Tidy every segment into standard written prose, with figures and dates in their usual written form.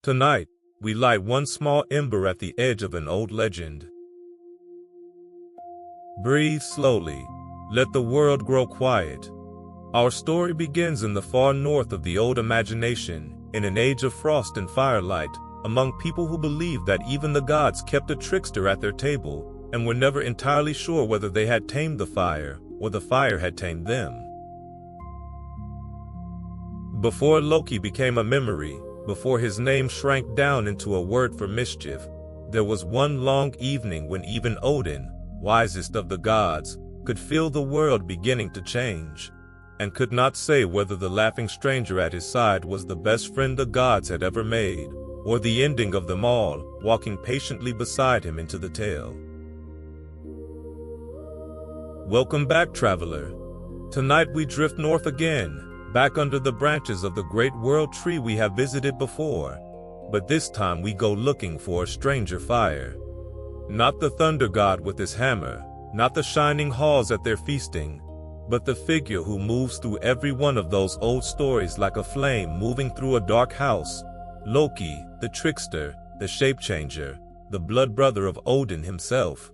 Tonight, we light one small ember at the edge of an old legend. Breathe slowly. Let the world grow quiet. Our story begins in the far north of the old imagination, in an age of frost and firelight, among people who believed that even the gods kept a trickster at their table, and were never entirely sure whether they had tamed the fire, or the fire had tamed them. Before Loki became a memory, before his name shrank down into a word for mischief, there was one long evening when even Odin, wisest of the gods, could feel the world beginning to change, and could not say whether the laughing stranger at his side was the best friend the gods had ever made, or the ending of them all, walking patiently beside him into the tale. Welcome back, traveler. Tonight we drift north again, back under the branches of the great world tree we have visited before, but this time we go looking for a stranger fire. Not the thunder god with his hammer, not the shining halls at their feasting, but the figure who moves through every one of those old stories like a flame moving through a dark house. Loki, the trickster, the shape-changer, the blood brother of Odin himself.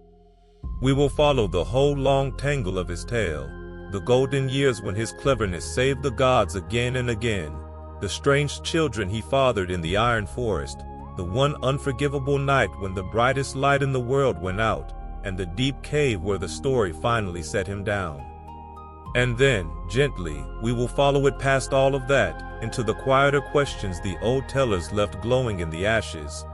We will follow the whole long tangle of his tale, the golden years when his cleverness saved the gods again and again, the strange children he fathered in the Iron Forest, the one unforgivable night when the brightest light in the world went out, and the deep cave where the story finally set him down. And then, gently, we will follow it past all of that, into the quieter questions the old tellers left glowing in the ashes.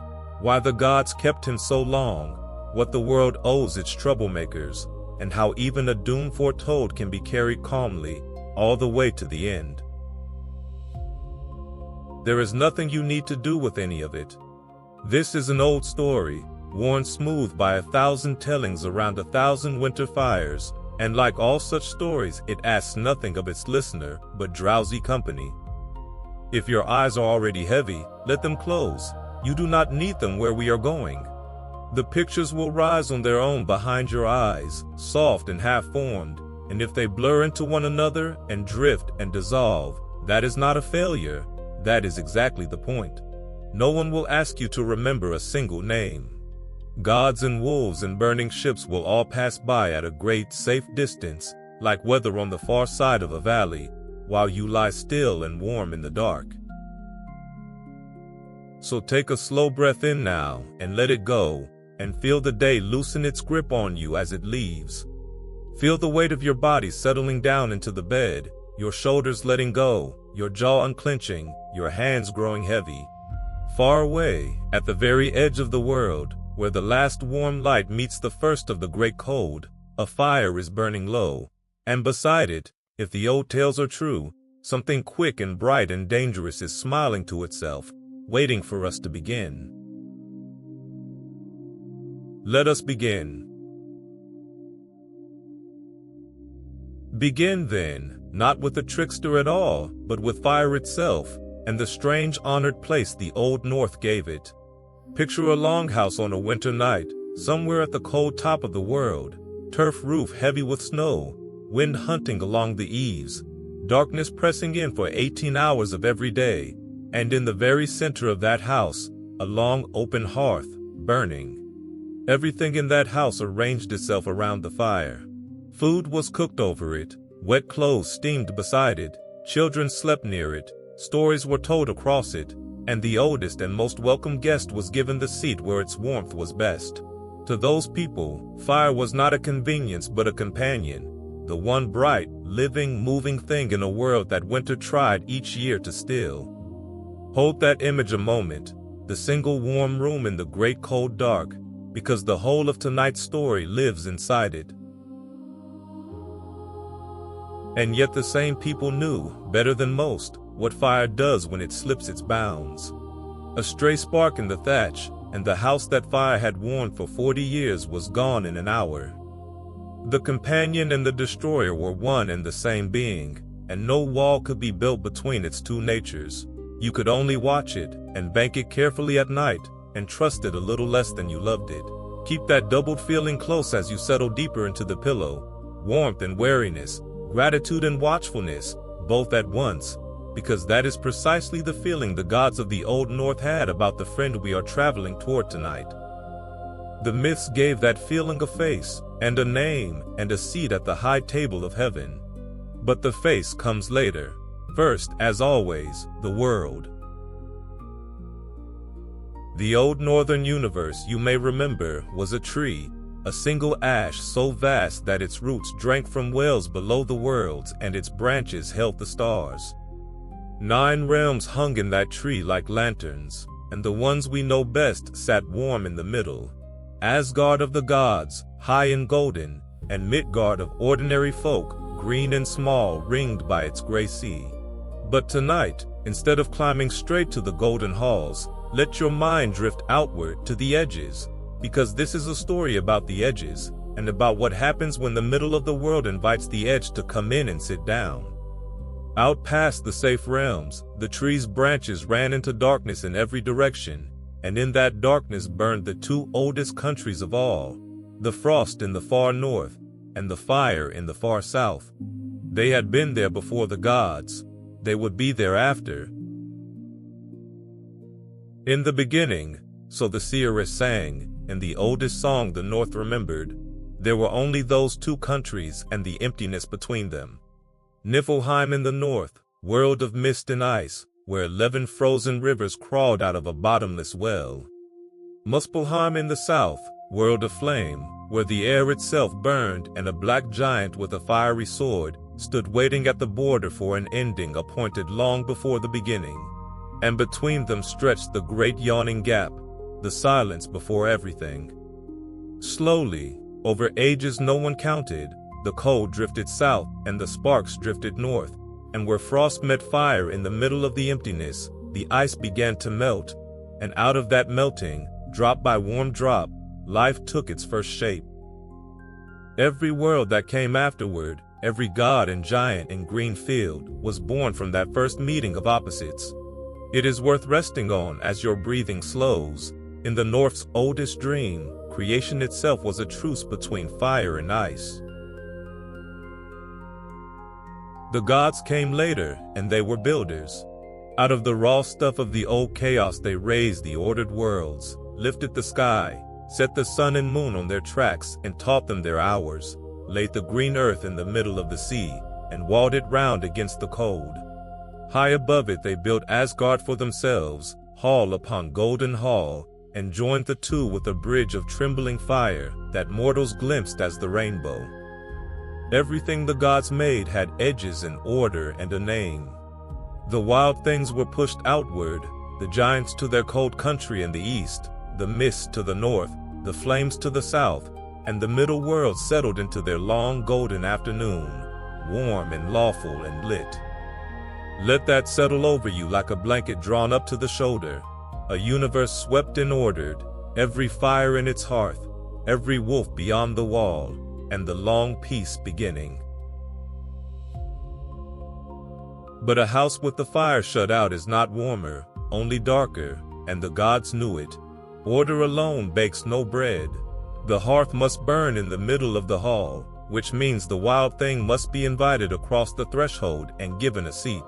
Why the gods kept him so long, what the world owes its troublemakers, and how even a doom foretold can be carried calmly, all the way to the end. There is nothing you need to do with any of it. This is an old story, worn smooth by 1,000 tellings around 1,000 winter fires, and like all such stories, it asks nothing of its listener but drowsy company. If your eyes are already heavy, let them close. You do not need them where we are going. The pictures will rise on their own behind your eyes, soft and half-formed, and if they blur into one another and drift and dissolve, that is not a failure. That is exactly the point. No one will ask you to remember a single name. Gods and wolves and burning ships will all pass by at a great, safe distance, like weather on the far side of a valley, while you lie still and warm in the dark. So take a slow breath in now, and let it go, and feel the day loosen its grip on you as it leaves. Feel the weight of your body settling down into the bed, your shoulders letting go, your jaw unclenching, your hands growing heavy. Far away, at the very edge of the world, where the last warm light meets the first of the great cold, a fire is burning low, and beside it, if the old tales are true, something quick and bright and dangerous is smiling to itself, waiting for us to begin. Let us begin. Begin then, not with the trickster at all, but with fire itself, and the strange honored place the old North gave it. Picture a longhouse on a winter night, somewhere at the cold top of the world, turf roof heavy with snow, wind hunting along the eaves, darkness pressing in for 18 hours of every day, and in the very center of that house, a long open hearth, burning. Everything in that house arranged itself around the fire. Food was cooked over it, wet clothes steamed beside it, children slept near it, stories were told across it, and the oldest and most welcome guest was given the seat where its warmth was best. To those people, fire was not a convenience but a companion, the one bright, living, moving thing in a world that winter tried each year to still. Hold that image a moment, the single warm room in the great cold dark, because the whole of tonight's story lives inside it. And yet the same people knew, better than most, what fire does when it slips its bounds. A stray spark in the thatch, and the house that fire had warmed for 40 years was gone in an hour. The companion and the destroyer were one and the same being, and no wall could be built between its two natures. You could only watch it, and bank it carefully at night, and trust it a little less than you loved it. Keep that doubled feeling close as you settle deeper into the pillow, warmth and wariness, gratitude and watchfulness, both at once, because that is precisely the feeling the gods of the Old North had about the friend we are traveling toward tonight. The myths gave that feeling a face, and a name, and a seat at the high table of heaven. But the face comes later. First, as always, the world. The old northern universe, you may remember, was a tree, a single ash so vast that its roots drank from wells below the worlds and its branches held the stars. 9 realms hung in that tree like lanterns, and the ones we know best sat warm in the middle. Asgard of the gods, high and golden, and Midgard of ordinary folk, green and small, ringed by its gray sea. But tonight, instead of climbing straight to the golden halls, let your mind drift outward to the edges, because this is a story about the edges, and about what happens when the middle of the world invites the edge to come in and sit down. Out past the safe realms, the tree's branches ran into darkness in every direction, and in that darkness burned the 2 oldest countries of all, the frost in the far north, and the fire in the far south. They had been there before the gods. They would be there after. In the beginning, so the seeress sang, in the oldest song the North remembered, there were only those 2 countries and the emptiness between them. Niflheim in the north, world of mist and ice, where 11 frozen rivers crawled out of a bottomless well. Muspelheim in the south, world of flame, where the air itself burned and a black giant with a fiery sword stood waiting at the border for an ending appointed long before the beginning. And between them stretched the great yawning gap, the silence before everything. Slowly, over ages no one counted, the cold drifted south and the sparks drifted north, and where frost met fire in the middle of the emptiness, the ice began to melt, and out of that melting, drop by warm drop, life took its first shape. Every world that came afterward, every god and giant in green field, was born from that first meeting of opposites. It is worth resting on as your breathing slows. In the North's oldest dream, creation itself was a truce between fire and ice. The gods came later, and they were builders. Out of the raw stuff of the old chaos they raised the ordered worlds, lifted the sky, set the sun and moon on their tracks and taught them their hours, laid the green earth in the middle of the sea, and walled it round against the cold. High above it they built Asgard for themselves, hall upon golden hall, and joined the 2 with a bridge of trembling fire that mortals glimpsed as the rainbow. Everything the gods made had edges and order and a name. The wild things were pushed outward, the giants to their cold country in the east, the mists to the north, the flames to the south, and the middle world settled into their long golden afternoon, warm and lawful and lit. Let that settle over you like a blanket drawn up to the shoulder, a universe swept and ordered, every fire in its hearth, every wolf beyond the wall, and the long peace beginning. But a house with the fire shut out is not warmer, only darker, and the gods knew it. Order alone bakes no bread. The hearth must burn in the middle of the hall, which means the wild thing must be invited across the threshold and given a seat.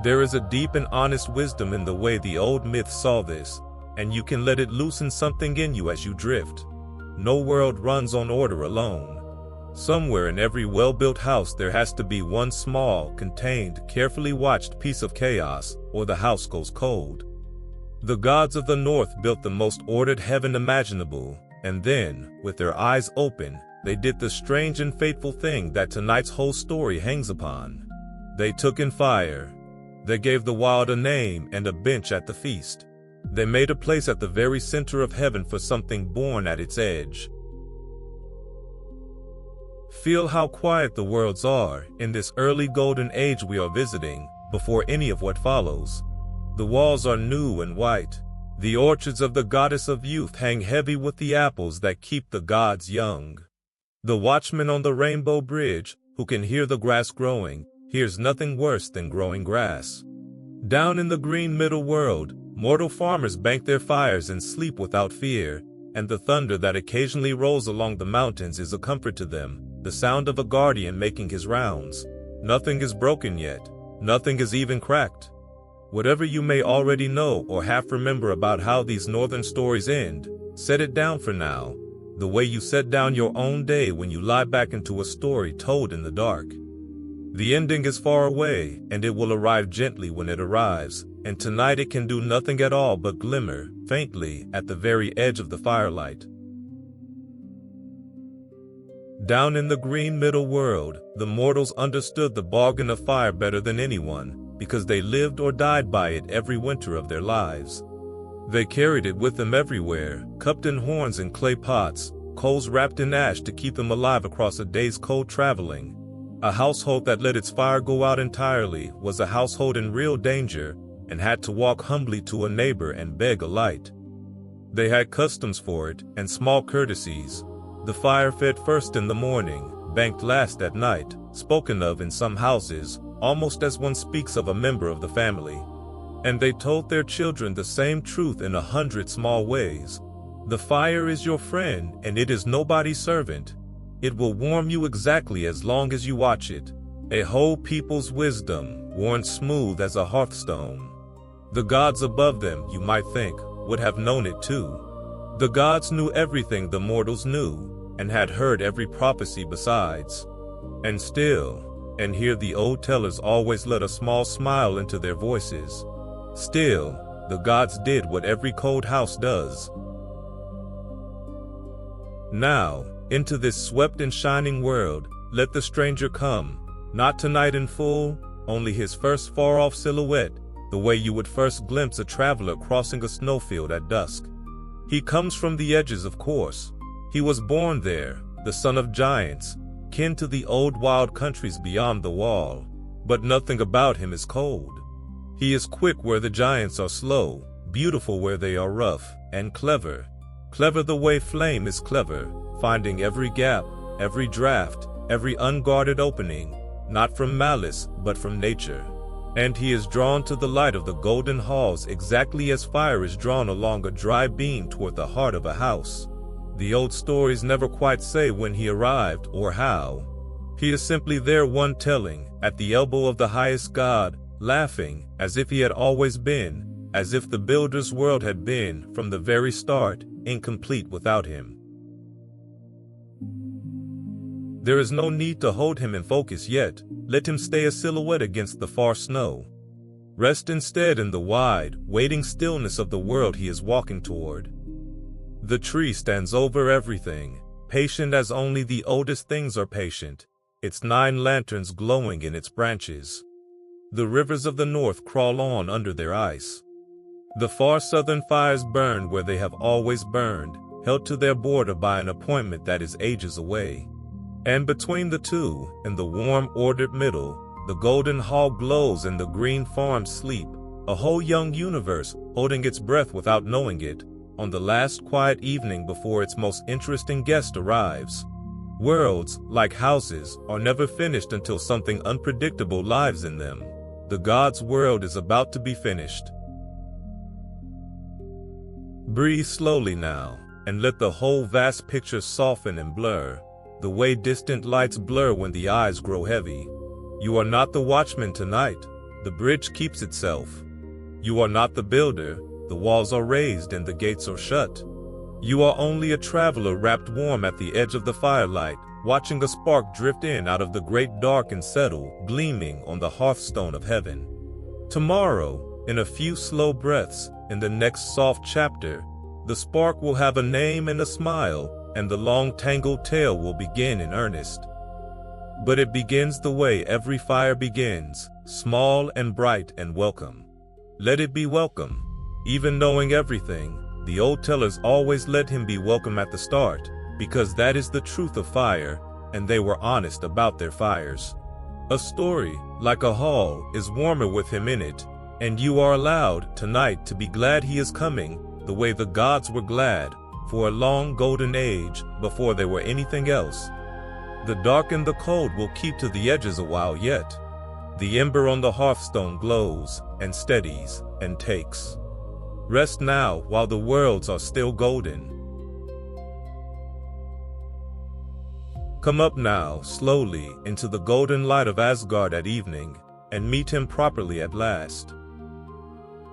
There is a deep and honest wisdom in the way the old myths saw this, and you can let it loosen something in you as you drift. No world runs on order alone. Somewhere in every well-built house there has to be one small, contained, carefully watched piece of chaos, or the house goes cold. The gods of the north built the most ordered heaven imaginable, and then, with their eyes open, they did the strange and fateful thing that tonight's whole story hangs upon. They took in fire. They gave the wild a name and a bench at the feast. They made a place at the very center of heaven for something born at its edge. Feel how quiet the worlds are in this early golden age we are visiting, before any of what follows. The walls are new and white. The orchards of the goddess of youth hang heavy with the apples that keep the gods young. The watchman on the rainbow bridge, who can hear the grass growing, hears nothing worse than growing grass. Down in the green middle world, mortal farmers bank their fires and sleep without fear, and the thunder that occasionally rolls along the mountains is a comfort to them, the sound of a guardian making his rounds. Nothing is broken yet. Nothing is even cracked. Whatever you may already know or half remember about how these northern stories end, set it down for now, the way you set down your own day when you lie back into a story told in the dark. The ending is far away, and it will arrive gently when it arrives, and tonight it can do nothing at all but glimmer, faintly, at the very edge of the firelight. Down in the green middle world, the mortals understood the bargain of fire better than anyone, because they lived or died by it every winter of their lives. They carried it with them everywhere, cupped in horns and clay pots, coals wrapped in ash to keep them alive across a day's cold traveling. A household that let its fire go out entirely was a household in real danger and had to walk humbly to a neighbor and beg a light. They had customs for it and small courtesies. The fire fed first in the morning, banked last at night, spoken of in some houses, almost as one speaks of a member of the family. And they told their children the same truth in 100 small ways. The fire is your friend, and it is nobody's servant. It will warm you exactly as long as you watch it. A whole people's wisdom, worn smooth as a hearthstone. The gods above them, you might think, would have known it too. The gods knew everything the mortals knew, and had heard every prophecy besides. And still, and here the old tellers always let a small smile into their voices, still, the gods did what every cold house does. Now, into this swept and shining world, let the stranger come, not tonight in full, only his first far-off silhouette, the way you would first glimpse a traveler crossing a snowfield at dusk. He comes from the edges, of course. He was born there, the son of giants, kin to the old wild countries beyond the wall, but nothing about him is cold. He is quick where the giants are slow, beautiful where they are rough, and clever. Clever the way flame is clever, finding every gap, every draft, every unguarded opening, not from malice, but from nature. And he is drawn to the light of the golden halls exactly as fire is drawn along a dry beam toward the heart of a house. The old stories never quite say when he arrived or how. He is simply there, one telling, at the elbow of the highest god, laughing, as if he had always been, as if the builder's world had been, from the very start, incomplete without him. There is no need to hold him in focus yet. Let him stay a silhouette against the far snow. Rest instead in the wide, waiting stillness of the world he is walking toward. The tree stands over everything, patient as only the oldest things are patient, its 9 lanterns glowing in its branches. The rivers of the north crawl on under their ice. The far southern fires burn where they have always burned, held to their border by an appointment that is ages away. And between the two, in the warm, ordered middle, the golden hall glows and the green farms sleep, a whole young universe holding its breath without knowing it, on the last quiet evening before its most interesting guest arrives. Worlds, like houses, are never finished until something unpredictable lives in them. The god's world is about to be finished. Breathe slowly now, and let the whole vast picture soften and blur, the way distant lights blur when the eyes grow heavy. You are not the watchman tonight. The bridge keeps itself. You are not the builder. The walls are raised and the gates are shut. You are only a traveler wrapped warm at the edge of the firelight, watching a spark drift in out of the great dark and settle, gleaming on the hearthstone of heaven. Tomorrow, in a few slow breaths, in the next soft chapter, the spark will have a name and a smile, and the long tangled tale will begin in earnest. But it begins the way every fire begins, small and bright and welcome. Let it be welcome. Even knowing everything, the old tellers always let him be welcome at the start, because that is the truth of fire, and they were honest about their fires. A story, like a hall, is warmer with him in it, and you are allowed, tonight, to be glad he is coming, the way the gods were glad, for a long golden age, before there were anything else. The dark and the cold will keep to the edges a while yet. The ember on the hearthstone glows, and steadies, and takes. Rest now while the worlds are still golden. Come up now, slowly, into the golden light of Asgard at evening, and meet him properly at last.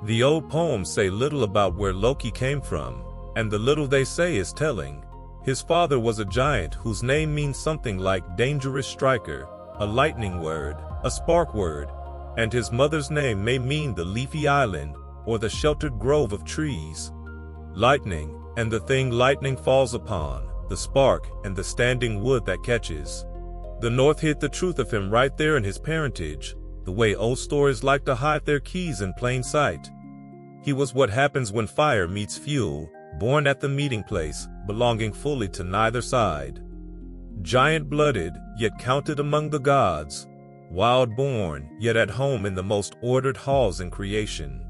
The old poems say little about where Loki came from, and the little they say is telling. His father was a giant whose name means something like dangerous striker, a lightning word, a spark word, and his mother's name may mean the leafy island or the sheltered grove of trees. Lightning, and the thing lightning falls upon, the spark, and the standing wood that catches. The North hid the truth of him right there in his parentage, the way old stories like to hide their keys in plain sight. He was what happens when fire meets fuel, born at the meeting place, belonging fully to neither side. Giant-blooded, yet counted among the gods, wild-born, yet at home in the most ordered halls in creation.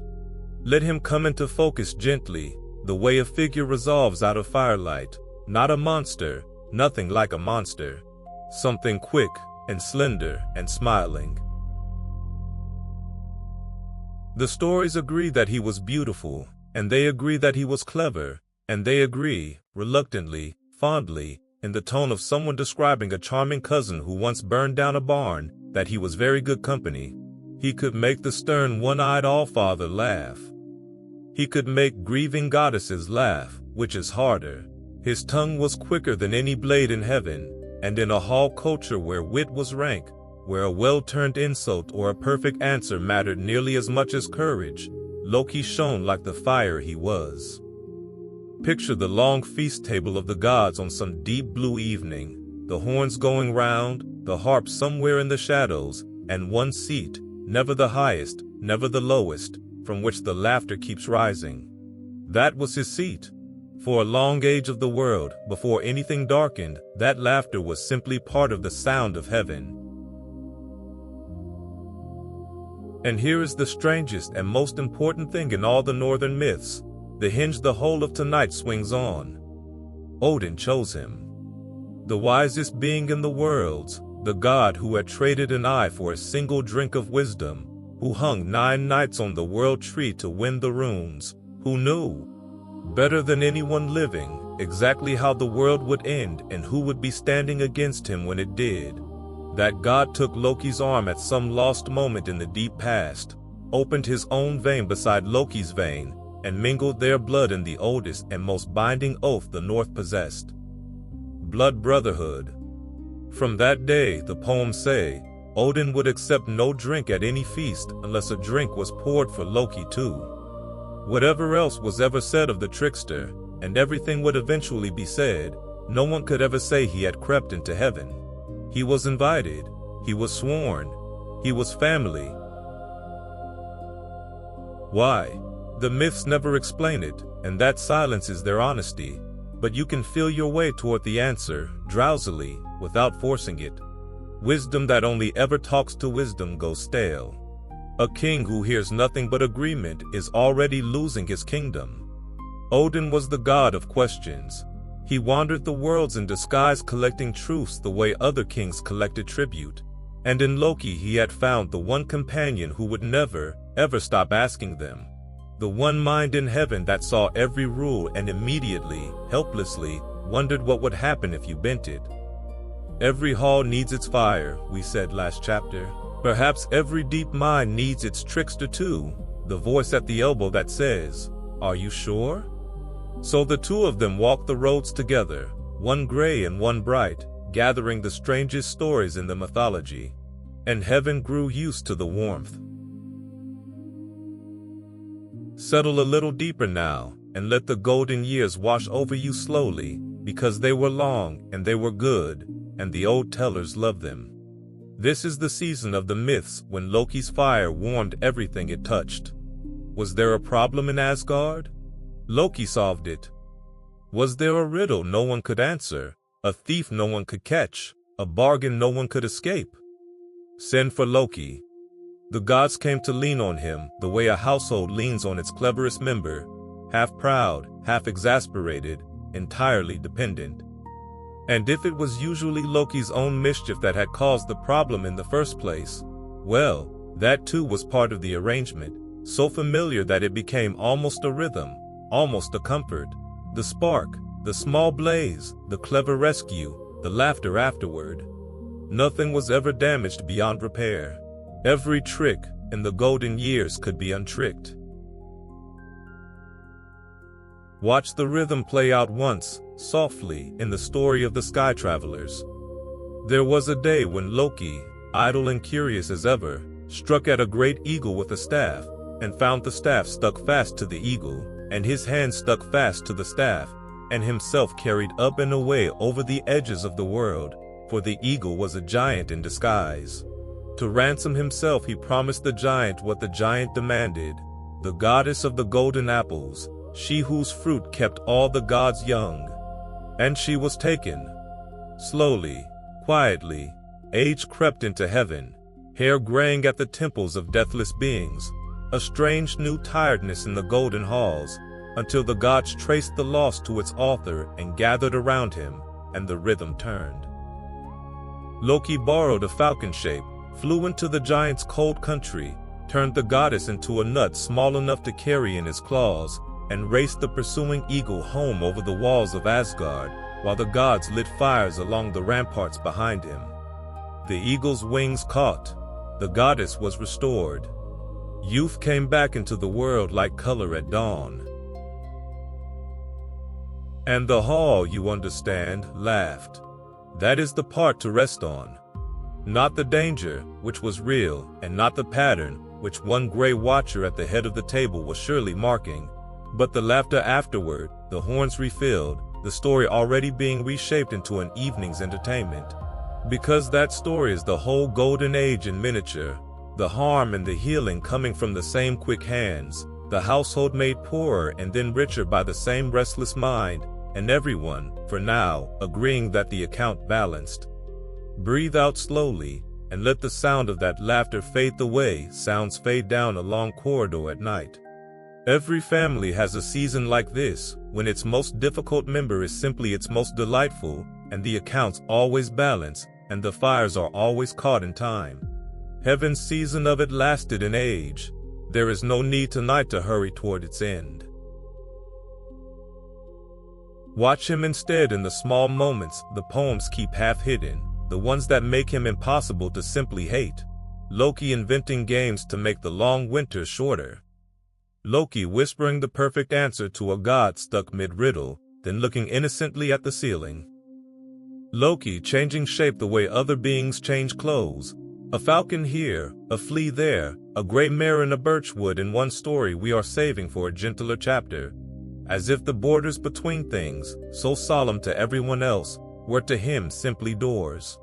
Let him come into focus gently, the way a figure resolves out of firelight, not a monster, nothing like a monster, something quick and slender and smiling. The stories agree that he was beautiful, and they agree that he was clever, and they agree, reluctantly, fondly, in the tone of someone describing a charming cousin who once burned down a barn, that he was very good company. He could make the stern one-eyed all-father laugh. He could make grieving goddesses laugh, which is harder. His tongue was quicker than any blade in heaven, and in a hall culture where wit was rank, where a well-turned insult or a perfect answer mattered nearly as much as courage, Loki shone like the fire he was. Picture the long feast table of the gods on some deep blue evening, the horns going round, the harp somewhere in the shadows, and one seat, never the highest, never the lowest, from which the laughter keeps rising. That was his seat. For a long age of the world, before anything darkened, that laughter was simply part of the sound of heaven. And here is the strangest and most important thing in all the northern myths, the hinge the whole of tonight swings on. Odin chose him. The wisest being in the world, the god who had traded an eye for a single drink of wisdom, who hung 9 nights on the world tree to win the runes, who knew, better than anyone living, exactly how the world would end and who would be standing against him when it did. That god took Loki's arm at some lost moment in the deep past, opened his own vein beside Loki's vein, and mingled their blood in the oldest and most binding oath the North possessed. Blood-brotherhood. From that day, the poems say, Odin would accept no drink at any feast unless a drink was poured for Loki too. Whatever else was ever said of the trickster, and everything would eventually be said, no one could ever say he had crept into heaven. He was invited, he was sworn, he was family. Why? The myths never explain it, and that silences their honesty, but you can feel your way toward the answer, drowsily, without forcing it. Wisdom that only ever talks to wisdom goes stale. A king who hears nothing but agreement is already losing his kingdom. Odin was the god of questions. He wandered the worlds in disguise collecting truths the way other kings collected tribute. And in Loki he had found the one companion who would never, ever stop asking them. The one mind in heaven that saw every rule and immediately, helplessly, wondered what would happen if you bent it. Every hall needs its fire, we said last chapter. Perhaps every deep mind needs its trickster too, the voice at the elbow that says, "Are you sure?" So the two of them walked the roads together, one gray and one bright, gathering the strangest stories in the mythology. And heaven grew used to the warmth. Settle a little deeper now, and let the golden years wash over you slowly, because they were long and they were good, and the old tellers loved them. This is the season of the myths when Loki's fire warmed everything it touched. Was there a problem in Asgard? Loki solved it. Was there a riddle no one could answer, a thief no one could catch, a bargain no one could escape? Send for Loki. The gods came to lean on him the way a household leans on its cleverest member, half proud, half exasperated, entirely dependent. And if it was usually Loki's own mischief that had caused the problem in the first place, well, that too was part of the arrangement, so familiar that it became almost a rhythm, almost a comfort. The spark, the small blaze, the clever rescue, the laughter afterward. Nothing was ever damaged beyond repair. Every trick in the golden years could be untricked. Watch the rhythm play out once, softly, in the story of the sky travelers. There was a day when Loki, idle and curious as ever, struck at a great eagle with a staff, and found the staff stuck fast to the eagle, and his hand stuck fast to the staff, and himself carried up and away over the edges of the world, for the eagle was a giant in disguise. To ransom himself he promised the giant what the giant demanded, the goddess of the golden apples, she whose fruit kept all the gods young. And she was taken. Slowly, quietly, age crept into heaven, hair graying at the temples of deathless beings, a strange new tiredness in the golden halls, until the gods traced the loss to its author and gathered around him, and the rhythm turned. Loki borrowed a falcon shape, flew into the giant's cold country, turned the goddess into a nut small enough to carry in his claws, and raced the pursuing eagle home over the walls of Asgard, while the gods lit fires along the ramparts behind him. The eagle's wings caught. The goddess was restored. Youth came back into the world like color at dawn. And the hall, you understand, laughed. That is the part to rest on. Not the danger, which was real, and not the pattern, which one gray watcher at the head of the table was surely marking, but the laughter afterward, the horns refilled, the story already being reshaped into an evening's entertainment. Because that story is the whole golden age in miniature, the harm and the healing coming from the same quick hands, the household made poorer and then richer by the same restless mind, and everyone, for now, agreeing that the account balanced. Breathe out slowly, and let the sound of that laughter fade the way sounds fade down a long corridor at night. Every family has a season like this, when its most difficult member is simply its most delightful, and the accounts always balance, and the fires are always caught in time. Heaven's season of it lasted an age. There is no need tonight to hurry toward its end. Watch him instead in the small moments the poems keep half hidden, the ones that make him impossible to simply hate. Loki inventing games to make the long winter shorter. Loki whispering the perfect answer to a god stuck mid-riddle, then looking innocently at the ceiling. Loki changing shape the way other beings change clothes. A falcon here, a flea there, a gray mare in a birchwood in one story we are saving for a gentler chapter. As if the borders between things, so solemn to everyone else, were to him simply doors.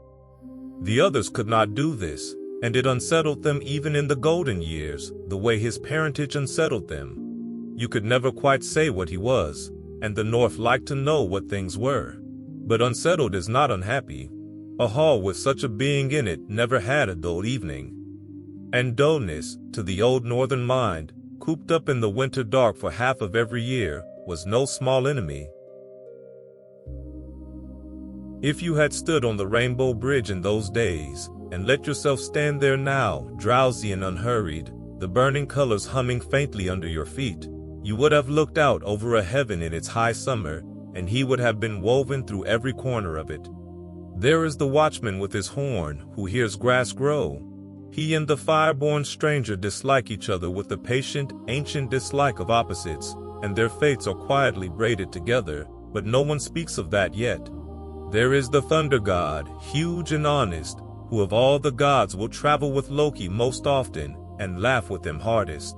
The others could not do this, and it unsettled them even in the golden years, the way his parentage unsettled them. You could never quite say what he was, and the North liked to know what things were. But unsettled is not unhappy. A hall with such a being in it never had a dull evening. And dullness, to the old northern mind, cooped up in the winter dark for half of every year, was no small enemy. If you had stood on the Rainbow Bridge in those days, and let yourself stand there now, drowsy and unhurried, the burning colors humming faintly under your feet, you would have looked out over a heaven in its high summer, and he would have been woven through every corner of it. There is the watchman with his horn, who hears grass grow. He and the fire-born stranger dislike each other with the patient, ancient dislike of opposites, and their fates are quietly braided together, but no one speaks of that yet. There is the thunder god, huge and honest, who of all the gods will travel with Loki most often, and laugh with him hardest.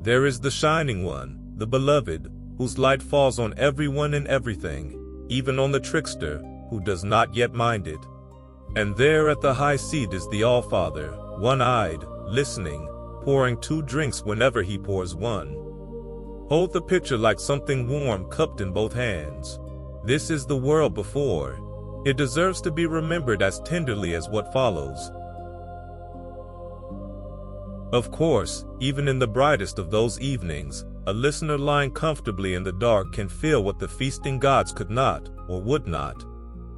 There is the shining one, the beloved, whose light falls on everyone and everything, even on the trickster, who does not yet mind it. And there at the high seat is the All-Father, one-eyed, listening, pouring 2 drinks whenever he pours one. Hold the pitcher like something warm cupped in both hands. This is the world before. It deserves to be remembered as tenderly as what follows. Of course, even in the brightest of those evenings, a listener lying comfortably in the dark can feel what the feasting gods could not, or would not.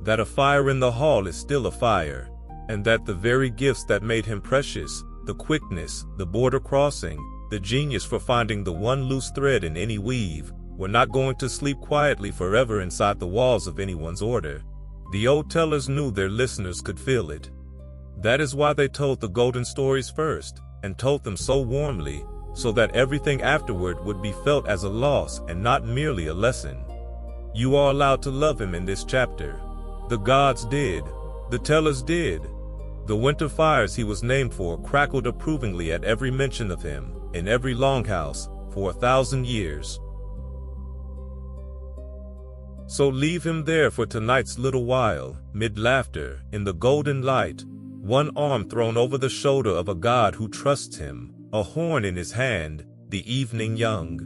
That a fire in the hall is still a fire, and that the very gifts that made him precious, the quickness, the border crossing, the genius for finding the one loose thread in any weave, were not going to sleep quietly forever inside the walls of anyone's order. The old tellers knew their listeners could feel it. That is why they told the golden stories first, and told them so warmly, so that everything afterward would be felt as a loss and not merely a lesson. You are allowed to love him in this chapter. The gods did. The tellers did. The winter fires he was named for crackled approvingly at every mention of him, in every longhouse, for 1,000 years. So leave him there for tonight's little while, mid-laughter, in the golden light, one arm thrown over the shoulder of a god who trusts him, a horn in his hand, the evening young.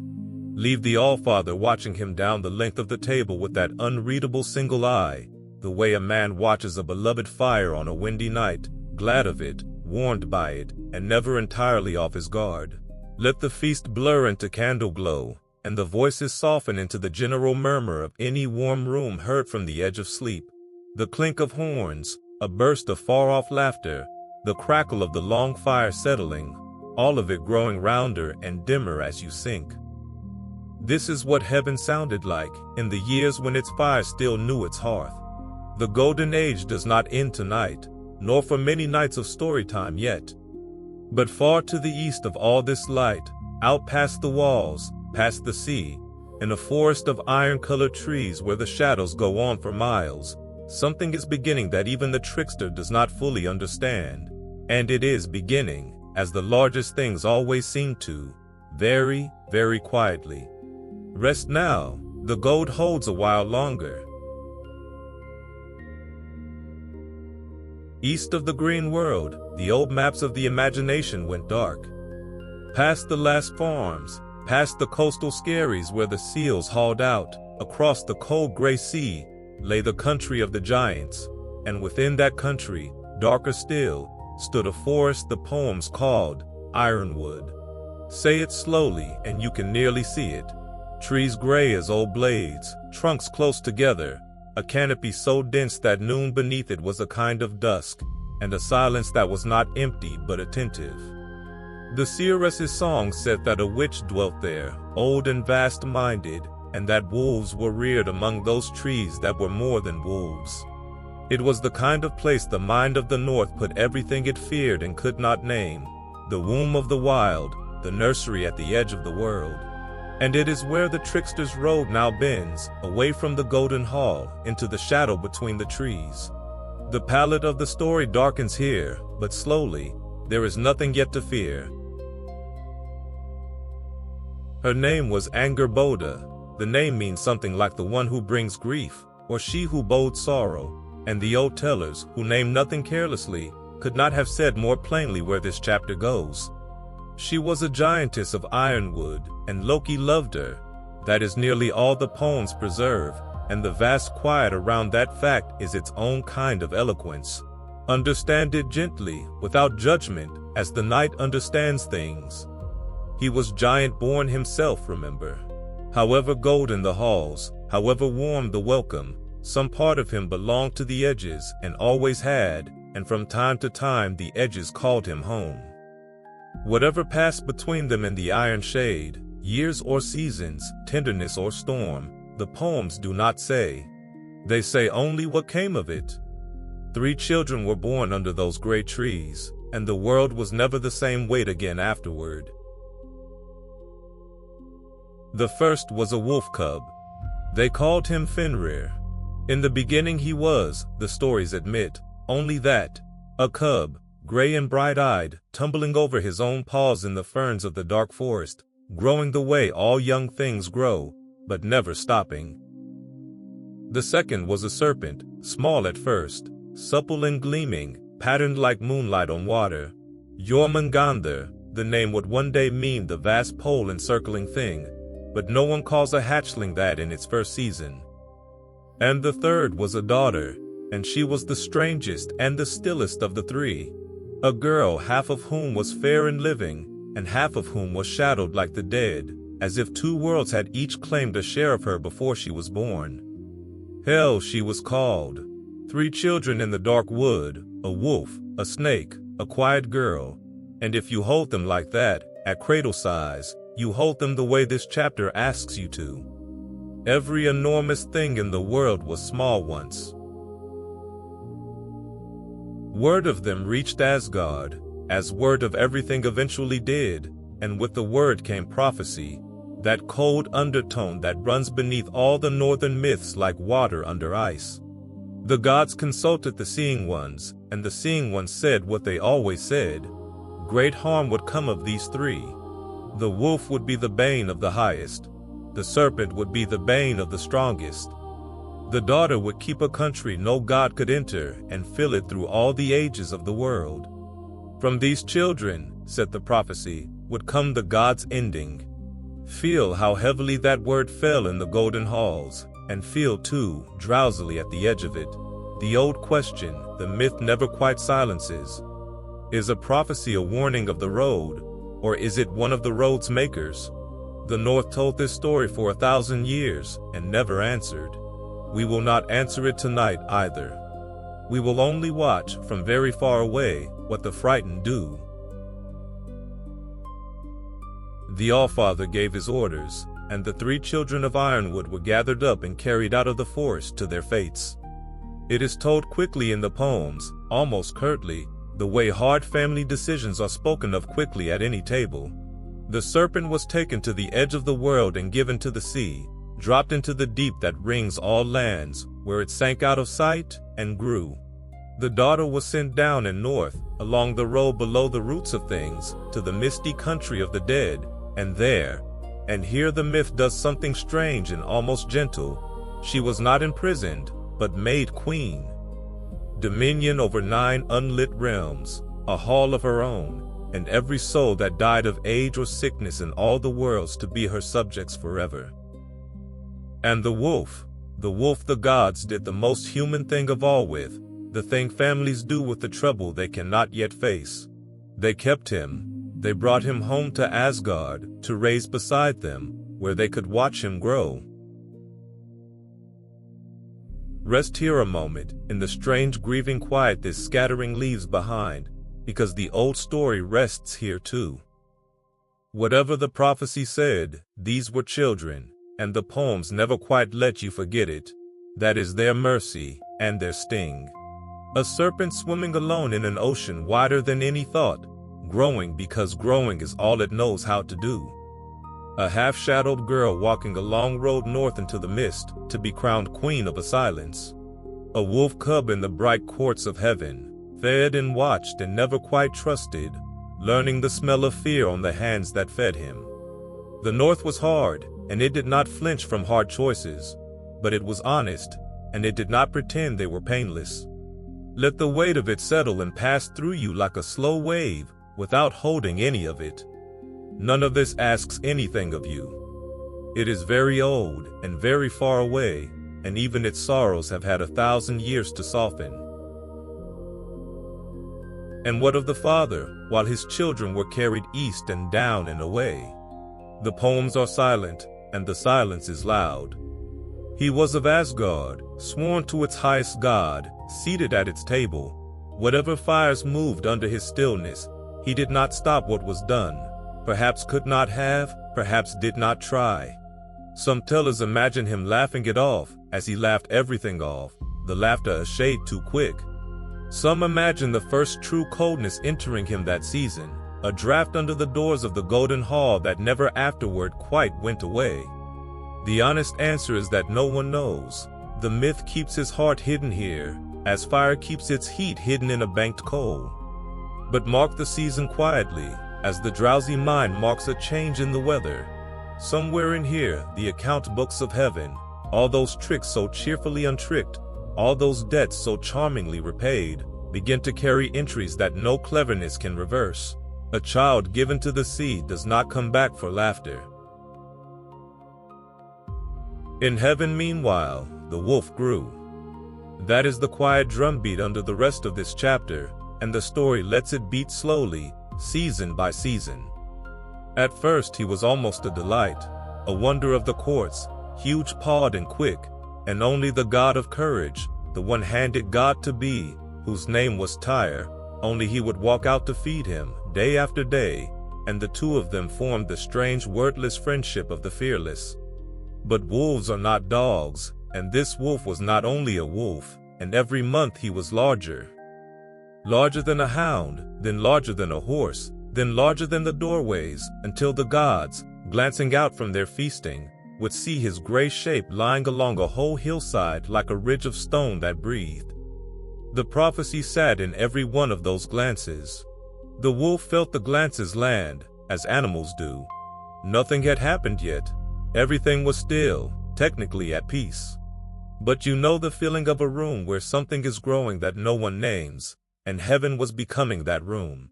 Leave the Allfather watching him down the length of the table with that unreadable single eye, the way a man watches a beloved fire on a windy night, glad of it, warmed by it, and never entirely off his guard. Let the feast blur into candle glow, and the voices soften into the general murmur of any warm room heard from the edge of sleep. The clink of horns, a burst of far-off laughter, the crackle of the long fire settling, all of it growing rounder and dimmer as you sink. This is what heaven sounded like in the years when its fire still knew its hearth. The golden age does not end tonight, nor for many nights of story time yet. But far to the east of all this light, out past the walls, past the sea, in a forest of iron-colored trees where the shadows go on for miles, something is beginning that even the trickster does not fully understand. And it is beginning, as the largest things always seem to, very, very quietly. Rest now, the gold holds a while longer. East of the green world, the old maps of the imagination went dark. Past the last farms, past the coastal skerries where the seals hauled out, across the cold gray sea, lay the country of the giants, and within that country, darker still, stood a forest the poems called Ironwood. Say it slowly and you can nearly see it. Trees gray as old blades, trunks close together, a canopy so dense that noon beneath it was a kind of dusk, and a silence that was not empty but attentive. The seeress's song said that a witch dwelt there, old and vast-minded, and that wolves were reared among those trees that were more than wolves. It was the kind of place the mind of the North put everything it feared and could not name, the womb of the wild, the nursery at the edge of the world. And it is where the trickster's road now bends, away from the golden hall, into the shadow between the trees. The palette of the story darkens here, but slowly, there is nothing yet to fear. Her name was Angerboda. The name means something like the one who brings grief, or she who bodes sorrow, and the old tellers, who named nothing carelessly, could not have said more plainly where this chapter goes. She was a giantess of Ironwood, and Loki loved her. That is nearly all the poems preserve, and the vast quiet around that fact is its own kind of eloquence. Understand it gently, without judgment, as the night understands things. He was giant-born himself, remember. However golden the halls, however warm the welcome, some part of him belonged to the edges and always had, and from time to time the edges called him home. Whatever passed between them in the iron shade, years or seasons, tenderness or storm, the poems do not say. They say only what came of it. 3 children were born under those great trees, and the world was never the same weight again afterward. The first was a wolf cub. They called him Fenrir. In the beginning he was, the stories admit, only that, a cub, gray and bright-eyed, tumbling over his own paws in the ferns of the dark forest, growing the way all young things grow, but never stopping. The second was a serpent, small at first, supple and gleaming, patterned like moonlight on water. Jormungandr, the name would one day mean the vast pole encircling thing, but no one calls a hatchling that in its first season. And the third was a daughter, and she was the strangest and the stillest of the 3. A girl half of whom was fair and living, and half of whom was shadowed like the dead, as if 2 worlds had each claimed a share of her before she was born. Hell she was called. 3 children in the dark wood, a wolf, a snake, a quiet girl, and if you hold them like that, at cradle size, you hold them the way this chapter asks you to. Every enormous thing in the world was small once. Word of them reached Asgard, as word of everything eventually did, and with the word came prophecy, that cold undertone that runs beneath all the northern myths like water under ice. The gods consulted the seeing ones, and the seeing ones said what they always said. Great harm would come of these three. The wolf would be the bane of the highest. The serpent would be the bane of the strongest. The daughter would keep a country no god could enter and fill it through all the ages of the world. From these children, said the prophecy, would come the god's ending. Feel how heavily that word fell in the golden halls, and feel too, drowsily at the edge of it, the old question the myth never quite silences. Is a prophecy a warning of the road, or is it one of the road's makers? The North told this story for 1,000 years and never answered. We will not answer it tonight either. We will only watch from very far away what the frightened do. The Allfather gave his orders, and the 3 children of Ironwood were gathered up and carried out of the forest to their fates. It is told quickly in the poems, almost curtly, the way hard family decisions are spoken of quickly at any table. The serpent was taken to the edge of the world and given to the sea, dropped into the deep that rings all lands, where it sank out of sight and grew. The daughter was sent down and north, along the road below the roots of things, to the misty country of the dead, and there, and here the myth does something strange and almost gentle, she was not imprisoned, but made queen. Dominion over 9 unlit realms, a hall of her own, and every soul that died of age or sickness in all the worlds to be her subjects forever. And the wolf the gods did the most human thing of all with, the thing families do with the trouble they cannot yet face. They kept him. They brought him home to Asgard, to raise beside them, where they could watch him grow. Rest here a moment, in the strange grieving quiet this scattering leaves behind, because the old story rests here too. Whatever the prophecy said, these were children, and the poems never quite let you forget it. That is their mercy, and their sting. A serpent swimming alone in an ocean wider than any thought, growing because growing is all it knows how to do. A half-shadowed girl walking a long road north into the mist, to be crowned queen of a silence. A wolf cub in the bright courts of heaven, fed and watched and never quite trusted, learning the smell of fear on the hands that fed him. The North was hard, and it did not flinch from hard choices, but it was honest, and it did not pretend they were painless. Let the weight of it settle and pass through you like a slow wave, without holding any of it. None of this asks anything of you. It is very old and very far away, and even its sorrows have had 1,000 years to soften. And what of the father, while his children were carried east and down and away? The poems are silent, and the silence is loud. He was of Asgard, sworn to its highest god, seated at its table. Whatever fires moved under his stillness, he did not stop what was done. Perhaps could not have, perhaps did not try. Some tellers imagine him laughing it off, as he laughed everything off, the laughter a shade too quick. Some imagine the first true coldness entering him that season, a draft under the doors of the golden hall that never afterward quite went away. The honest answer is that no one knows. The myth keeps his heart hidden here, as fire keeps its heat hidden in a banked coal. But mark the season quietly, as the drowsy mind marks a change in the weather. Somewhere in here, the account books of heaven, all those tricks so cheerfully untricked, all those debts so charmingly repaid, begin to carry entries that no cleverness can reverse. A child given to the sea does not come back for laughter. In heaven, meanwhile, the wolf grew. That is the quiet drumbeat under the rest of this chapter, and the story lets it beat slowly, season by season. At first he was almost a delight, a wonder of the courts, huge-pawed and quick, and only the god of courage, the one-handed god to be, whose name was Tyre, only he would walk out to feed him, day after day, and the two of them formed the strange wordless friendship of the fearless. But wolves are not dogs, and this wolf was not only a wolf, and every month he was larger. larger than a hound, then larger than a horse, then larger than the doorways, until the gods, glancing out from their feasting, would see his gray shape lying along a whole hillside like a ridge of stone that breathed. The prophecy sat in every one of those glances. The wolf felt the glances land, as animals do. Nothing had happened yet. Everything was still, technically at peace. But you know the feeling of a room where something is growing that no one names, and heaven was becoming that room.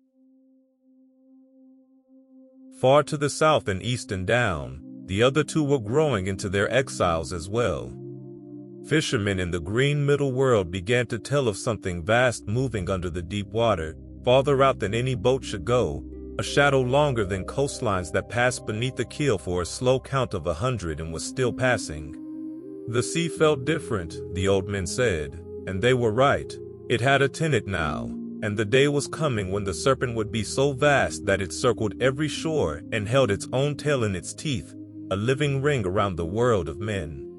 Far to the south and east and down, the other two were growing into their exiles as well. Fishermen in the green middle world began to tell of something vast moving under the deep water, farther out than any boat should go, a shadow longer than coastlines that passed beneath the keel for a slow count of 100 and was still passing. The sea felt different, the old men said, and they were right. It had a tenant now, and the day was coming when the serpent would be so vast that it circled every shore and held its own tail in its teeth, a living ring around the world of men.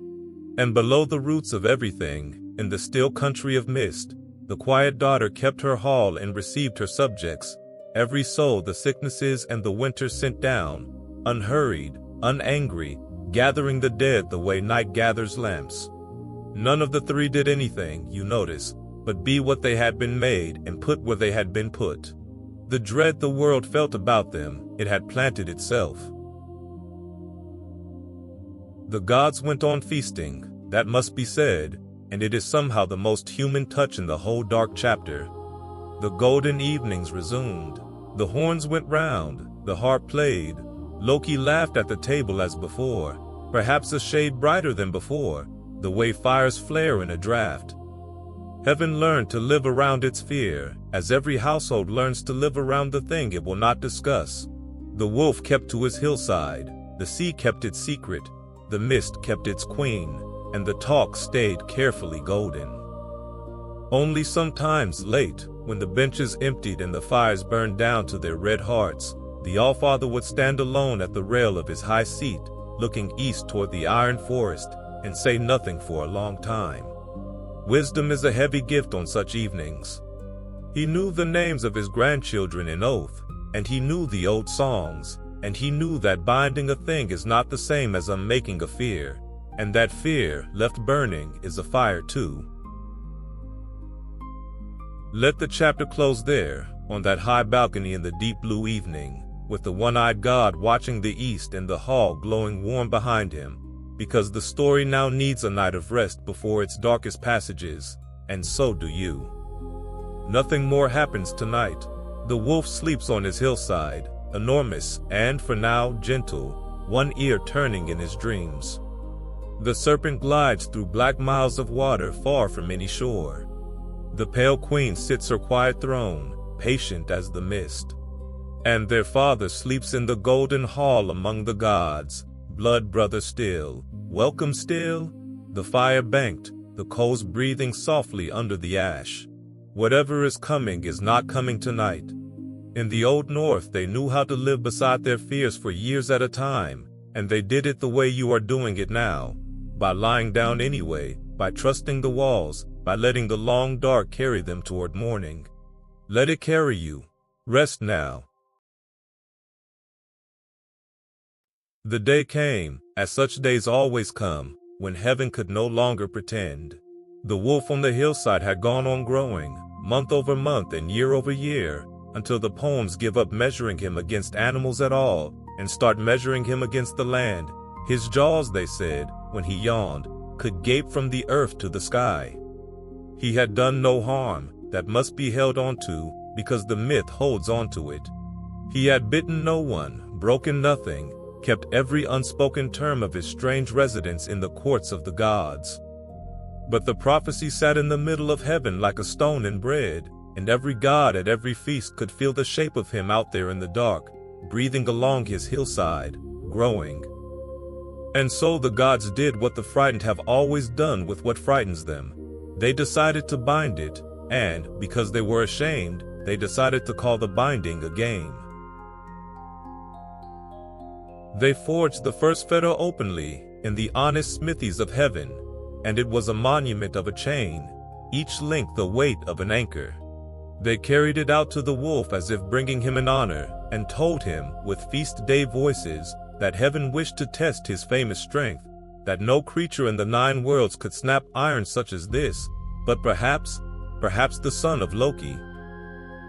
And below the roots of everything, in the still country of mist, the quiet daughter kept her hall and received her subjects, every soul the sicknesses and the winter sent down, unhurried, unangry, gathering the dead the way night gathers lamps. None of the three did anything, you notice, but be what they had been made and put where they had been put. The dread the world felt about them, it had planted itself. The gods went on feasting, that must be said, and it is somehow the most human touch in the whole dark chapter. The golden evenings resumed. The horns went round, the harp played. Loki laughed at the table as before, perhaps a shade brighter than before, the way fires flare in a draft. Heaven learned to live around its fear, as every household learns to live around the thing it will not discuss. The wolf kept to his hillside, the sea kept its secret, the mist kept its queen, and the talk stayed carefully golden. Only sometimes late, when the benches emptied and the fires burned down to their red hearts, the Allfather would stand alone at the rail of his high seat, looking east toward the iron forest, and say nothing for a long time. Wisdom is a heavy gift on such evenings. He knew the names of his grandchildren in oath, and he knew the old songs, and he knew that binding a thing is not the same as unmaking a fear, and that fear, left burning, is a fire too. Let the chapter close there, on that high balcony in the deep blue evening, with the one-eyed god watching the east and the hall glowing warm behind him, because the story now needs a night of rest before its darkest passages, and so do you. Nothing more happens tonight. The wolf sleeps on his hillside, enormous and, for now, gentle, one ear turning in his dreams. The serpent glides through black miles of water far from any shore. The pale queen sits her quiet throne, patient as the mist. And their father sleeps in the golden hall among the gods, blood brother still, welcome still, the fire banked, the coals breathing softly under the ash. Whatever is coming is not coming tonight. In the old North they knew how to live beside their fears for years at a time, and they did it the way you are doing it now, by lying down anyway, by trusting the walls, by letting the long dark carry them toward morning. Let it carry you. Rest now. The day came, as such days always come, when heaven could no longer pretend. The wolf on the hillside had gone on growing, month over month and year over year, until the poems give up measuring him against animals at all, and start measuring him against the land. His jaws, they said, when he yawned, could gape from the earth to the sky. He had done no harm, that must be held onto, because the myth holds onto it. He had bitten no one, broken nothing, kept every unspoken term of his strange residence in the courts of the gods. But the prophecy sat in the middle of heaven like a stone in bread, and every god at every feast could feel the shape of him out there in the dark, breathing along his hillside, growing. And so the gods did what the frightened have always done with what frightens them. They decided to bind it, and, because they were ashamed, they decided to call the binding a game. They forged the first fetter openly, in the honest smithies of heaven, and it was a monument of a chain, each link the weight of an anchor. They carried it out to the wolf as if bringing him an honor, and told him, with feast day voices, that heaven wished to test his famous strength, that no creature in the 9 worlds could snap iron such as this, but perhaps the son of Loki.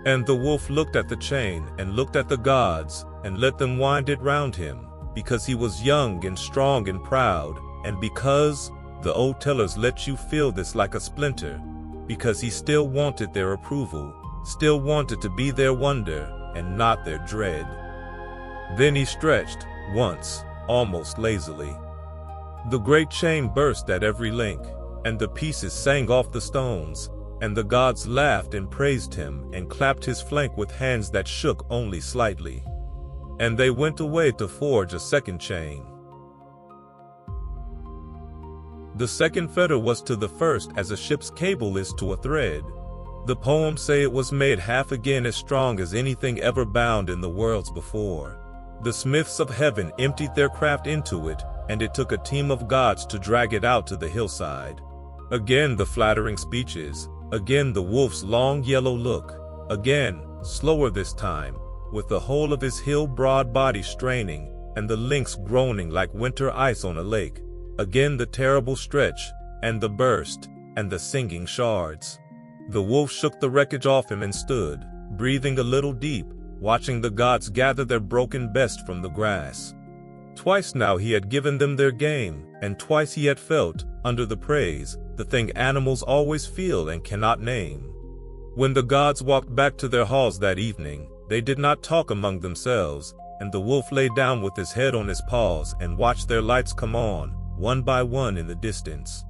And the wolf looked at the chain and looked at the gods, and let them wind it round him, because he was young and strong and proud, and because the old tellers let you feel this like a splinter, because he still wanted their approval, still wanted to be their wonder, and not their dread. Then he stretched, once, almost lazily. The great chain burst at every link, and the pieces sang off the stones, and the gods laughed and praised him and clapped his flank with hands that shook only slightly. And they went away to forge a second chain. The second fetter was to the first as a ship's cable is to a thread. The poems say it was made half again as strong as anything ever bound in the worlds before. The smiths of heaven emptied their craft into it, and it took a team of gods to drag it out to the hillside. Again the flattering speeches, again the wolf's long yellow look, again, slower this time, with the whole of his hill-broad body straining, and the links groaning like winter ice on a lake. Again the terrible stretch, and the burst, and the singing shards. The wolf shook the wreckage off him and stood, breathing a little deep, watching the gods gather their broken best from the grass. Twice now he had given them their game, and twice he had felt, under the praise, the thing animals always feel and cannot name. When the gods walked back to their halls that evening, they did not talk among themselves, and the wolf lay down with his head on his paws and watched their lights come on, one by one in the distance.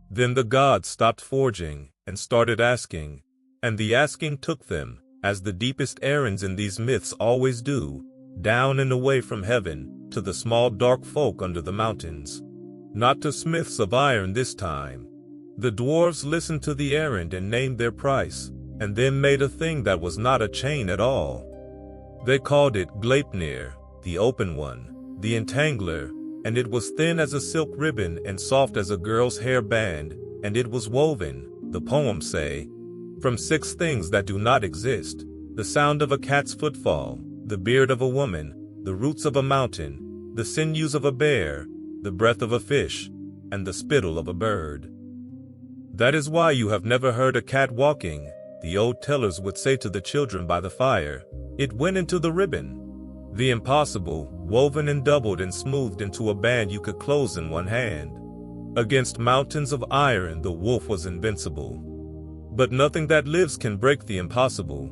Then the gods stopped forging and started asking, and the asking took them, as the deepest errands in these myths always do, down and away from heaven, to the small dark folk under the mountains. Not to smiths of iron this time. The dwarves listened to the errand and named their price, and then made a thing that was not a chain at all. They called it Gleipnir, the open one, the entangler, and it was thin as a silk ribbon and soft as a girl's hair band, and it was woven, the poems say, from 6 things that do not exist: the sound of a cat's footfall, the beard of a woman, the roots of a mountain, the sinews of a bear, the breath of a fish, and the spittle of a bird. That is why you have never heard a cat walking, the old tellers would say to the children by the fire. It went into the ribbon. The impossible, woven and doubled and smoothed into a band you could close in one hand. Against mountains of iron the wolf was invincible. But nothing that lives can break the impossible.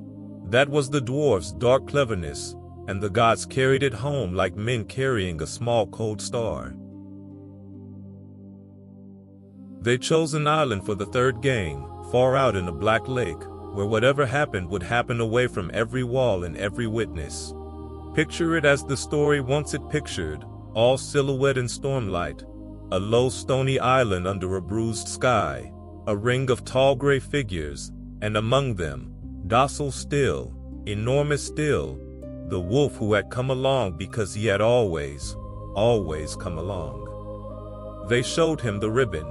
That was the dwarf's dark cleverness, and the gods carried it home like men carrying a small cold star. They chose an island for the third game, far out in a black lake, where whatever happened would happen away from every wall and every witness. Picture it as the story wants it pictured, all silhouette and stormlight, a low stony island under a bruised sky, a ring of tall gray figures, and among them, docile still, enormous still, the wolf who had come along because he had always come along. They showed him the ribbon.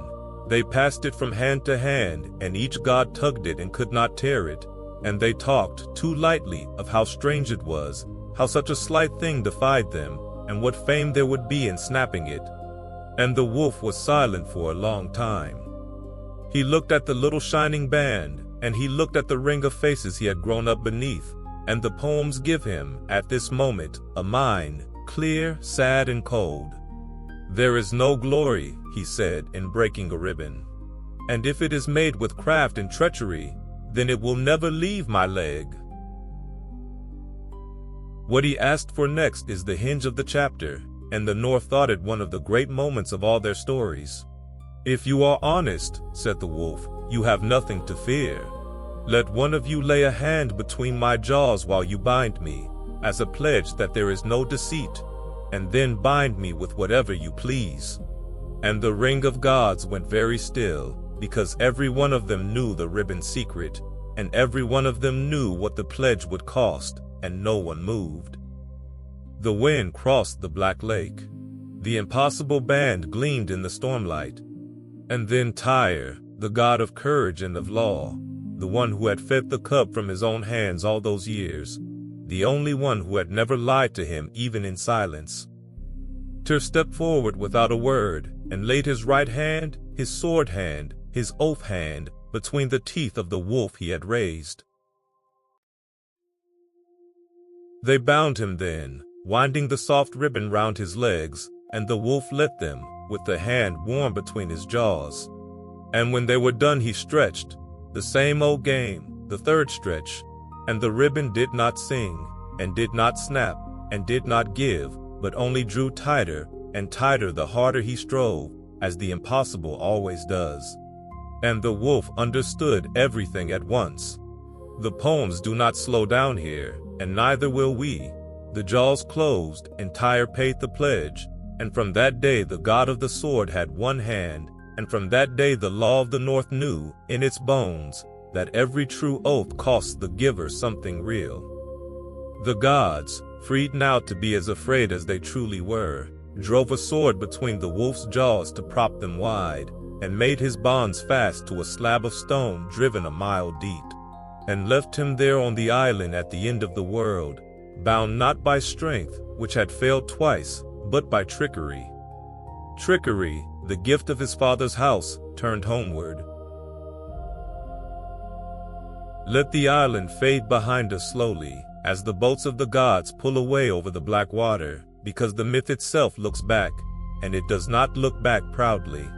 They passed it from hand to hand, and each god tugged it and could not tear it, and they talked, too lightly, of how strange it was, how such a slight thing defied them, and what fame there would be in snapping it. And the wolf was silent for a long time. He looked at the little shining band, and he looked at the ring of faces he had grown up beneath, and the poems give him, at this moment, a mind, clear, sad, and cold. There is no glory, he said, in breaking a ribbon. And if it is made with craft and treachery, then it will never leave my leg. What he asked for next is the hinge of the chapter, and the North thought it one of the great moments of all their stories. If you are honest, said the wolf, you have nothing to fear. Let one of you lay a hand between my jaws while you bind me, as a pledge that there is no deceit, and then bind me with whatever you please. And the ring of gods went very still, because every one of them knew the ribbon's secret, and every one of them knew what the pledge would cost, and no one moved. The wind crossed the black lake. The impossible band gleamed in the stormlight. And then Tyre, the god of courage and of law, the one who had fed the cub from his own hands all those years, the only one who had never lied to him even in silence. Tyr stepped forward without a word and laid his right hand, his sword hand, his oath hand, between the teeth of the wolf he had raised. They bound him then, winding the soft ribbon round his legs, and the wolf let them, with the hand warm between his jaws. And when they were done he stretched, the same old game, the third stretch, and the ribbon did not sing, and did not snap, and did not give, but only drew tighter and tighter the harder he strove, as the impossible always does. And the wolf understood everything at once. The poems do not slow down here, and neither will we. The jaws closed, and Tyr paid the pledge, and from that day the god of the sword had one hand, and from that day the law of the North knew, in its bones, that every true oath costs the giver something real. The gods, freed now to be as afraid as they truly were, drove a sword between the wolf's jaws to prop them wide, and made his bonds fast to a slab of stone driven a mile deep, and left him there on the island at the end of the world, bound not by strength, which had failed twice, but by trickery. Trickery, the gift of his father's house, turned homeward. Let the island fade behind us slowly, as the boats of the gods pull away over the black water, because the myth itself looks back, and it does not look back proudly.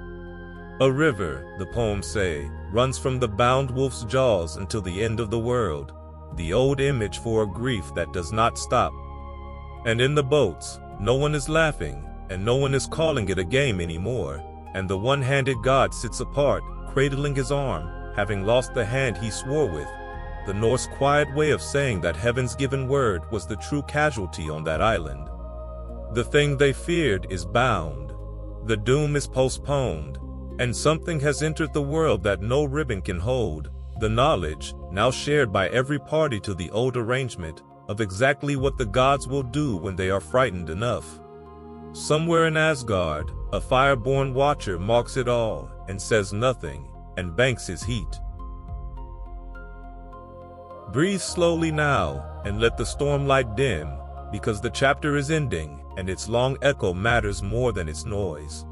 A river, the poems say, runs from the bound wolf's jaws until the end of the world, the old image for a grief that does not stop. And in the boats, no one is laughing, and no one is calling it a game anymore, and the one-handed god sits apart, cradling his arm, having lost the hand he swore with. The Norse quiet way of saying that heaven's given word was the true casualty on that island. The thing they feared is bound. The doom is postponed, and something has entered the world that no ribbon can hold, the knowledge, now shared by every party to the old arrangement, of exactly what the gods will do when they are frightened enough. Somewhere in Asgard, a fire-born watcher marks it all, and says nothing, and banks his heat. Breathe slowly now, and let the storm light dim, because the chapter is ending, and its long echo matters more than its noise.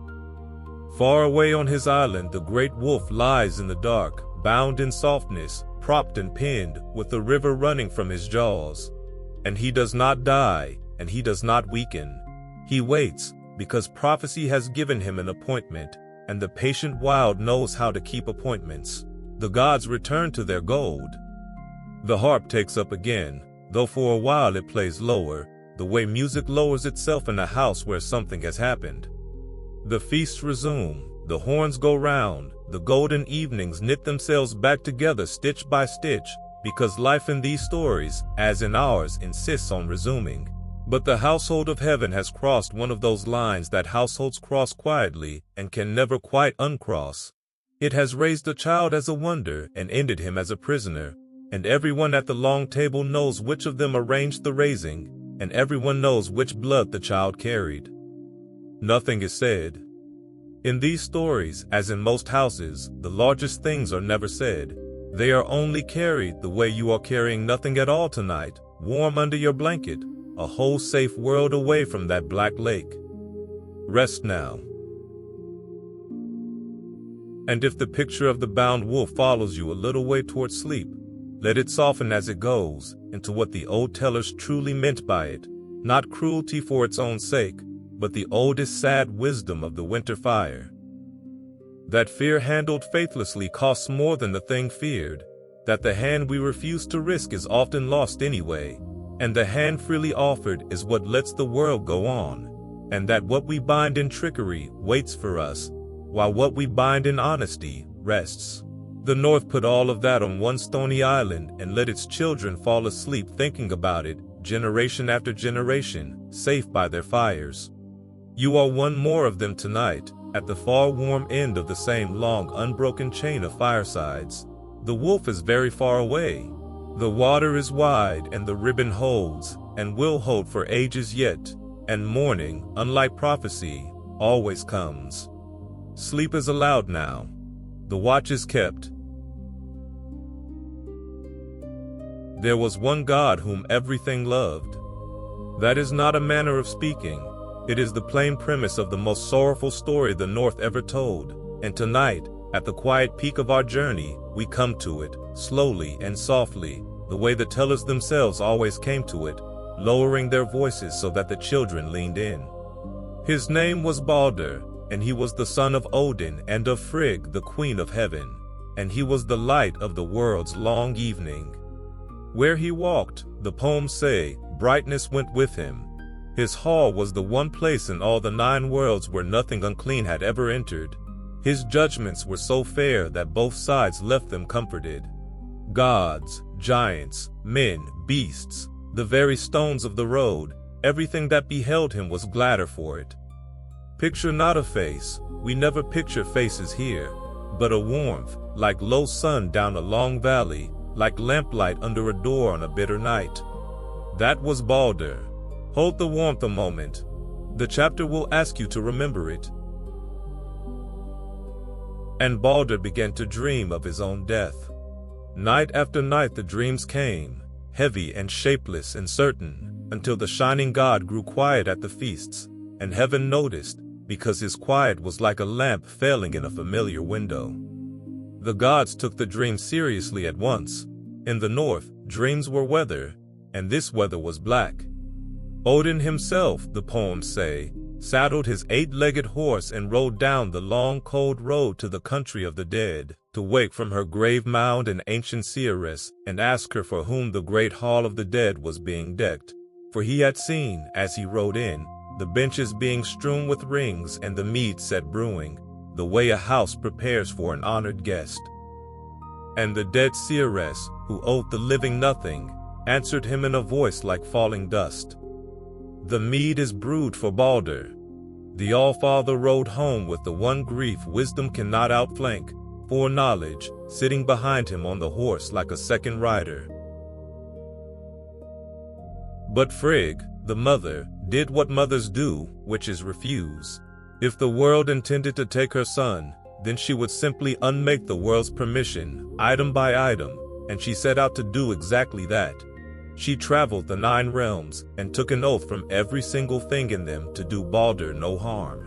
Far away on his island the great wolf lies in the dark, bound in softness, propped and pinned, with the river running from his jaws. And he does not die, and he does not weaken. He waits, because prophecy has given him an appointment, and the patient wild knows how to keep appointments. The gods return to their gold. The harp takes up again, though for a while it plays lower, the way music lowers itself in a house where something has happened. The feasts resume, the horns go round, the golden evenings knit themselves back together stitch by stitch, because life in these stories, as in ours, insists on resuming. But the household of heaven has crossed one of those lines that households cross quietly and can never quite uncross. It has raised a child as a wonder and ended him as a prisoner, and everyone at the long table knows which of them arranged the raising, and everyone knows which blood the child carried. Nothing is said. In these stories, as in most houses, the largest things are never said. They are only carried the way you are carrying nothing at all tonight, warm under your blanket, a whole safe world away from that black lake. Rest now. And if the picture of the bound wolf follows you a little way toward sleep, let it soften as it goes into what the old tellers truly meant by it, not cruelty for its own sake, but the oldest sad wisdom of the winter fire. That fear handled faithlessly costs more than the thing feared, that the hand we refuse to risk is often lost anyway, and the hand freely offered is what lets the world go on, and that what we bind in trickery waits for us, while what we bind in honesty rests. The North put all of that on one stony island and let its children fall asleep thinking about it, generation after generation, safe by their fires. You are one more of them tonight, at the far warm end of the same long unbroken chain of firesides. The wolf is very far away. The water is wide and the ribbon holds, and will hold for ages yet, and morning, unlike prophecy, always comes. Sleep is allowed now. The watch is kept. There was one God whom everything loved. That is not a manner of speaking. It is the plain premise of the most sorrowful story the North ever told. And tonight, at the quiet peak of our journey, we come to it, slowly and softly, the way the tellers themselves always came to it, lowering their voices so that the children leaned in. His name was Balder, and he was the son of Odin and of Frigg, the queen of heaven, and he was the light of the world's long evening. Where he walked, the poems say, brightness went with him. His hall was the one place in all the 9 worlds where nothing unclean had ever entered. His judgments were so fair that both sides left them comforted. Gods, giants, men, beasts, the very stones of the road, everything that beheld him was gladder for it. Picture not a face, we never picture faces here, but a warmth, like low sun down a long valley, like lamplight under a door on a bitter night. That was Balder. Hold the warmth a moment. The chapter will ask you to remember it. And Balder began to dream of his own death. Night after night the dreams came, heavy and shapeless and certain, until the shining god grew quiet at the feasts, and heaven noticed, because his quiet was like a lamp failing in a familiar window. The gods took the dream seriously at once. In the north, dreams were weather, and this weather was black. Odin himself, the poems say, saddled his 8-legged horse and rode down the long cold road to the country of the dead, to wake from her grave mound an ancient seeress and ask her for whom the great hall of the dead was being decked. For he had seen, as he rode in, the benches being strewn with rings and the mead set brewing, the way a house prepares for an honored guest. And the dead seeress, who owed the living nothing, answered him in a voice like falling dust. The mead is brewed for Balder. The All-Father rode home with the one grief wisdom cannot outflank, foreknowledge, sitting behind him on the horse like a second rider. But Frigg, the mother, did what mothers do, which is refuse. If the world intended to take her son, then she would simply unmake the world's permission, item by item, and she set out to do exactly that. She traveled the 9 realms and took an oath from every single thing in them to do Balder no harm.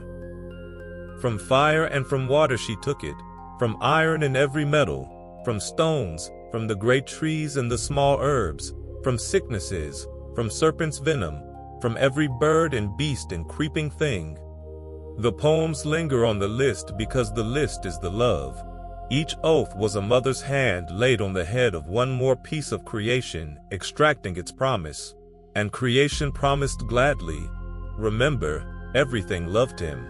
From fire and from water she took it, from iron and every metal, from stones, from the great trees and the small herbs, from sicknesses, from serpent's venom, from every bird and beast and creeping thing. The poems linger on the list because the list is the love. Each oath was a mother's hand laid on the head of one more piece of creation, extracting its promise. And creation promised gladly. Remember, everything loved him.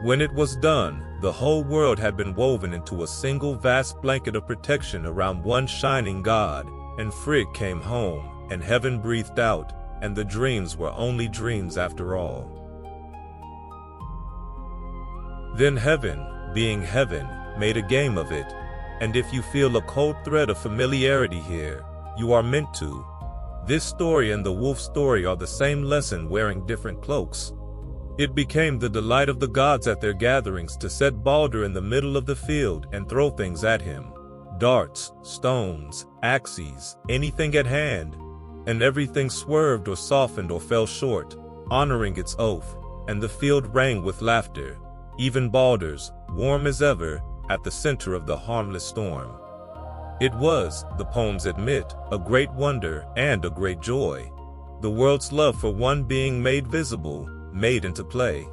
When it was done, the whole world had been woven into a single vast blanket of protection around one shining god, and Frigg came home, and heaven breathed out, and the dreams were only dreams after all. Then heaven, being heaven, made a game of it, and if you feel a cold thread of familiarity here, you are meant to. This story and the wolf story are the same lesson wearing different cloaks. It became the delight of the gods at their gatherings to set Balder in the middle of the field and throw things at him. Darts, stones, axes, anything at hand, and everything swerved or softened or fell short, honoring its oath, and the field rang with laughter, even Balder's, warm as ever, at the center of the harmless storm. It was, the poems admit, a great wonder and a great joy. The world's love for one being made visible, made into play.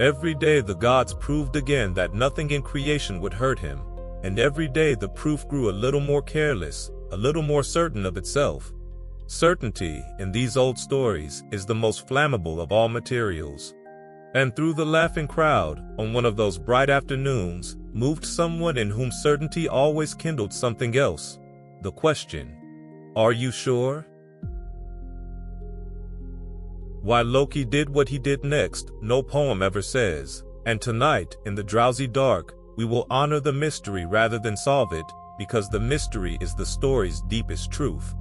Every day the gods proved again that nothing in creation would hurt him, and every day the proof grew a little more careless, a little more certain of itself. Certainty, in these old stories, is the most flammable of all materials. And through the laughing crowd, on one of those bright afternoons, moved someone in whom certainty always kindled something else. The question, are you sure? Why Loki did what he did next, no poem ever says. And tonight, in the drowsy dark, we will honor the mystery rather than solve it, because the mystery is the story's deepest truth.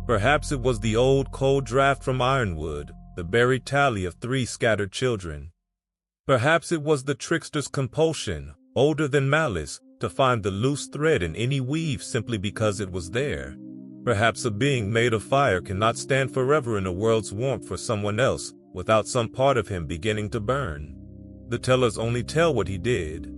Perhaps it was the old cold draft from Ironwood, the buried tally of 3 scattered children. Perhaps it was the trickster's compulsion, older than malice, to find the loose thread in any weave simply because it was there. Perhaps a being made of fire cannot stand forever in a world's warmth for someone else without some part of him beginning to burn. The tellers only tell what he did.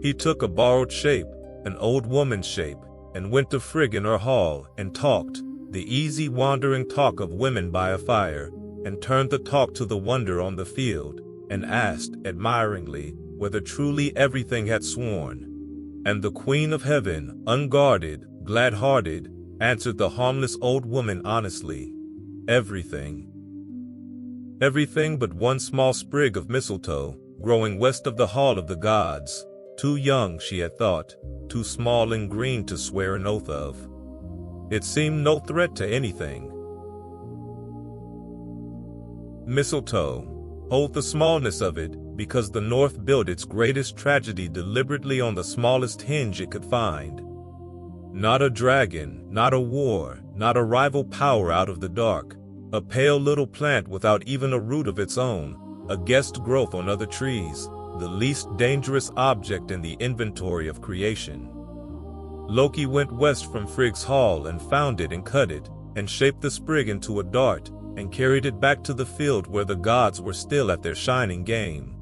He took a borrowed shape, an old woman's shape, and went to Frigg in her hall and talked, the easy wandering talk of women by a fire, and turned the talk to the wonder on the field, and asked, admiringly, whether truly everything had sworn. And the Queen of Heaven, unguarded, glad-hearted, answered the harmless old woman honestly, everything. Everything but one small sprig of mistletoe, growing west of the Hall of the Gods, too young, she had thought, too small and green to swear an oath of. It seemed no threat to anything. Mistletoe. Hold the smallness of it, because the North built its greatest tragedy deliberately on the smallest hinge it could find. Not a dragon, not a war, not a rival power out of the dark, a pale little plant without even a root of its own, a guest growth on other trees, the least dangerous object in the inventory of creation. Loki went west from Frigg's hall and found it and cut it, and shaped the sprig into a dart, and carried it back to the field where the gods were still at their shining game.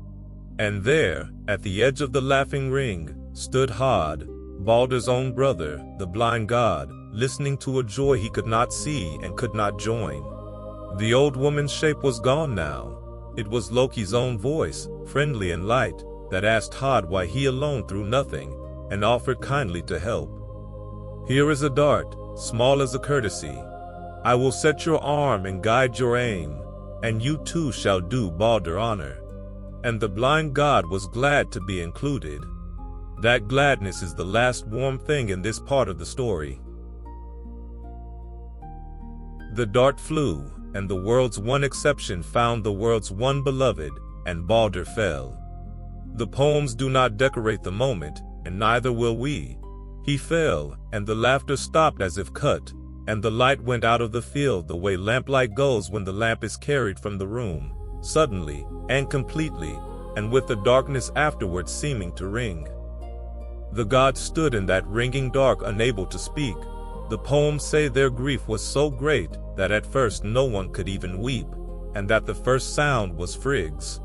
And there, at the edge of the laughing ring, stood Hod, Baldur's own brother, the blind god, listening to a joy he could not see and could not join. The old woman's shape was gone now. It was Loki's own voice, friendly and light, that asked Hod why he alone threw nothing, and offered kindly to help. Here is a dart, small as a courtesy. I will set your arm and guide your aim, and you too shall do Baldur honor. And the blind god was glad to be included. That gladness is the last warm thing in this part of the story. The dart flew, and the world's one exception found the world's one beloved, and Baldur fell. The poems do not decorate the moment, and neither will we. He fell, and the laughter stopped as if cut, and the light went out of the field the way lamplight goes when the lamp is carried from the room, suddenly, and completely, and with the darkness afterwards seeming to ring. The gods stood in that ringing dark unable to speak. The poems say their grief was so great that at first no one could even weep, and that the first sound was Frigg's.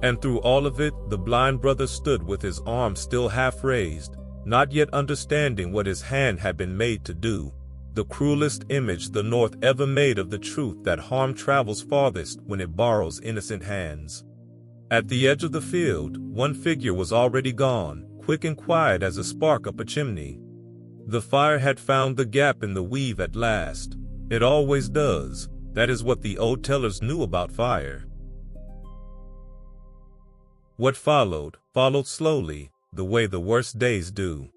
And through all of it, the blind brother stood with his arm still half raised, not yet understanding what his hand had been made to do. The cruelest image the North ever made of the truth that harm travels farthest when it borrows innocent hands. At the edge of the field, one figure was already gone, quick and quiet as a spark up a chimney. The fire had found the gap in the weave at last. It always does. That is what the old tellers knew about fire. What followed slowly, the way the worst days do.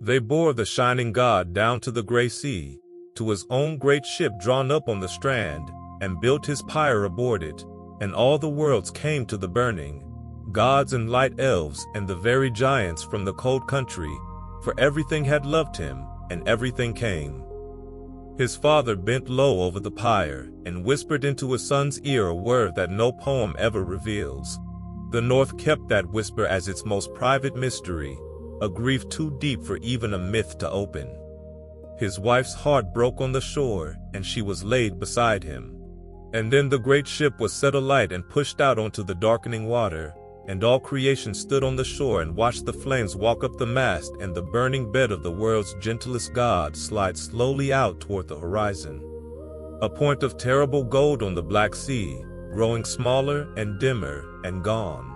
They bore the shining god down to the gray sea, to his own great ship drawn up on the strand, and built his pyre aboard it, and all the worlds came to the burning, gods and light elves and the very giants from the cold country, for everything had loved him, and everything came. His father bent low over the pyre, and whispered into his son's ear a word that no poem ever reveals. The North kept that whisper as its most private mystery, a grief too deep for even a myth to open. His wife's heart broke on the shore, and she was laid beside him. And then the great ship was set alight and pushed out onto the darkening water, and all creation stood on the shore and watched the flames walk up the mast and the burning bed of the world's gentlest god slide slowly out toward the horizon. A point of terrible gold on the black sea, growing smaller and dimmer and gone.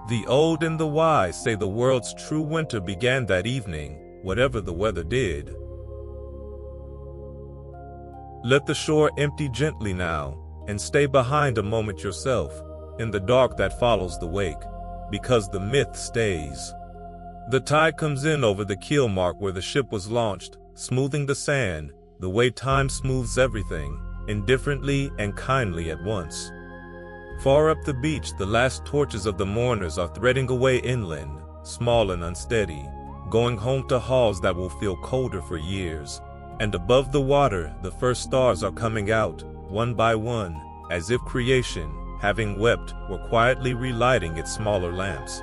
The old and the wise say the world's true winter began that evening, whatever the weather did. Let the shore empty gently now, and stay behind a moment yourself, in the dark that follows the wake, because the myth stays. The tide comes in over the keel mark where the ship was launched, smoothing the sand, the way time smooths everything, indifferently and kindly at once. Far up the beach, the last torches of the mourners are threading away inland, small and unsteady, going home to halls that will feel colder for years. And above the water, the first stars are coming out, one by one, as if creation, having wept, were quietly relighting its smaller lamps.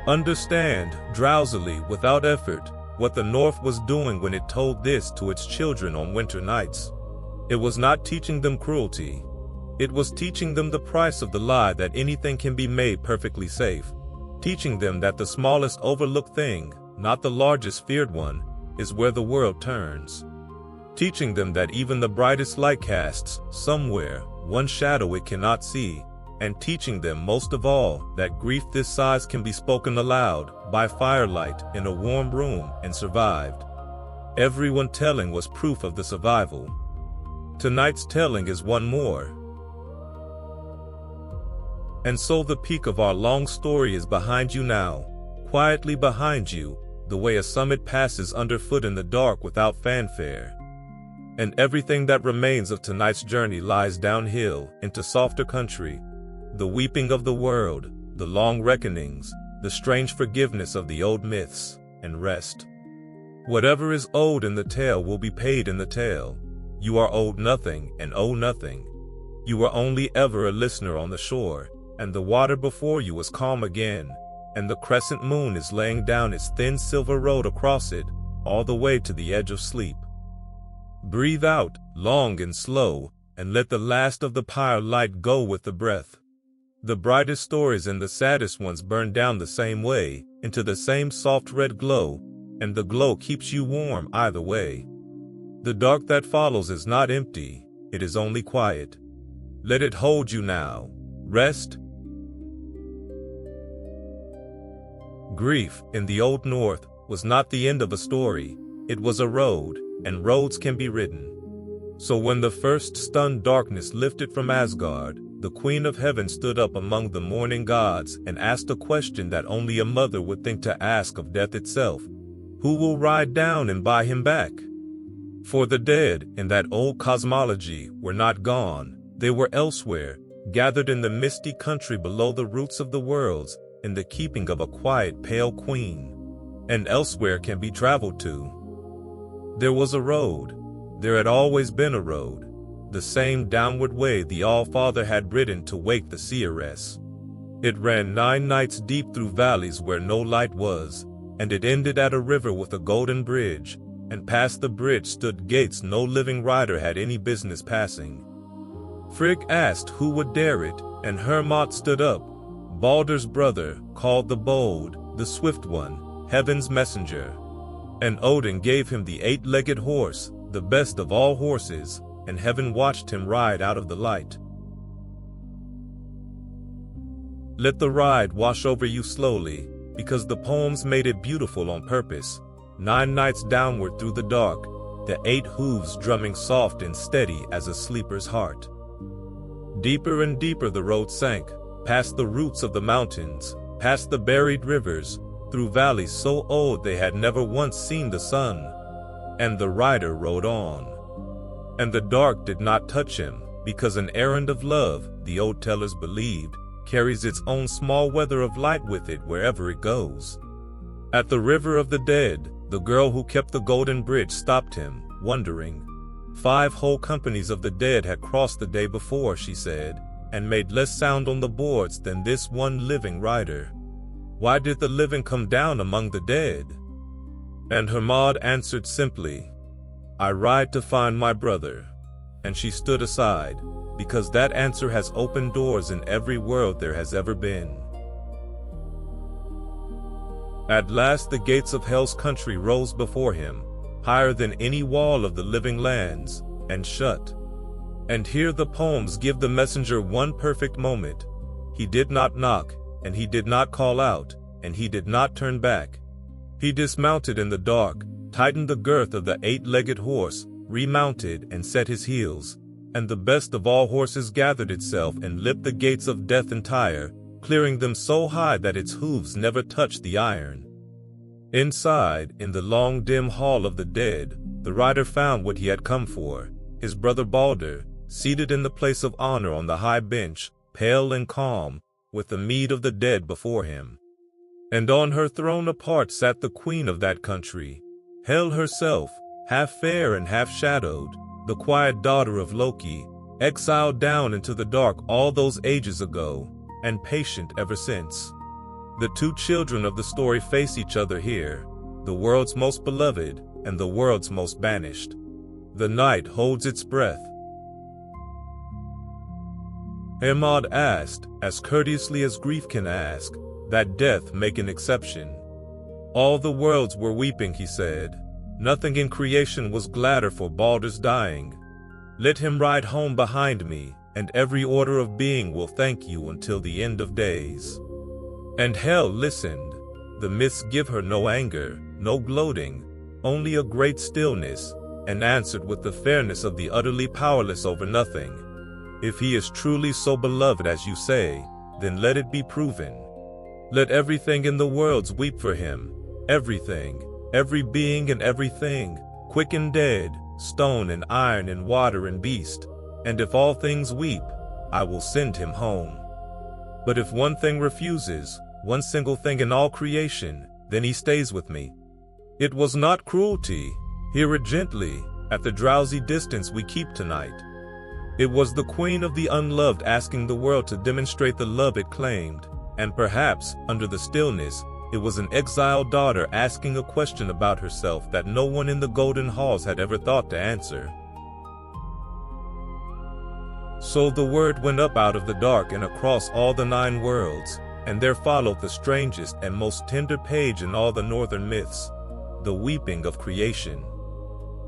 Understand, drowsily, without effort, what the North was doing when it told this to its children on winter nights. It was not teaching them cruelty. It was teaching them the price of the lie that anything can be made perfectly safe. Teaching them that the smallest overlooked thing, not the largest feared one, is where the world turns. Teaching them that even the brightest light casts, somewhere, one shadow it cannot see, and teaching them most of all that grief this size can be spoken aloud, by firelight, in a warm room, and survived. Everyone telling was proof of the survival. Tonight's telling is one more. And so the peak of our long story is behind you now, quietly behind you, the way a summit passes underfoot in the dark without fanfare. And everything that remains of tonight's journey lies downhill into softer country, the weeping of the world, the long reckonings, the strange forgiveness of the old myths, and rest. Whatever is owed in the tale will be paid in the tale. You are owed nothing and owe nothing. You were only ever a listener on the shore, and the water before you is calm again, and the crescent moon is laying down its thin silver road across it, all the way to the edge of sleep. Breathe out, long and slow, and let the last of the pyre light go with the breath. The brightest stories and the saddest ones burn down the same way, into the same soft red glow, and the glow keeps you warm either way. The dark that follows is not empty, it is only quiet. Let it hold you now. Rest. Grief, in the Old North, was not the end of a story, it was a road, and roads can be ridden. So when the first stunned darkness lifted from Asgard, the Queen of Heaven stood up among the mourning gods and asked a question that only a mother would think to ask of death itself. Who will ride down and buy him back? For the dead, in that old cosmology, were not gone, they were elsewhere, gathered in the misty country below the roots of the worlds, in the keeping of a quiet, pale queen. And elsewhere can be traveled to. There was a road. There had always been a road. The same downward way the All-Father had ridden to wake the seeress. It ran 9 nights deep through valleys where no light was, and it ended at a river with a golden bridge, and past the bridge stood gates no living rider had any business passing. Frigg asked who would dare it, and Hermod stood up, Baldur's brother, called the bold, the swift one, heaven's messenger. And Odin gave him the 8-legged horse, the best of all horses, and heaven watched him ride out of the light. Let the ride wash over you slowly, because the poems made it beautiful on purpose. 9 nights downward through the dark, the 8 hooves drumming soft and steady as a sleeper's heart. Deeper and deeper the road sank, past the roots of the mountains, past the buried rivers, through valleys so old they had never once seen the sun. And the rider rode on. And the dark did not touch him, because an errand of love, the old tellers believed, carries its own small weather of light with it wherever it goes. At the river of the dead, the girl who kept the golden bridge stopped him, wondering. 5 whole companies of the dead had crossed the day before, she said, and made less sound on the boards than this one living rider. Why did the living come down among the dead? And Hermod answered simply, I ride to find my brother. And she stood aside, because that answer has opened doors in every world there has ever been. At last the gates of Hell's country rose before him, higher than any wall of the living lands, and shut. And here the poems give the messenger one perfect moment. He did not knock, and he did not call out, and he did not turn back. He dismounted in the dark, tightened the girth of the 8-legged horse, remounted and set his heels, and the best of all horses gathered itself and lipped the gates of death entire, clearing them so high that its hooves never touched the iron. Inside, in the long dim hall of the dead, the rider found what he had come for, his brother Baldur, seated in the place of honor on the high bench, pale and calm, with the mead of the dead before him. And on her throne apart sat the queen of that country, Hel herself, half fair and half shadowed, the quiet daughter of Loki, exiled down into the dark all those ages ago, and patient ever since. The two children of the story face each other here, the world's most beloved and the world's most banished. The night holds its breath. Hermod asked, as courteously as grief can ask, that death make an exception. All the worlds were weeping, he said. Nothing in creation was gladder for Baldur's dying. Let him ride home behind me, and every order of being will thank you until the end of days. And Hel listened. The myths give her no anger, no gloating, only a great stillness, and answered with the fairness of the utterly powerless over nothing. If he is truly so beloved as you say, then let it be proven. Let everything in the worlds weep for him, everything, every being and everything, quick and dead, stone and iron and water and beast, and if all things weep, I will send him home. But if one thing refuses, one single thing in all creation, then he stays with me. It was not cruelty, hear it gently, at the drowsy distance we keep tonight. It was the queen of the unloved asking the world to demonstrate the love it claimed, and perhaps, under the stillness, it was an exiled daughter asking a question about herself that no one in the golden halls had ever thought to answer. So the word went up out of the dark and across all the 9 worlds, and there followed the strangest and most tender page in all the northern myths, the weeping of creation.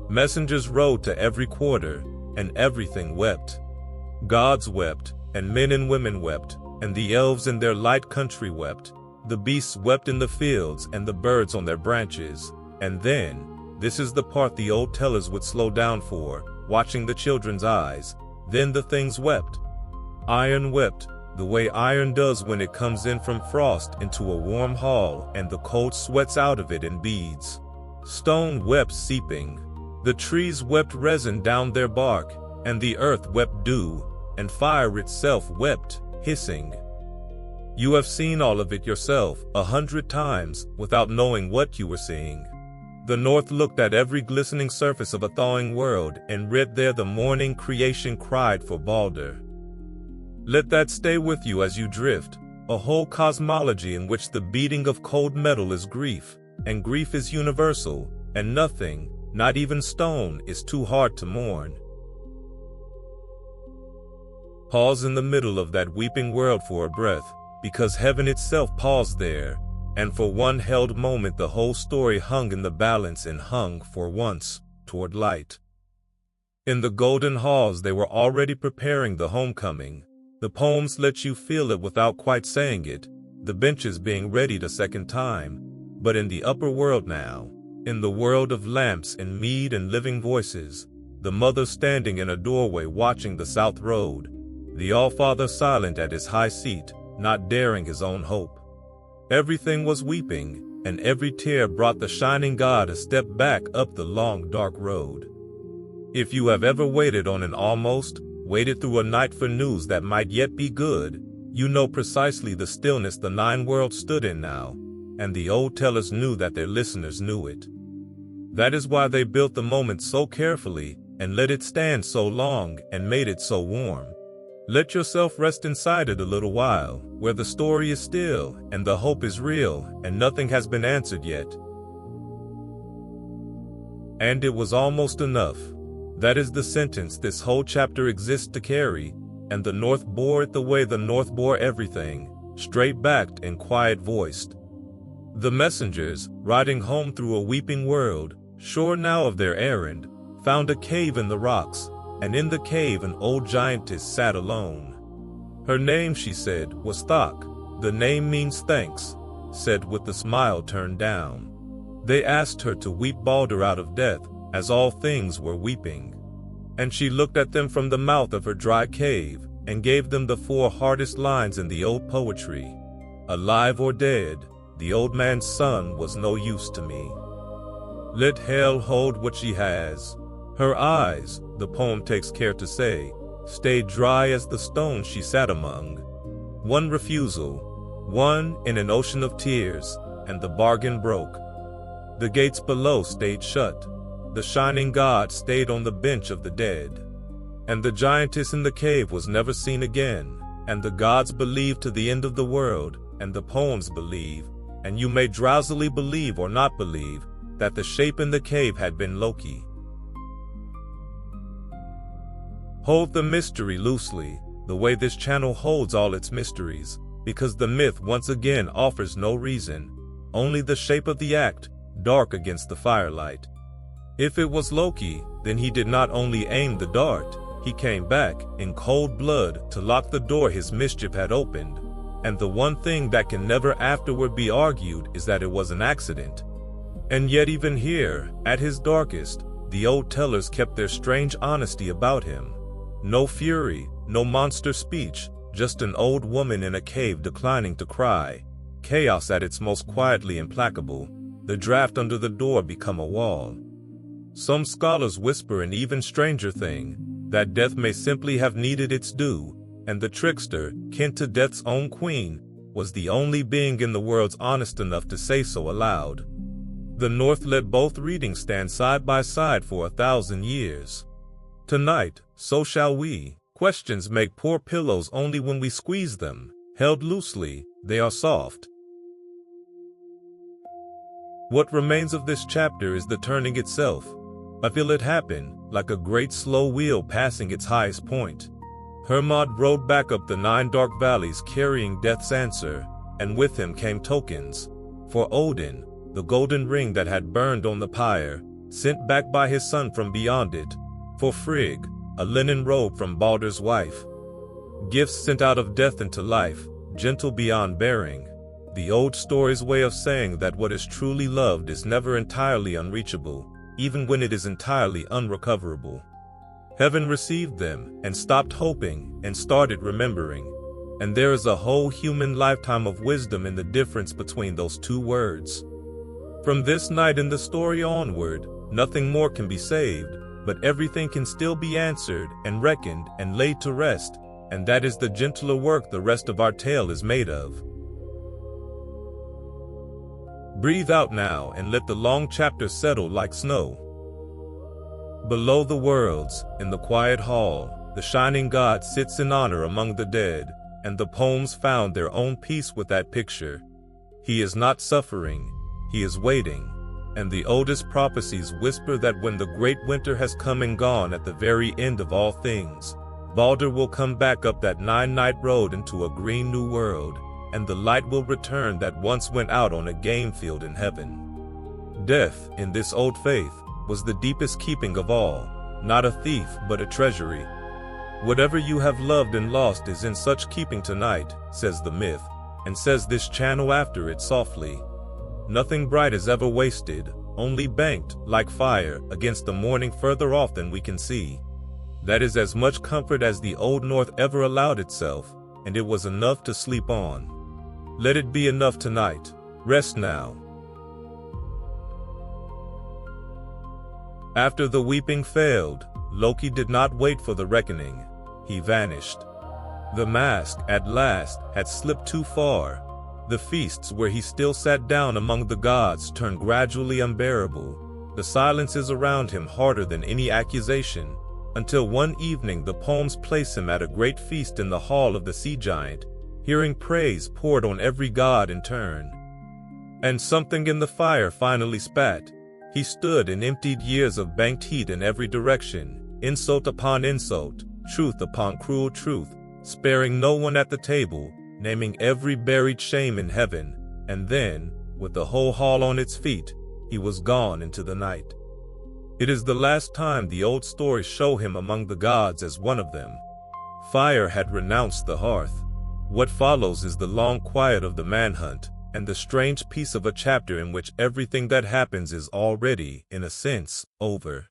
Messengers rode to every quarter, and everything wept. Gods wept, and men and women wept, and the elves in their light country wept. The beasts wept in the fields, and the birds on their branches. And then, this is the part the old tellers would slow down for, watching the children's eyes. Then the things wept. Iron wept, the way iron does when it comes in from frost into a warm hall and the cold sweats out of it in beads. Stone wept seeping. The trees wept resin down their bark, and the earth wept dew, and fire itself wept, hissing. You have seen all of it yourself 100 times without knowing what you were seeing. The north looked at every glistening surface of a thawing world and read there the mourning creation cried for Baldur. Let that stay with you as you drift, a whole cosmology in which the beating of cold metal is grief, and grief is universal, and nothing, not even stone, is too hard to mourn. Pause in the middle of that weeping world for a breath, because heaven itself paused there, and for one held moment the whole story hung in the balance and hung, for once, toward light. In the golden halls they were already preparing the homecoming. The poems let you feel it without quite saying it, the benches being readied a second time. But in the upper world now, in the world of lamps and mead and living voices, the mother standing in a doorway watching the south road, the All-Father silent at his high seat, not daring his own hope. Everything was weeping, and every tear brought the shining God a step back up the long dark road. If you have ever waited on an almost, waited through a night for news that might yet be good, you know precisely the stillness the 9 worlds stood in now, and the old tellers knew that their listeners knew it. That is why they built the moment so carefully, and let it stand so long, and made it so warm. Let yourself rest inside it a little while, where the story is still, and the hope is real, and nothing has been answered yet. And it was almost enough. That is the sentence this whole chapter exists to carry, and the North bore it the way the North bore everything, straight-backed and quiet-voiced. The messengers, riding home through a weeping world, sure now of their errand, found a cave in the rocks, and in the cave an old giantess sat alone. Her name, she said, was Thok. The name means thanks, said with the smile turned down. They asked her to weep Baldur out of death, as all things were weeping. And she looked at them from the mouth of her dry cave, and gave them the 4 hardest lines in the old poetry. Alive or dead, the old man's son was no use to me. Let hell hold what she has. Her eyes, the poem takes care to say, stayed dry as the stone she sat among. One refusal, one in an ocean of tears, and the bargain broke. The gates below stayed shut. The shining God stayed on the bench of the dead. And the giantess in the cave was never seen again, and the gods believed to the end of the world, and the poems believe, and you may drowsily believe or not believe, that the shape in the cave had been Loki. Hold the mystery loosely, the way this channel holds all its mysteries, because the myth once again offers no reason, only the shape of the act, dark against the firelight. If it was Loki, then he did not only aim the dart, he came back, in cold blood, to lock the door his mischief had opened. And the one thing that can never afterward be argued is that it was an accident. And yet even here, at his darkest, the old tellers kept their strange honesty about him. No fury, no monster speech, just an old woman in a cave declining to cry. Chaos at its most quietly implacable, the draft under the door become a wall. Some scholars whisper an even stranger thing, that death may simply have needed its due, and the trickster, kin to death's own queen, was the only being in the world honest enough to say so aloud. The North let both readings stand side by side for 1,000 years. Tonight, so shall we. Questions make poor pillows only when we squeeze them. Held loosely, they are soft. What remains of this chapter is the turning itself. I feel it happen, like a great slow wheel passing its highest point. Hermod rode back up the 9 dark valleys carrying death's answer, and with him came tokens. For Odin, the golden ring that had burned on the pyre, sent back by his son from beyond it. For Frigg, a linen robe from Baldur's wife. Gifts sent out of death into life, gentle beyond bearing. The old story's way of saying that what is truly loved is never entirely unreachable, even when it is entirely unrecoverable. Heaven received them, and stopped hoping, and started remembering. And there is a whole human lifetime of wisdom in the difference between those two words. From this night in the story onward, nothing more can be saved, but everything can still be answered, and reckoned, and laid to rest, and that is the gentler work the rest of our tale is made of. Breathe out now and let the long chapter settle like snow. Below the worlds, in the quiet hall, the shining god sits in honor among the dead, and the poems found their own peace with that picture. He is not suffering, he is waiting, and the oldest prophecies whisper that when the great winter has come and gone at the very end of all things, Baldur will come back up that 9-night road into a green new world, and the light will return that once went out on a game field in heaven. Death, in this old faith, was the deepest keeping of all, not a thief but a treasury. Whatever you have loved and lost is in such keeping tonight, says the myth, and says this channel after it softly. Nothing bright is ever wasted, only banked, like fire, against the morning further off than we can see. That is as much comfort as the Old North ever allowed itself, and it was enough to sleep on. Let it be enough tonight. Rest now. After the weeping failed, Loki did not wait for the reckoning. He vanished. The mask, at last, had slipped too far. The feasts where he still sat down among the gods turned gradually unbearable. The silences around him harder than any accusation, until one evening the poems place him at a great feast in the hall of the sea giant, hearing praise poured on every god in turn. And something in the fire finally spat. He stood and emptied years of banked heat in every direction, insult upon insult, truth upon cruel truth, sparing no one at the table, naming every buried shame in heaven, and then, with the whole hall on its feet, he was gone into the night. It is the last time the old stories show him among the gods as one of them. Fire had renounced the hearth. What follows is the long quiet of the manhunt, and the strange piece of a chapter in which everything that happens is already, in a sense, over.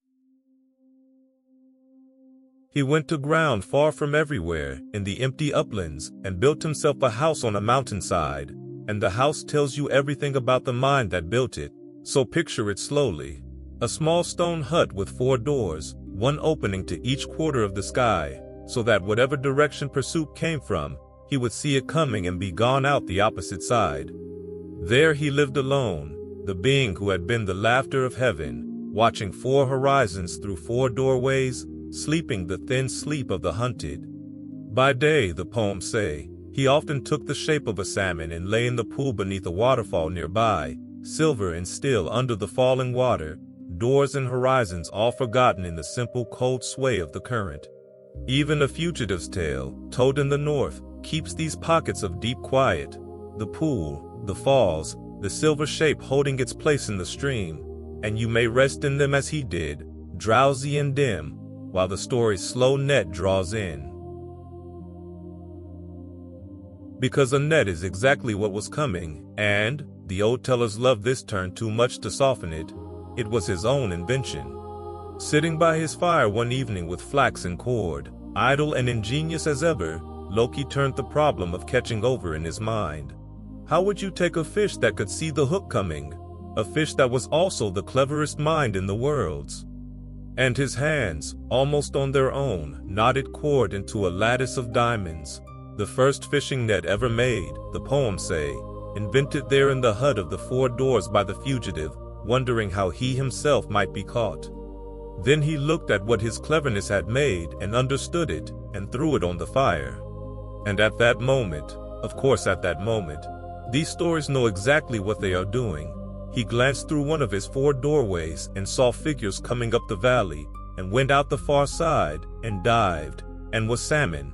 He went to ground far from everywhere, in the empty uplands, and built himself a house on a mountainside, and the house tells you everything about the mind that built it, so picture it slowly. A small stone hut with 4 doors, one opening to each quarter of the sky, so that whatever direction pursuit came from, he would see it coming and be gone out the opposite side. There he lived alone, the being who had been the laughter of heaven, watching 4 horizons through 4 doorways, sleeping the thin sleep of the hunted. By day, the poems say, he He often took the shape of a salmon and lay in the pool beneath a waterfall nearby, silver and still under the falling water, doors and horizons all forgotten in the simple cold sway of the current. Even a fugitive's tale, told in the north, keeps these pockets of deep quiet: the pool, the falls, the silver shape holding its place in the stream, and you may rest in them as he did, drowsy and dim, while the story's slow net draws in. Because a net is exactly what was coming, and the old tellers loved this turn too much to soften it. It was his own invention. Sitting by his fire one evening with flax and cord, idle and ingenious as ever, Loki turned the problem of catching over in his mind. How would you take a fish that could see the hook coming? A fish that was also the cleverest mind in the worlds. And his hands, almost on their own, knotted cord into a lattice of diamonds. The first fishing net ever made, the poems say, invented there in the hut of the four doors by the fugitive, wondering how he himself might be caught. Then he looked at what his cleverness had made and understood it, and threw it on the fire. And at that moment, of course at that moment, these stories know exactly what they are doing. He glanced through one of his four doorways and saw figures coming up the valley, and went out the far side, and dived, and was salmon.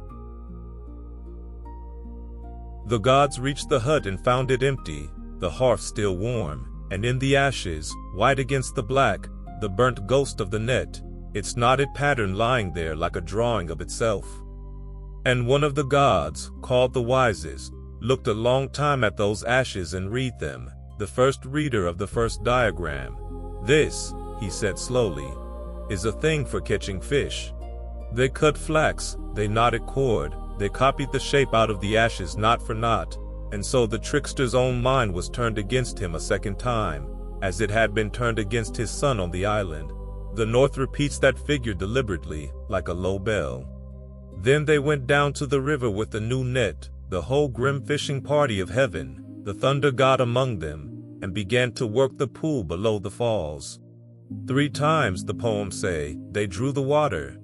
The gods reached the hut and found it empty, the hearth still warm, and in the ashes, white against the black, the burnt ghost of the net, its knotted pattern lying there like a drawing of itself. And one of the gods, called the wisest, looked a long time at those ashes and read them, the first reader of the first diagram. This, he said slowly, is a thing for catching fish. They cut flax, they knotted cord, they copied the shape out of the ashes knot for knot, and so the trickster's own mind was turned against him a second time, as it had been turned against his son on the island. The north repeats that figure deliberately, like a low bell. Then they went down to the river with the new net, the whole grim fishing party of heaven, the thunder god among them, and began to work the pool below the falls. 3 times, the poems say, they drew the water.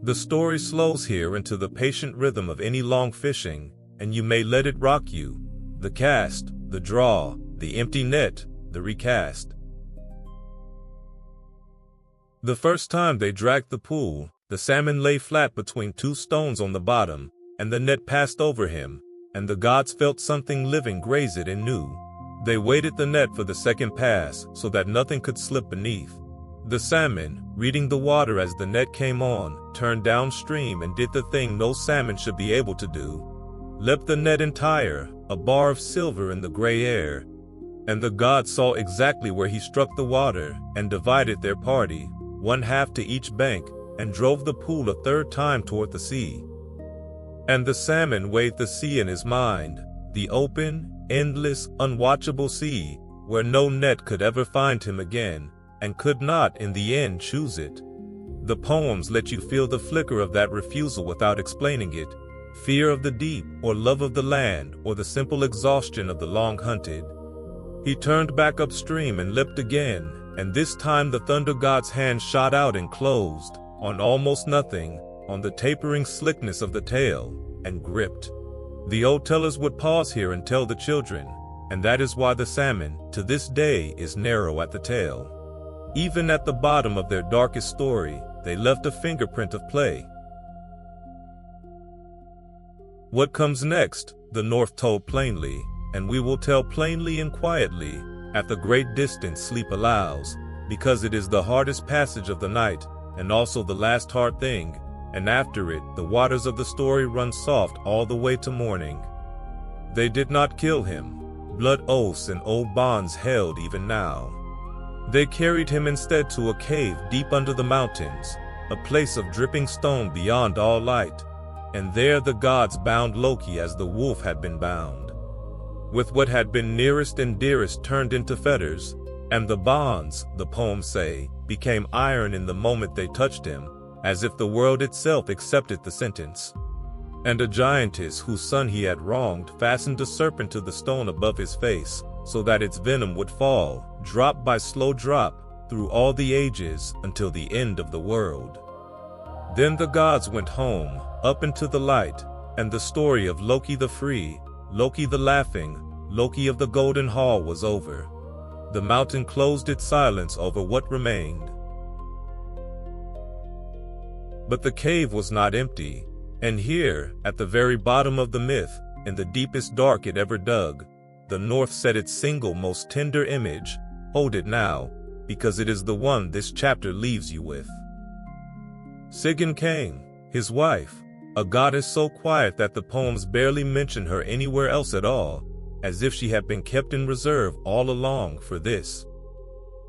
The story slows here into the patient rhythm of any long fishing, and you may let it rock you. The cast, the draw, the empty net, the recast. The first time they dragged the pool, the salmon lay flat between 2 stones on the bottom, and the net passed over him, and the gods felt something living graze it and knew. They weighted the net for the second pass so that nothing could slip beneath. The salmon, reading the water as the net came on, turned downstream and did the thing no salmon should be able to do. Leapt the net entire, a bar of silver in the gray air. And the gods saw exactly where he struck the water, and divided their party, 1/2 to each bank, and drove the pool a 3rd time toward the sea. And the salmon weighed the sea in his mind, the open, endless, unwatchable sea, where no net could ever find him again, and could not in the end choose it. The poems let you feel the flicker of that refusal without explaining it, fear of the deep, or love of the land, or the simple exhaustion of the long hunted. He turned back upstream and leapt again, and this time the thunder god's hand shot out and closed, on almost nothing, on the tapering slickness of the tail, and gripped. The old tellers would pause here and tell the children, and that is why the salmon, to this day, is narrow at the tail. Even at the bottom of their darkest story, they left a fingerprint of play. What comes next, the North told plainly, and we will tell plainly and quietly, at the great distance sleep allows, because it is the hardest passage of the night, and also the last hard thing, and after it the waters of the story run soft all the way to morning. They did not kill him, blood oaths and old bonds held even now. They carried him instead to a cave deep under the mountains, a place of dripping stone beyond all light, and there the gods bound Loki as the wolf had been bound. With what had been nearest and dearest turned into fetters, and the bonds, the poems say, became iron in the moment they touched him, as if the world itself accepted the sentence. And a giantess whose son he had wronged fastened a serpent to the stone above his face, so that its venom would fall, drop by slow drop, through all the ages until the end of the world. Then the gods went home, up into the light, and the story of Loki the free, Loki the laughing, Loki of the Golden Hall was over. The mountain closed its silence over what remained. But the cave was not empty, and here, at the very bottom of the myth, in the deepest dark it ever dug, the North set its single most tender image. Hold it now, because it is the one this chapter leaves you with. Sigyn came, his wife, a goddess so quiet that the poems barely mention her anywhere else at all, as if she had been kept in reserve all along for this.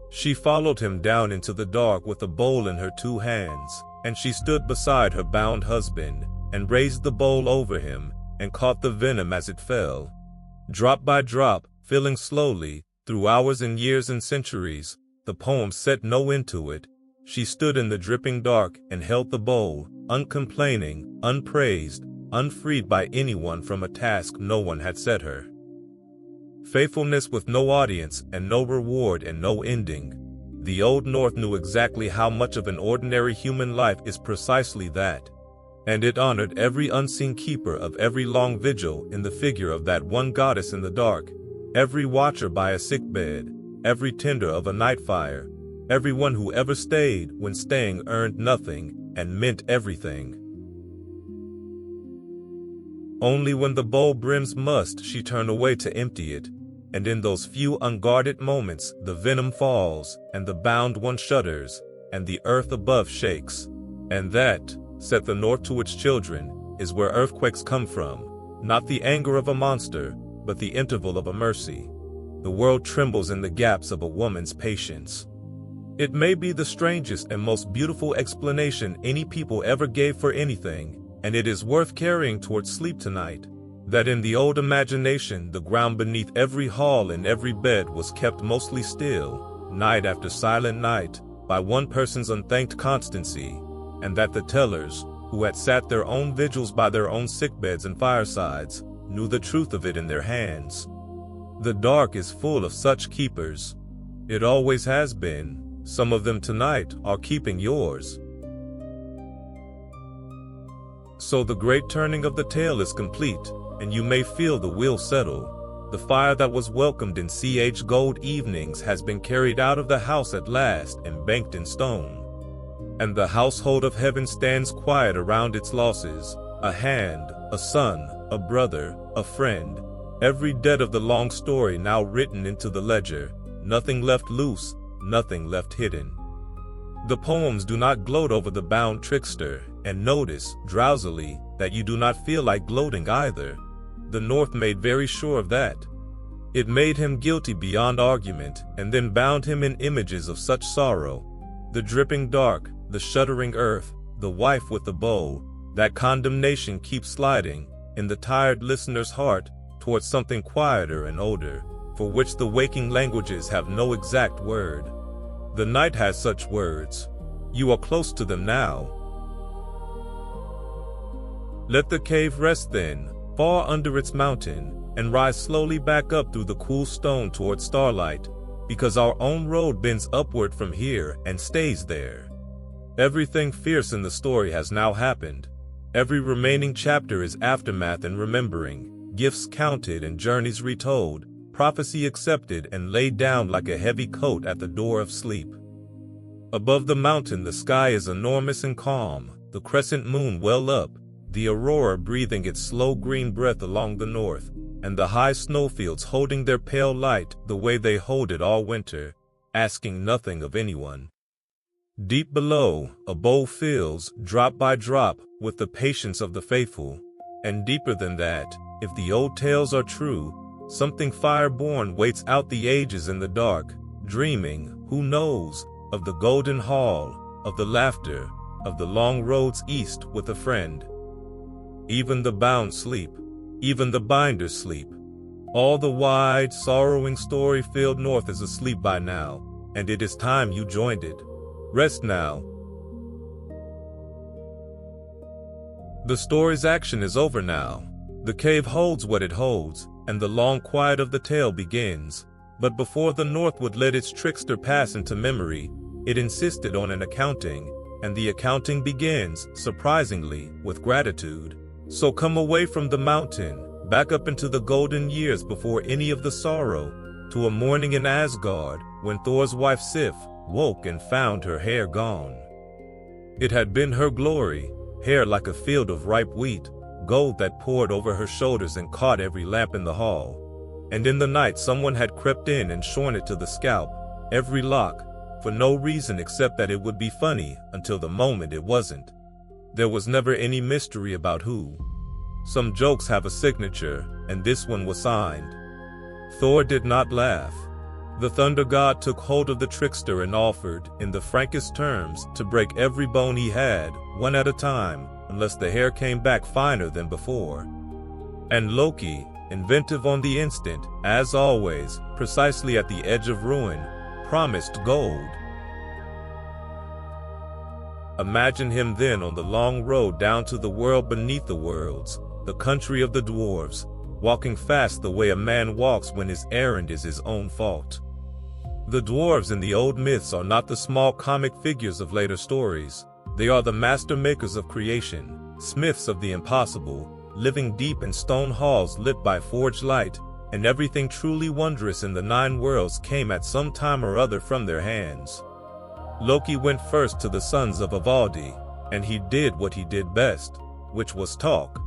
She followed him down into the dark with a bowl in her 2 hands, and she stood beside her bound husband, and raised the bowl over him, and caught the venom as it fell. Drop by drop, filling slowly, through hours and years and centuries, the poem set no end to it. She stood in the dripping dark and held the bowl, uncomplaining, unpraised, unfreed by anyone from a task no one had set her. Faithfulness with no audience and no reward and no ending. The Old North knew exactly how much of an ordinary human life is precisely that. And it honored every unseen keeper of every long vigil in the figure of that one goddess in the dark, every watcher by a sick bed, every tender of a night fire, everyone who ever stayed when staying earned nothing and meant everything. Only when the bowl brims must she turn away to empty it, and in those few unguarded moments the venom falls, and the bound one shudders, and the earth above shakes. And that, said the North to its children, is where earthquakes come from, not the anger of a monster, but the interval of a mercy. The world trembles in the gaps of a woman's patience. It may be the strangest and most beautiful explanation any people ever gave for anything, and it is worth carrying towards sleep tonight, that in the old imagination the ground beneath every hall and every bed was kept mostly still, night after silent night, by one person's unthanked constancy, and that the tellers, who had sat their own vigils by their own sickbeds and firesides, knew the truth of it in their hands. The dark is full of such keepers. It always has been. Some of them tonight are keeping yours. So the great turning of the tale is complete, and you may feel the wheel settle. The fire that was welcomed in CH gold evenings has been carried out of the house at last and banked in stone. And the household of heaven stands quiet around its losses, a hand, a son, a brother, a friend, every debt of the long story now written into the ledger, nothing left loose, nothing left hidden. The poems do not gloat over the bound trickster, and notice, drowsily, that you do not feel like gloating either. The North made very sure of that. It made him guilty beyond argument, and then bound him in images of such sorrow. The dripping dark, the shuddering earth, the wife with the bow, that condemnation keeps sliding, in the tired listener's heart, towards something quieter and older, for which the waking languages have no exact word. The night has such words. You are close to them now. Let the cave rest then, far under its mountain, and rise slowly back up through the cool stone towards starlight, because our own road bends upward from here and stays there. Everything fierce in the story has now happened. Every remaining chapter is aftermath and remembering, gifts counted and journeys retold, prophecy accepted and laid down like a heavy coat at the door of sleep. Above the mountain the sky is enormous and calm, the crescent moon well up, the aurora breathing its slow green breath along the north, and the high snowfields holding their pale light the way they hold it all winter, asking nothing of anyone. Deep below, a bowl fills, drop by drop, with the patience of the faithful, and deeper than that, if the old tales are true, something fire-born waits out the ages in the dark, dreaming, who knows, of the golden hall, of the laughter, of the long roads east with a friend. Even the bound sleep, even the binders sleep. All the wide, sorrowing story-filled North is asleep by now, and it is time you joined it. Rest now. The story's action is over now. The cave holds what it holds, and the long quiet of the tale begins. But before the North would let its trickster pass into memory, it insisted on an accounting, and the accounting begins, surprisingly, with gratitude. So come away from the mountain, back up into the golden years before any of the sorrow, to a morning in Asgard, when Thor's wife Sif woke and found her hair gone. It had been her glory, hair like a field of ripe wheat, gold that poured over her shoulders and caught every lamp in the hall. And in the night someone had crept in and shorn it to the scalp, every lock, for no reason except that it would be funny until the moment it wasn't. There was never any mystery about who. Some jokes have a signature, and this one was signed. Thor did not laugh. The thunder god took hold of the trickster and offered, in the frankest terms, to break every bone he had, one at a time, unless the hair came back finer than before. And Loki, inventive on the instant, as always, precisely at the edge of ruin, promised gold. Imagine him then on the long road down to the world beneath the worlds, the country of the dwarves, walking fast the way a man walks when his errand is his own fault. The dwarves in the old myths are not the small comic figures of later stories. They are the master makers of creation, smiths of the impossible, living deep in stone halls lit by forged light, and everything truly wondrous in the 9 worlds came at some time or other from their hands. Loki went first to the sons of Ivaldi, and he did what he did best, which was talk.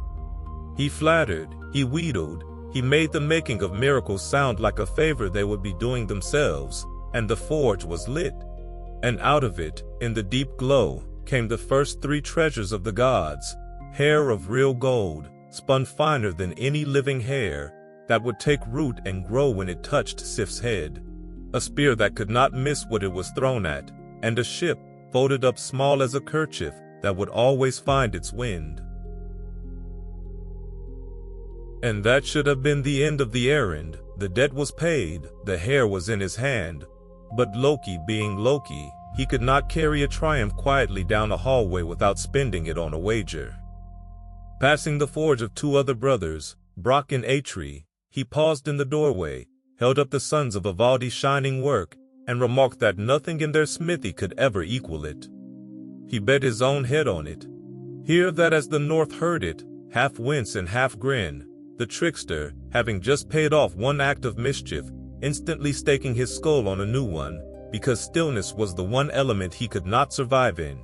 He flattered, he wheedled, he made the making of miracles sound like a favor they would be doing themselves, and the forge was lit. And out of it, in the deep glow, came the first 3 treasures of the gods, hair of real gold, spun finer than any living hair, that would take root and grow when it touched Sif's head, a spear that could not miss what it was thrown at, and a ship, folded up small as a kerchief, that would always find its wind. And that should have been the end of the errand. The debt was paid, the hair was in his hand. But Loki being Loki, he could not carry a triumph quietly down a hallway without spending it on a wager. Passing the forge of 2 other brothers, Brock and Atri, he paused in the doorway, held up the sons of Ivaldi's shining work, and remarked that nothing in their smithy could ever equal it. He bet his own head on it. Hear that as the North heard it, half wince and half grin, the trickster, having just paid off one act of mischief, instantly staking his skull on a new one, because stillness was the one element he could not survive in.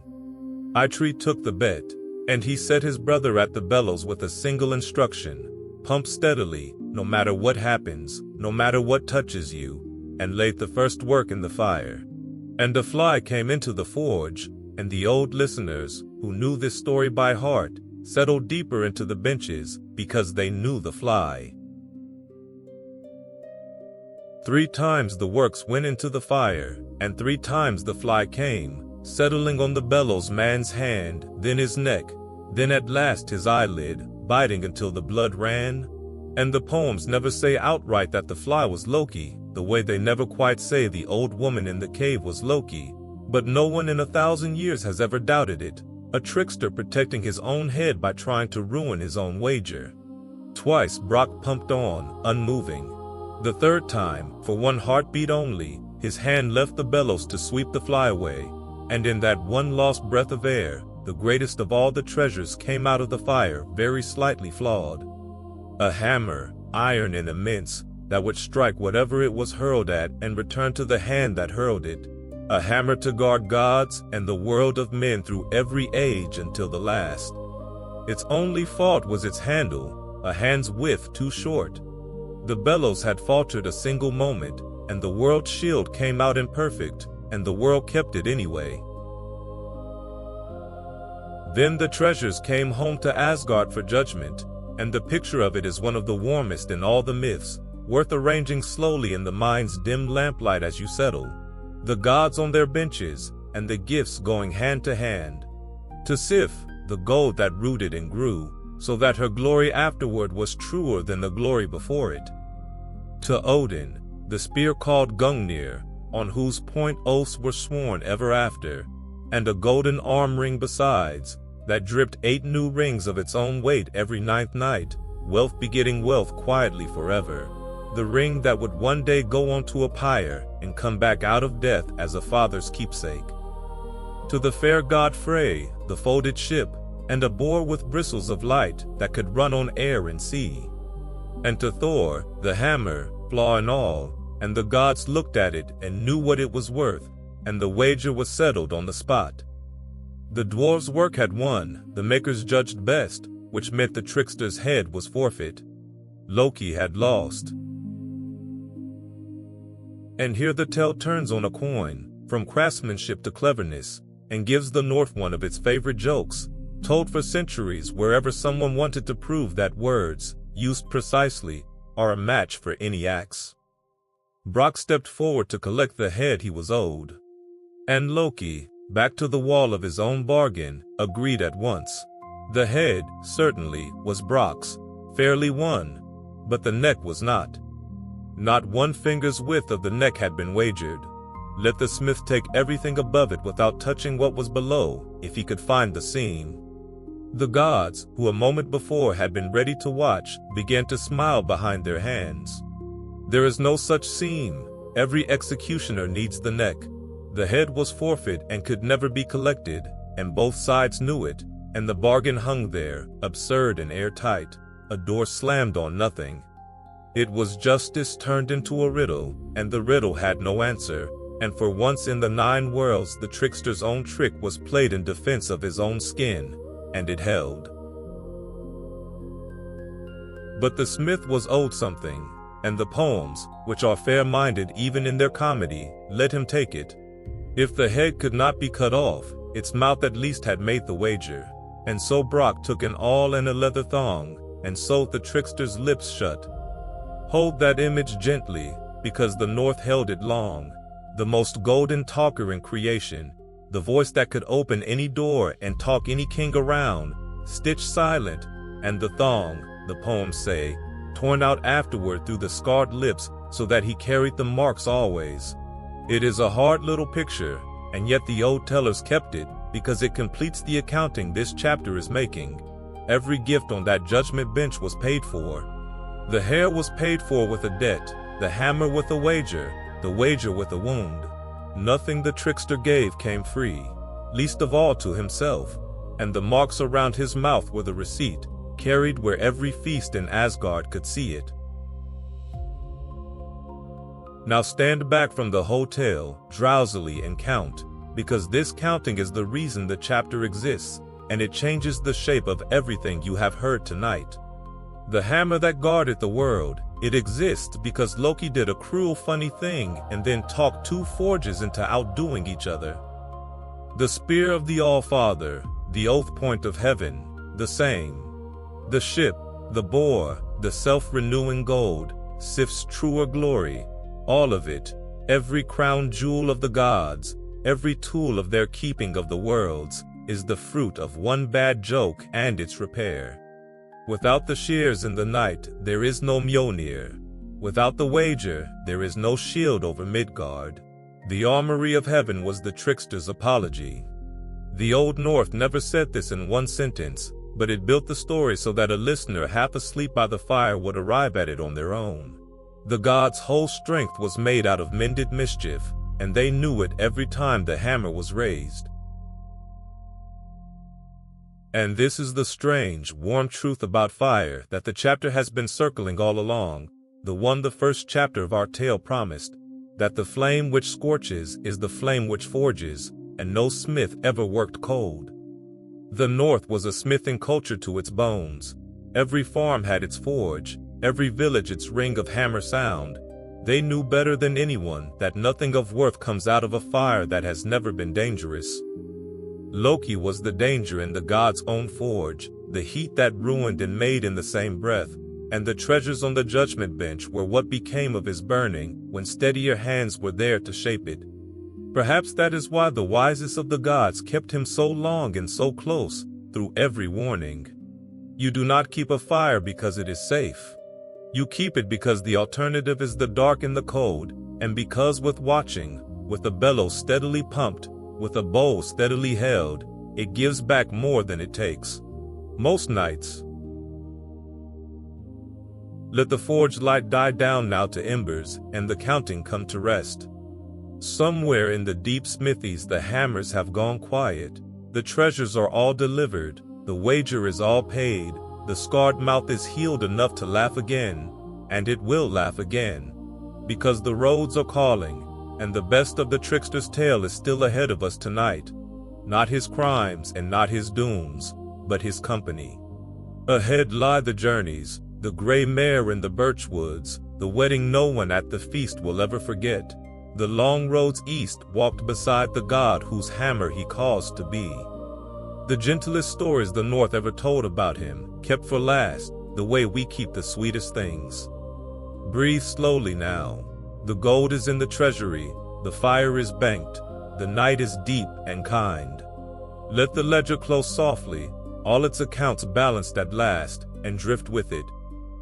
Eitri took the bet, and he set his brother at the bellows with a single instruction: pump steadily, no matter what happens, no matter what touches you, and laid the first work in the fire. And a fly came into the forge, and the old listeners, who knew this story by heart, settled deeper into the benches, because they knew the fly. 3 times the works went into the fire, and 3 times the fly came, settling on the bellows man's hand, then his neck, then at last his eyelid, biting until the blood ran. And the poems never say outright that the fly was Loki, the way they never quite say the old woman in the cave was Loki, but no one in 1,000 years has ever doubted it, a trickster protecting his own head by trying to ruin his own wager. Twice Brock pumped on, unmoving. The 3rd time, for 1 heartbeat only, his hand left the bellows to sweep the fly away, and in that one lost breath of air, the greatest of all the treasures came out of the fire, very slightly flawed. A hammer, iron and immense, that would strike whatever it was hurled at and return to the hand that hurled it. A hammer to guard gods and the world of men through every age until the last. Its only fault was its handle, a hand's width too short. The bellows had faltered a single moment, and the world's shield came out imperfect, and the world kept it anyway. Then the treasures came home to Asgard for judgment, and the picture of it is one of the warmest in all the myths, worth arranging slowly in the mind's dim lamplight as you settle. The gods on their benches, and the gifts going hand to hand. To Sif, the gold that rooted and grew, so that her glory afterward was truer than the glory before it. To Odin, the spear called Gungnir, on whose point oaths were sworn ever after, and a golden arm ring besides, that dripped 8 new rings of its own weight every 9th night, wealth begetting wealth quietly forever. The ring that would one day go onto a pyre and come back out of death as a father's keepsake. To the fair god Frey, the folded ship, and a boar with bristles of light that could run on air and sea. And to Thor, the hammer, flaw and all, and the gods looked at it and knew what it was worth, and the wager was settled on the spot. The dwarves' work had won, the makers judged best, which meant the trickster's head was forfeit. Loki had lost. And here the tale turns on a coin, from craftsmanship to cleverness, and gives the North one of its favorite jokes, told for centuries wherever someone wanted to prove that words, used precisely, are a match for any axe. Brock stepped forward to collect the head he was owed. And Loki, back to the wall of his own bargain, agreed at once. The head, certainly, was Brock's, fairly won, but the neck was not. Not 1 finger's width of the neck had been wagered. Let the smith take everything above it without touching what was below, if he could find the seam. The gods, who a moment before had been ready to watch, began to smile behind their hands. There is no such seam. Every executioner needs the neck. The head was forfeit and could never be collected, and both sides knew it, and the bargain hung there, absurd and airtight, a door slammed on nothing. It was justice turned into a riddle, and the riddle had no answer, and for once in the 9 worlds the trickster's own trick was played in defense of his own skin, and it held. But the smith was owed something, and the poems, which are fair-minded even in their comedy, let him take it. If the head could not be cut off, its mouth at least had made the wager, and so Brock took an awl and a leather thong, and sewed the trickster's lips shut. Hold that image gently, because the North held it long, the most golden talker in creation, the voice that could open any door and talk any king around, stitched silent, and the thong, the poems say, torn out afterward through the scarred lips so that he carried the marks always. It is a hard little picture, and yet the old tellers kept it, because it completes the accounting this chapter is making. Every gift on that judgment bench was paid for. The hair was paid for with a debt, the hammer with a wager, the wager with a wound. Nothing the trickster gave came free, least of all to himself, and the marks around his mouth were the receipt, carried where every feast in Asgard could see it. Now stand back from the hotel, drowsily, and count, because this counting is the reason the chapter exists, and it changes the shape of everything you have heard tonight. The hammer that guarded the world, it exists because Loki did a cruel funny thing and then talked 2 forges into outdoing each other. The spear of the All-Father, the oath point of heaven, the same. The ship, the boar, the self-renewing gold, sifts truer glory, all of it, every crown jewel of the gods, every tool of their keeping of the worlds, is the fruit of one bad joke and its repair. Without the shears in the night, there is no Mjolnir. Without the wager, there is no shield over Midgard. The armory of heaven was the trickster's apology. The Old North never said this in one sentence, but it built the story so that a listener half asleep by the fire would arrive at it on their own. The gods' whole strength was made out of mended mischief, and they knew it every time the hammer was raised. And this is the strange, warm truth about fire that the chapter has been circling all along, the one the first chapter of our tale promised, that the flame which scorches is the flame which forges, and no smith ever worked cold. The North was a smithing culture to its bones. Every farm had its forge, every village its ring of hammer sound. They knew better than anyone that nothing of worth comes out of a fire that has never been dangerous. Loki was the danger in the god's own forge, the heat that ruined and made in the same breath, and the treasures on the judgment bench were what became of his burning when steadier hands were there to shape it. Perhaps that is why the wisest of the gods kept him so long and so close, through every warning. You do not keep a fire because it is safe. You keep it because the alternative is the dark and the cold, and because with watching, with a bellow steadily pumped, with a bowl steadily held, it gives back more than it takes. Most nights. Let the forge light die down now to embers, and the counting come to rest. Somewhere in the deep smithies the hammers have gone quiet, the treasures are all delivered, The wager is all paid, the scarred mouth is healed enough to laugh again, and it will laugh again. Because the roads are calling, and the best of the trickster's tale is still ahead of us tonight. Not his crimes and not his dooms, but his company. Ahead lie the journeys, the gray mare in the birch woods, the wedding no one at the feast will ever forget, the long roads east walked beside the god whose hammer he caused to be. The gentlest stories the north ever told about him, kept for last, the way we keep the sweetest things. Breathe slowly now. The gold is in the treasury, the fire is banked, the night is deep and kind. Let the ledger close softly, all its accounts balanced at last, and drift with it.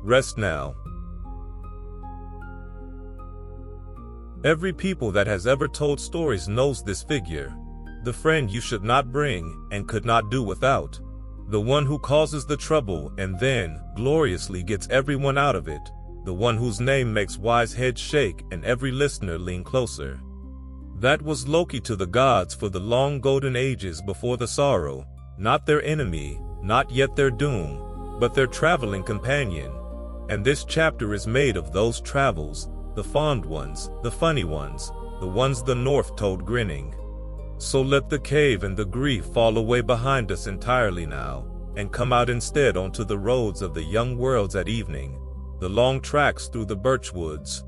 Rest now. Every people that has ever told stories knows this figure. The friend you should not bring and could not do without. The one who causes the trouble and then, gloriously gets everyone out of it. The one whose name makes wise heads shake and every listener lean closer. That was Loki to the gods for the long golden ages before the sorrow, not their enemy, not yet their doom, but their traveling companion. And this chapter is made of those travels, the fond ones, the funny ones, the ones the north told grinning. So let the cave and the grief fall away behind us entirely now, and come out instead onto the roads of the young worlds at evening, the long tracks through the birch woods,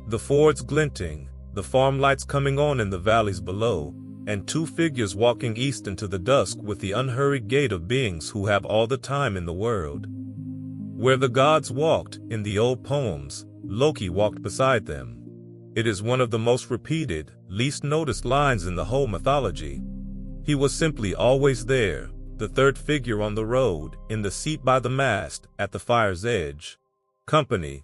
the fords glinting, the farm lights coming on in the valleys below, and two figures walking east into the dusk with the unhurried gait of beings who have all the time in the world. Where the gods walked, in the old poems, Loki walked beside them. It is one of the most repeated, least noticed lines in the whole mythology. He was simply always there, the third figure on the road, in the seat by the mast, at the fire's edge. Company.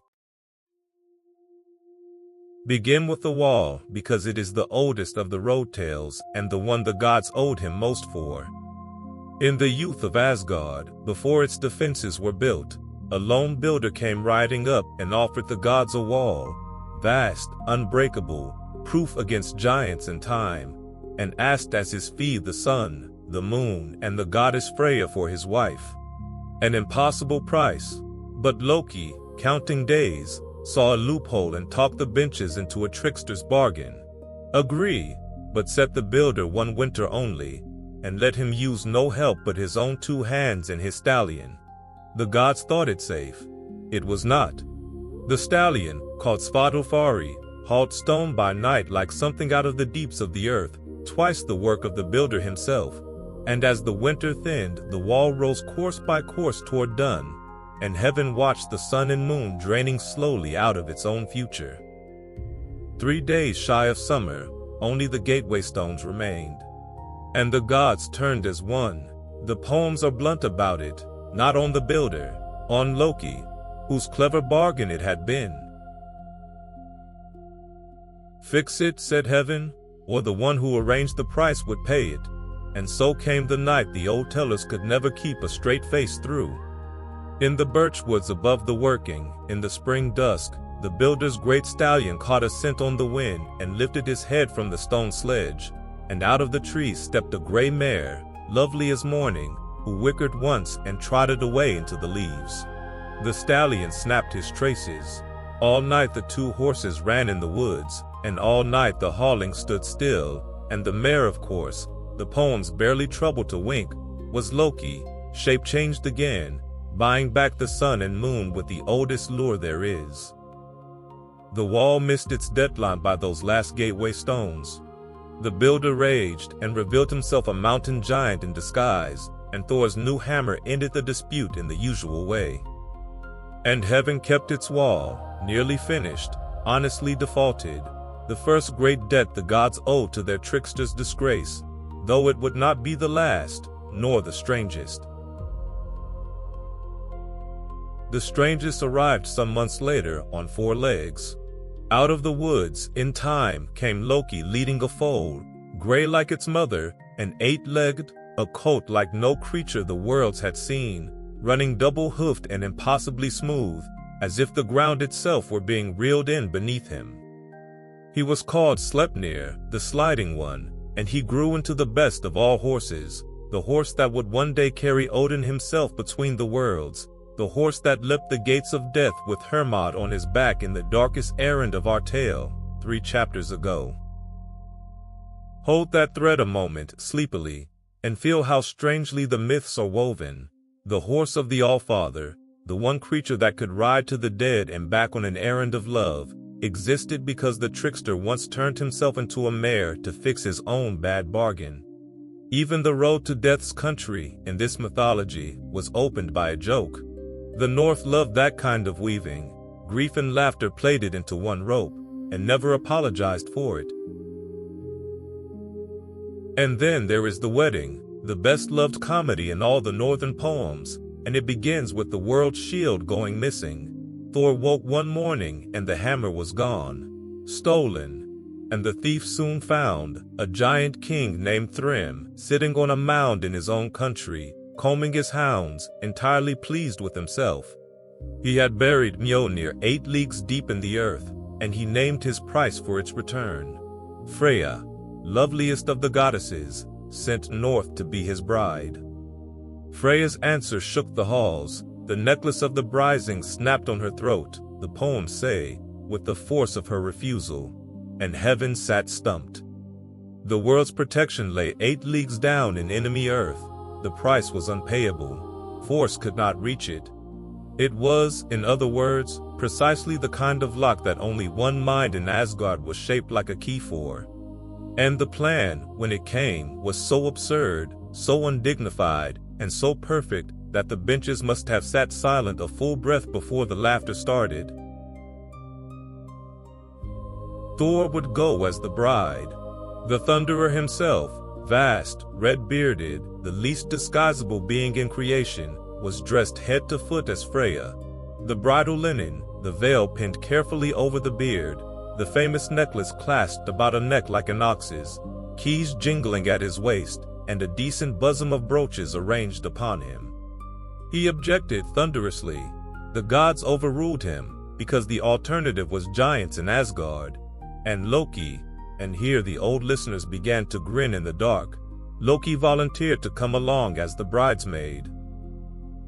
Begin with the wall, because it is the oldest of the road tales and the one the gods owed him most for. In the youth of Asgard, before its defenses were built, a lone builder came riding up and offered the gods a wall, vast, unbreakable, proof against giants and time, and asked as his fee the sun, the moon, and the goddess Freya for his wife. An impossible price, but Loki, counting days, saw a loophole and talked the benches into a trickster's bargain. Agree, but set the builder one winter only, and let him use no help but his own 2 hands and his stallion. The gods thought it safe. It was not. The stallion, called Svadilfari, hauled stone by night like something out of the deeps of the earth, twice the work of the builder himself, and as the winter thinned, the wall rose course by course toward done, and heaven watched the sun and moon draining slowly out of its own future. 3 days shy of summer, only the gateway stones remained. And the gods turned as one. The poems are blunt about it, not on the builder, on Loki, whose clever bargain it had been. Fix it, said heaven, or the one who arranged the price would pay it. And so came the night the old tellers could never keep a straight face through. In the birch woods above the working, in the spring dusk, the builder's great stallion caught a scent on the wind and lifted his head from the stone sledge, and out of the trees stepped a gray mare, lovely as morning, who whickered once and trotted away into the leaves. The stallion snapped his traces. All night the 2 horses ran in the woods, and all night the hauling stood still, and the mare, of course, the poems barely troubled to wink, was Loki, shape changed again, buying back the sun and moon with the oldest lure there is. The wall missed its deadline by those last gateway stones. The builder raged and revealed himself a mountain giant in disguise, and Thor's new hammer ended the dispute in the usual way. And heaven kept its wall, nearly finished, honestly defaulted, the first great debt the gods owed to their trickster's disgrace, though it would not be the last, nor the strangest. The strangest arrived some months later on 4 legs. Out of the woods, in time, came Loki leading a foal, gray like its mother, and 8-legged, a colt like no creature the worlds had seen, running double-hoofed and impossibly smooth, as if the ground itself were being reeled in beneath him. He was called Sleipnir, the sliding one, and he grew into the best of all horses, the horse that would one day carry Odin himself between the worlds, the horse that leapt the gates of death with Hermod on his back in the darkest errand of our tale, 3 chapters ago. Hold that thread a moment, sleepily, and feel how strangely the myths are woven. The horse of the All-Father, the one creature that could ride to the dead and back on an errand of love, existed because the trickster once turned himself into a mare to fix his own bad bargain. Even the road to death's country, in this mythology, was opened by a joke. The North loved that kind of weaving. Grief and laughter plaited into one rope, and never apologized for it. And then there is the wedding, the best-loved comedy in all the northern poems, and it begins with the world's shield going missing. Thor woke one morning and the hammer was gone, stolen, and the thief soon found a giant king named Thrym, sitting on a mound in his own country, combing his hounds, entirely pleased with himself. He had buried Mjolnir 8 leagues deep in the earth, and he named his price for its return. Freya, loveliest of the goddesses, sent north to be his bride. Freya's answer shook the halls. The necklace of the brising snapped on her throat, the poems say, with the force of her refusal, and heaven sat stumped. The world's protection lay 8 leagues down in enemy earth. The price was unpayable. Force could not reach it. It was, in other words, precisely the kind of lock that only one mind in Asgard was shaped like a key for. And the plan, when it came, was so absurd, so undignified, and so perfect that the benches must have sat silent a full breath before the laughter started. Thor would go as the bride. The Thunderer himself, vast, red-bearded, the least disguisable being in creation, was dressed head to foot as Freya. The bridal linen, the veil pinned carefully over the beard, the famous necklace clasped about a neck like an ox's, keys jingling at his waist, and a decent bosom of brooches arranged upon him. He objected thunderously. The gods overruled him, because the alternative was giants in Asgard. And Loki, and here the old listeners began to grin in the dark, Loki volunteered to come along as the bridesmaid.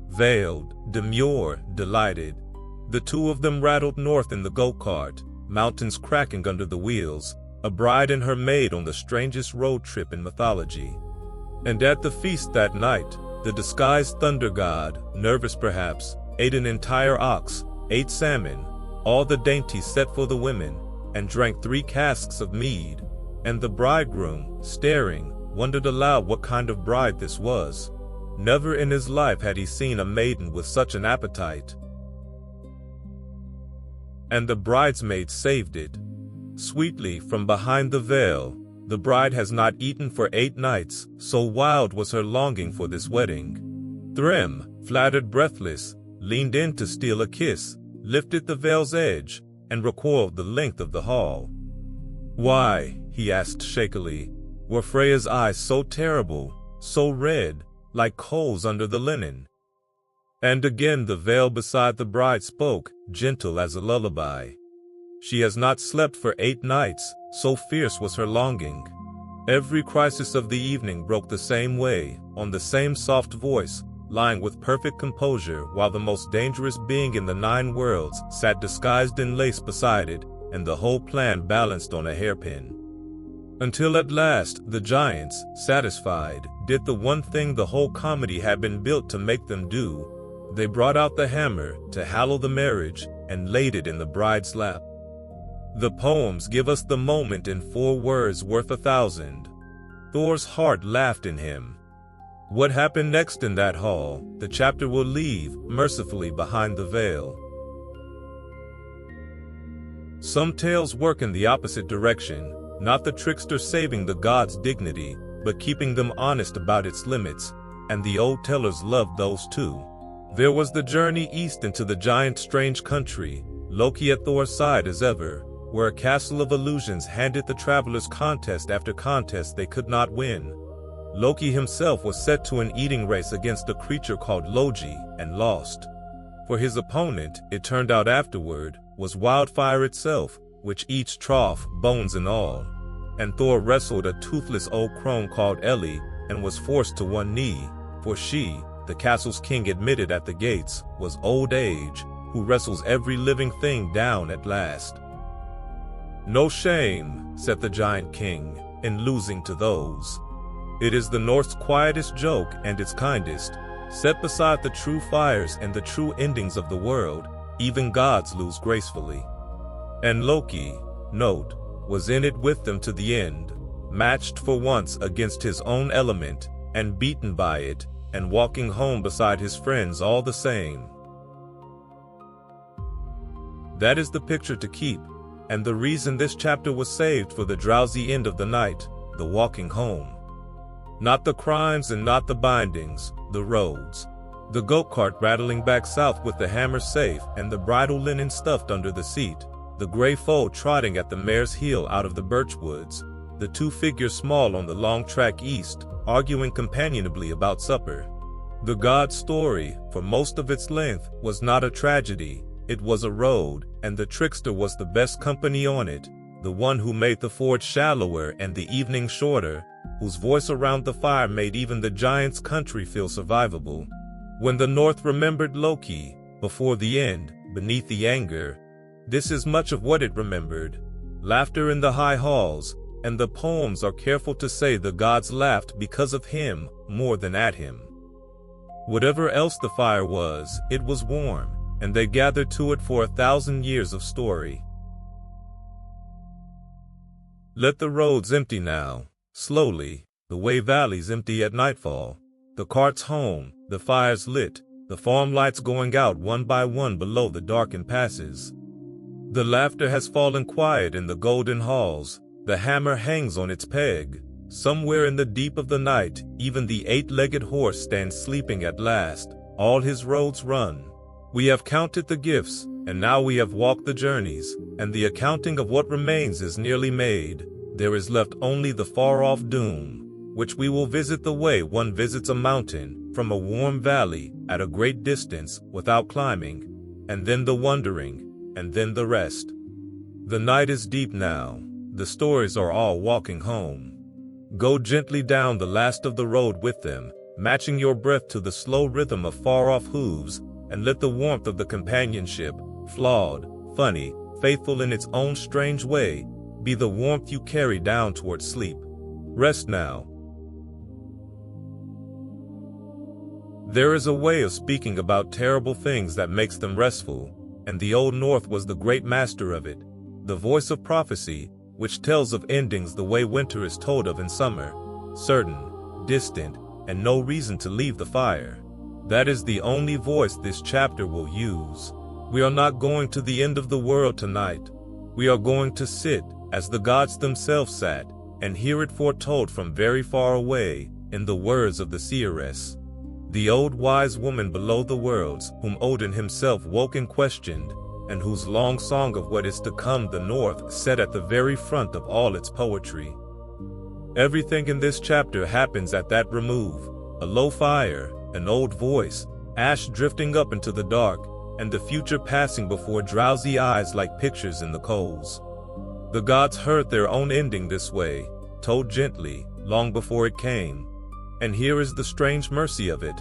Veiled, demure, delighted, the two of them rattled north in the go-kart, mountains cracking under the wheels, a bride and her maid on the strangest road trip in mythology. And at the feast that night, the disguised thunder god, nervous perhaps, ate an entire ox, ate salmon, all the dainties set for the women, and drank 3 casks of mead. And the bridegroom, staring, wondered aloud what kind of bride this was. Never in his life had he seen a maiden with such an appetite. And the bridesmaid saved it. Sweetly from behind the veil, the bride has not eaten for 8 nights, so wild was her longing for this wedding. Thrym, flattered breathless, leaned in to steal a kiss, lifted the veil's edge, and recoiled the length of the hall. Why, he asked shakily, were Freya's eyes so terrible, so red, like coals under the linen? And again the veil beside the bride spoke, gentle as a lullaby. She has not slept for 8 nights, so fierce was her longing. Every crisis of the evening broke the same way, on the same soft voice, lying with perfect composure while the most dangerous being in the 9 worlds sat disguised in lace beside it, and the whole plan balanced on a hairpin. Until at last, the giants, satisfied, did the one thing the whole comedy had been built to make them do. They brought out the hammer to hallow the marriage and laid it in the bride's lap. The poems give us the moment in 4 words worth 1,000. Thor's heart laughed in him. What happened next in that hall, the chapter will leave mercifully behind the veil. Some tales work in the opposite direction, not the trickster saving the god's dignity, but keeping them honest about its limits, and the old tellers loved those too. There was the journey east into the giant strange country, Loki at Thor's side as ever, where a castle of illusions handed the travelers contest after contest they could not win. Loki himself was set to an eating race against a creature called Loki, and lost. For his opponent, it turned out afterward, was wildfire itself, which eats trough, bones and all. And Thor wrestled a toothless old crone called Ellie, and was forced to one knee, for she, the castle's king admitted at the gates, was old age, who wrestles every living thing down at last. No shame, said the giant king, in losing to those. It is the Norse quietest joke and its kindest. Set beside the true fires and the true endings of the world, even gods lose gracefully. And Loki, note, was in it with them to the end, matched for once against his own element, and beaten by it, and walking home beside his friends all the same. That is the picture to keep, and the reason this chapter was saved for the drowsy end of the night, the walking home. Not the crimes and not the bindings, the roads. The goat cart rattling back south with the hammer safe and the bridal linen stuffed under the seat, the gray foal trotting at the mare's heel out of the birch woods, the two figures small on the long track east, arguing companionably about supper. The god story, for most of its length, was not a tragedy, it was a road, and the trickster was the best company on it, the one who made the forge shallower and the evening shorter, whose voice around the fire made even the giant's country feel survivable. When the North remembered Loki, before the end, beneath the anger, this is much of what it remembered. Laughter in the high halls, and the poems are careful to say the gods laughed because of him more than at him. Whatever else the fire was, it was warm, and they gathered to it for 1,000 years of story. Let the roads empty now, slowly, the way valleys empty at nightfall. The carts home, the fires lit, the farm lights going out one by one below the darkened passes. The laughter has fallen quiet in the golden halls, the hammer hangs on its peg. Somewhere in the deep of the night, even the 8-legged horse stands sleeping at last, all his roads run. We have counted the gifts, and now we have walked the journeys, and the accounting of what remains is nearly made. There is left only the far-off doom, which we will visit the way one visits a mountain, from a warm valley, at a great distance, without climbing, and then the wondering, and then the rest. The night is deep now, the stories are all walking home. Go gently down the last of the road with them, matching your breath to the slow rhythm of far-off hooves, and let the warmth of the companionship, flawed, funny, faithful in its own strange way, be the warmth you carry down toward sleep. Rest now. There is a way of speaking about terrible things that makes them restful, and the Old North was the great master of it, the voice of prophecy, which tells of endings the way winter is told of in summer, certain, distant, and no reason to leave the fire. That is the only voice this chapter will use. We are not going to the end of the world tonight. We are going to sit, as the gods themselves sat, and hear it foretold from very far away, in the words of the seeress, the old wise woman below the worlds, whom Odin himself woke and questioned, and whose long song of what is to come the North set at the very front of all its poetry. Everything in this chapter happens at that remove, a low fire, an old voice, ash drifting up into the dark, and the future passing before drowsy eyes like pictures in the coals. The gods heard their own ending this way, told gently, long before it came. And here is the strange mercy of it.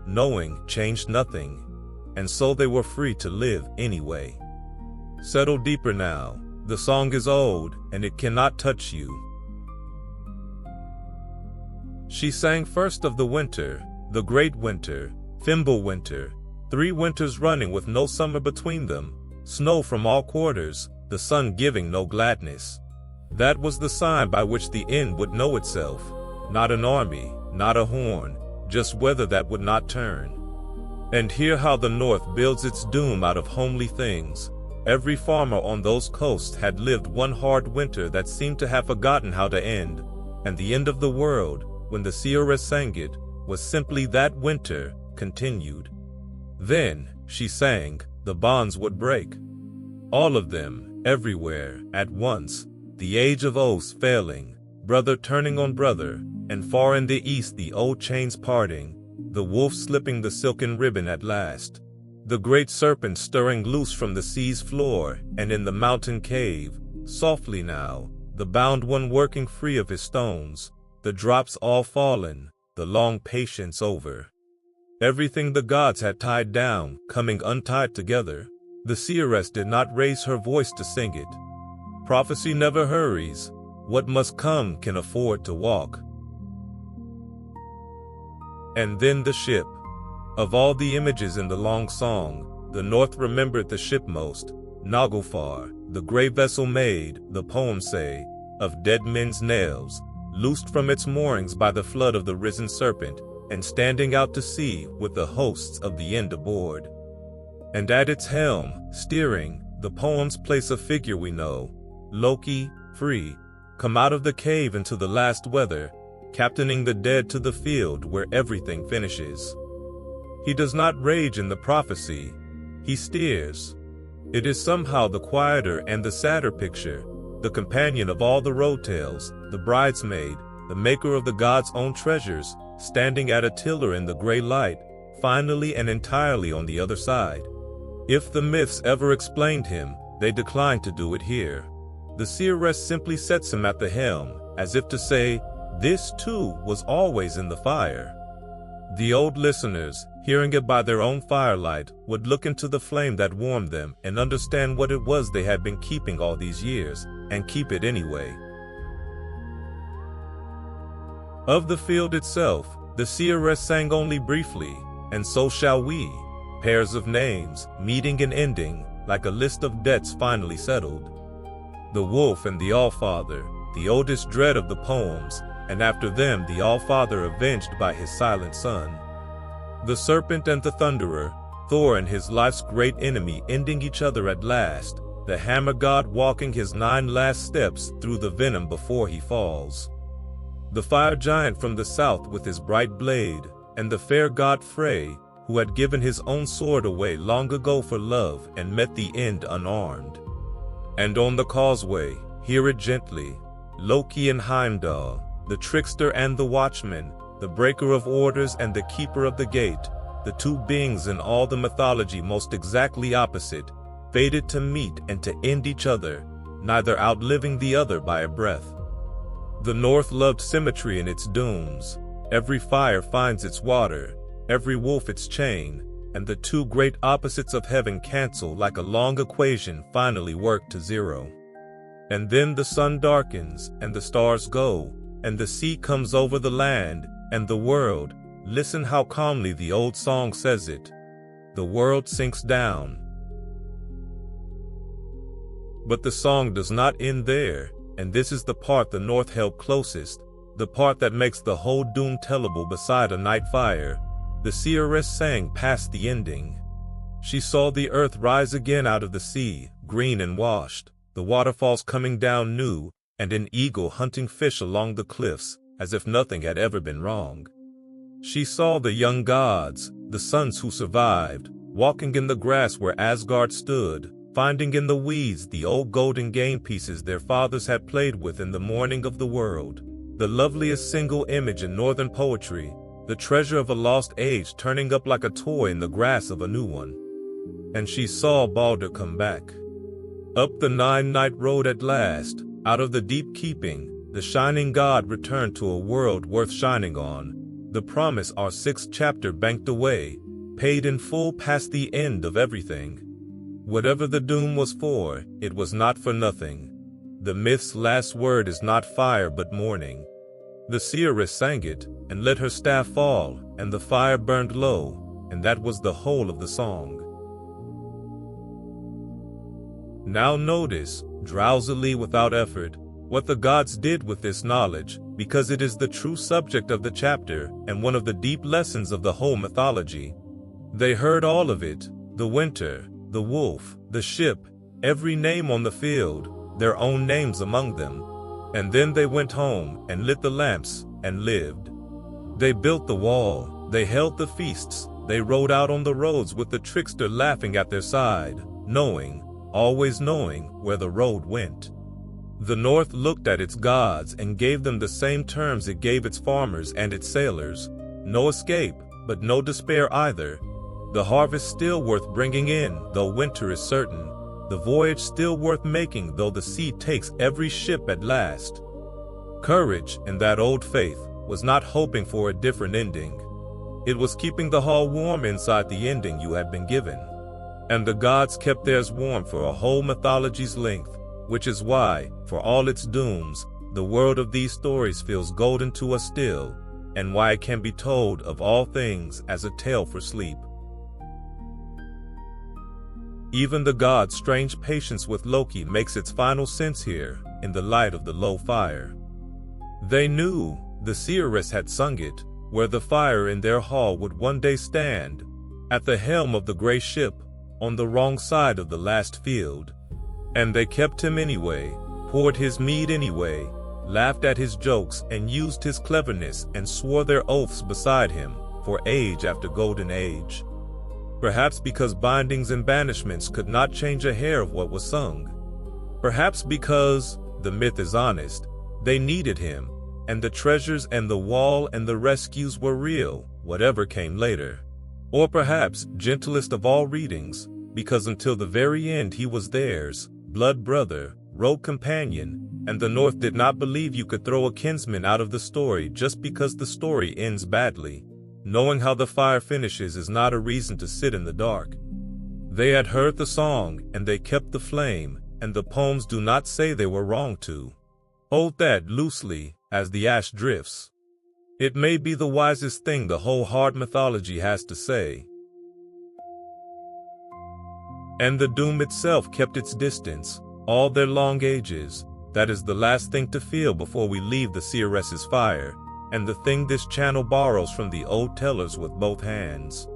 Knowing changed nothing, and so they were free to live anyway. Settle deeper now. The song is old, and it cannot touch you. She sang first of the winter, the great winter, Thimble winter, 3 winters running with no summer between them, snow from all quarters, the sun giving no gladness. That was the sign by which the end would know itself, not an army, not a horn, just weather that would not turn. And hear how the North builds its doom out of homely things. Every farmer on those coasts had lived one hard winter that seemed to have forgotten how to end, and the end of the world, when the seeress sang it, was simply that winter, continued. Then, she sang, the bonds would break. All of them, everywhere, at once, the age of oaths failing, brother turning on brother, and far in the east the old chains parting, the wolf slipping the silken ribbon at last, the great serpent stirring loose from the sea's floor, and in the mountain cave, softly now, the bound one working free of his stones, the drops all fallen, the long patience over. Everything the gods had tied down, coming untied together. The seeress did not raise her voice to sing it. Prophecy never hurries. What must come can afford to walk. And then the ship. Of all the images in the long song, the North remembered the ship most. Naglfar, the gray vessel made, the poems say, of dead men's nails, loosed from its moorings by the flood of the risen serpent, and standing out to sea with the hosts of the end aboard. And at its helm, steering, the poems place a figure we know, Loki, free, come out of the cave into the last weather, captaining the dead to the field where everything finishes. He does not rage in the prophecy, he steers. It is somehow the quieter and the sadder picture, the companion of all the road tales, the bridesmaid, the maker of the gods' own treasures, standing at a tiller in the gray light, finally and entirely on the other side. If the myths ever explained him, they declined to do it here. The seeress simply sets him at the helm, as if to say, this too was always in the fire. The old listeners, hearing it by their own firelight, would look into the flame that warmed them and understand what it was they had been keeping all these years, and keep it anyway. Of the field itself, the seeress sang only briefly, and so shall we, pairs of names, meeting and ending, like a list of debts finally settled. The wolf and the Allfather, the oldest dread of the poems, and after them the Allfather avenged by his silent son. The serpent and the thunderer, Thor and his life's great enemy ending each other at last, the hammer god walking his 9 last steps through the venom before he falls. The fire giant from the south with his bright blade, and the fair god Frey, who had given his own sword away long ago for love and met the end unarmed. And on the causeway, hear it gently, Loki and Heimdall, the trickster and the watchman, the breaker of orders and the keeper of the gate, the two beings in all the mythology most exactly opposite, fated to meet and to end each other, neither outliving the other by a breath. The North loved symmetry in its dooms. Every fire finds its water, every wolf its chain, and the two great opposites of heaven cancel like a long equation finally work to zero. And then the sun darkens, and the stars go, and the sea comes over the land, and the world, listen how calmly the old song says it, the world sinks down. But the song does not end there, and this is the part the North held closest, the part that makes the whole doom tellable beside a night fire. The seeress sang past the ending. She saw the earth rise again out of the sea, green and washed, the waterfalls coming down new, and an eagle hunting fish along the cliffs, as if nothing had ever been wrong. She saw the young gods, the sons who survived, walking in the grass where Asgard stood, finding in the weeds the old golden game pieces their fathers had played with in the morning of the world, the loveliest single image in northern poetry, the treasure of a lost age turning up like a toy in the grass of a new one. And she saw Balder come back. Up the 9-night road at last, out of the deep keeping, the shining god returned to a world worth shining on, the promise our 6th chapter banked away, paid in full past the end of everything. Whatever the doom was for, it was not for nothing. The myth's last word is not fire but mourning. The seeress sang it, and let her staff fall, and the fire burned low, and that was the whole of the song. Now notice, drowsily without effort, what the gods did with this knowledge, because it is the true subject of the chapter and one of the deep lessons of the whole mythology. They heard all of it, the winter, the wolf, the ship, every name on the field, their own names among them. And then they went home and lit the lamps and lived. They built the wall, they held the feasts, they rode out on the roads with the trickster laughing at their side, knowing, always knowing where the road went. The North looked at its gods and gave them the same terms it gave its farmers and its sailors. No escape, but no despair either. The harvest still worth bringing in, though winter is certain. The voyage still worth making, though the sea takes every ship at last. Courage, in that old faith, was not hoping for a different ending. It was keeping the hall warm inside the ending you had been given. And the gods kept theirs warm for a whole mythology's length, which is why, for all its dooms, the world of these stories feels golden to us still, and why it can be told of all things as a tale for sleep. Even the gods' strange patience with Loki makes its final sense here, in the light of the low fire. They knew, the seeress had sung it, where the fire in their hall would one day stand, at the helm of the gray ship, on the wrong side of the last field. And they kept him anyway, poured his mead anyway, laughed at his jokes and used his cleverness and swore their oaths beside him, for age after golden age. Perhaps because bindings and banishments could not change a hair of what was sung. Perhaps because, the myth is honest, they needed him, and the treasures and the wall and the rescues were real, whatever came later. Or perhaps, gentlest of all readings, because until the very end he was theirs, blood brother, road companion, and the North did not believe you could throw a kinsman out of the story just because the story ends badly. Knowing how the fire finishes is not a reason to sit in the dark. They had heard the song, and they kept the flame, and the poems do not say they were wrong to hold that loosely, as the ash drifts. It may be the wisest thing the whole hard mythology has to say. And the doom itself kept its distance, all their long ages. That is the last thing to feel before we leave the seeress's fire, and the thing this channel borrows from the old tellers with both hands.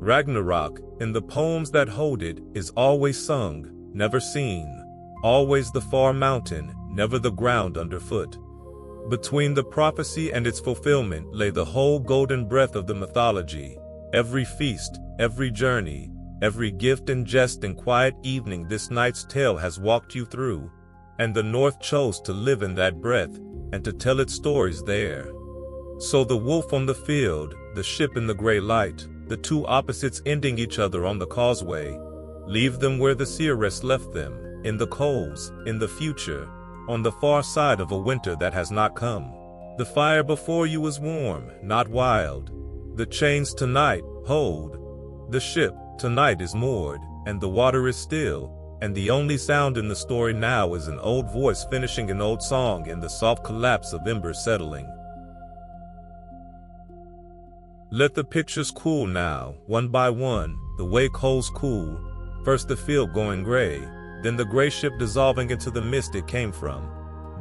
Ragnarok, in the poems that hold it, is always sung, never seen, always the far mountain, never the ground underfoot. Between the prophecy and its fulfillment lay the whole golden breath of the mythology, every feast, every journey, every gift and jest and quiet evening this night's tale has walked you through, and the North chose to live in that breath, and to tell its stories there. So the wolf on the field, the ship in the gray light, the two opposites ending each other on the causeway, leave them where the seeress left them, in the coals, in the future, on the far side of a winter that has not come. The fire before you is warm, not wild. The chains tonight hold. The ship tonight is moored, and the water is still, and the only sound in the story now is an old voice finishing an old song in the soft collapse of Ember settling. Let the pictures cool now, one by one, the way coals cool. First the field going gray, then the gray ship dissolving into the mist it came from.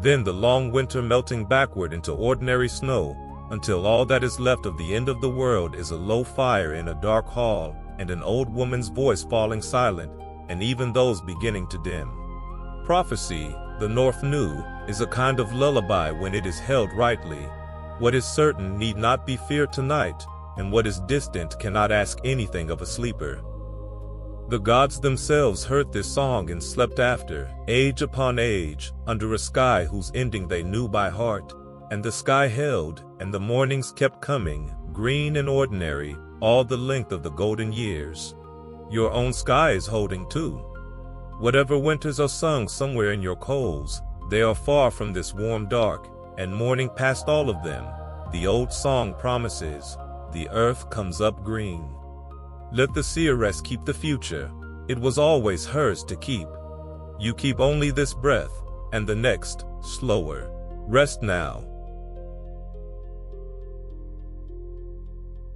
Then the long winter melting backward into ordinary snow, until all that is left of the end of the world is a low fire in a dark hall, and an old woman's voice falling silent, and even those beginning to dim. Prophecy, the North knew, is a kind of lullaby when it is held rightly. What is certain need not be feared tonight, and what is distant cannot ask anything of a sleeper. The gods themselves heard this song and slept after, age upon age, under a sky whose ending they knew by heart, and the sky held, and the mornings kept coming, green and ordinary, all the length of the golden years. Your own sky is holding too. Whatever winters are sung somewhere in your coals, they are far from this warm dark, and morning past all of them, the old song promises, the earth comes up green. Let the seeress keep the future, it was always hers to keep. You keep only this breath, and the next, slower. Rest now.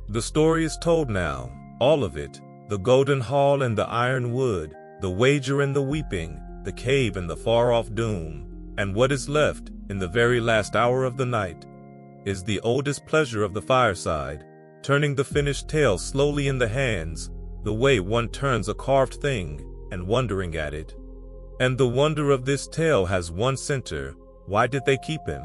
The story is told now, all of it, the golden hall and the ironwood, the wager and the weeping, the cave and the far-off doom, and what is left, in the very last hour of the night, is the oldest pleasure of the fireside, turning the finished tale slowly in the hands, the way one turns a carved thing, and wondering at it. And the wonder of this tale has one center: why did they keep him?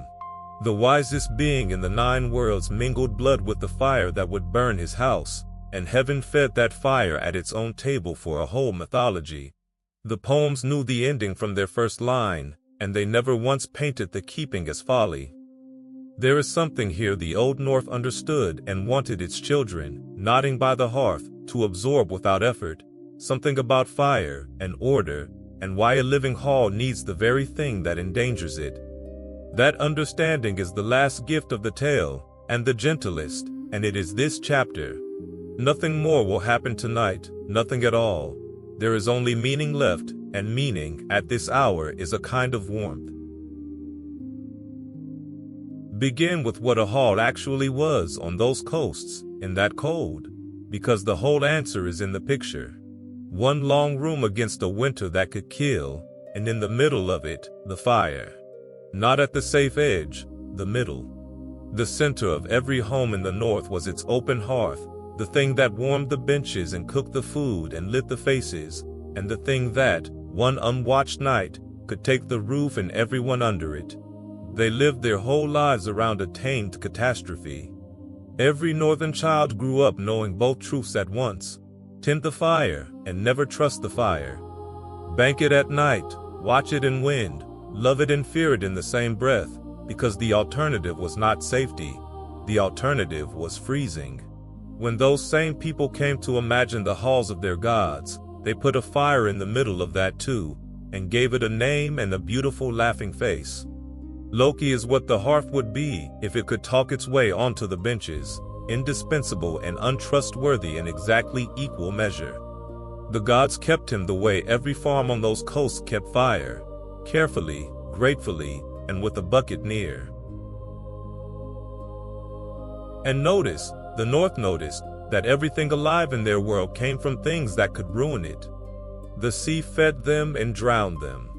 The wisest being in the 9 worlds mingled blood with the fire that would burn his house, and heaven fed that fire at its own table for a whole mythology. The poems knew the ending from their first line, and they never once painted the keeping as folly. There is something here the Old North understood and wanted its children, nodding by the hearth, to absorb without effort, something about fire and order, and why a living hall needs the very thing that endangers it. That understanding is the last gift of the tale, and the gentlest, and it is this chapter. Nothing more will happen tonight, nothing at all. There is only meaning left, and meaning, at this hour, is a kind of warmth. Begin with what a hall actually was on those coasts, in that cold, because the whole answer is in the picture. One long room against a winter that could kill, and in the middle of it, the fire. Not at the safe edge, the middle. The center of every home in the north was its open hearth, the thing that warmed the benches and cooked the food and lit the faces, and the thing that, one unwatched night, could take the roof and everyone under it. They lived their whole lives around a tamed catastrophe. Every northern child grew up knowing both truths at once: tend the fire and never trust the fire. Bank it at night, watch it in wind, love it and fear it in the same breath, because the alternative was not safety. The alternative was freezing. When those same people came to imagine the halls of their gods, they put a fire in the middle of that too, and gave it a name and a beautiful laughing face. Loki is what the hearth would be if it could talk its way onto the benches, indispensable and untrustworthy in exactly equal measure. The gods kept him the way every farm on those coasts kept fire, carefully, gratefully, and with a bucket near. And notice, the North noticed, that everything alive in their world came from things that could ruin it. The sea fed them and drowned them.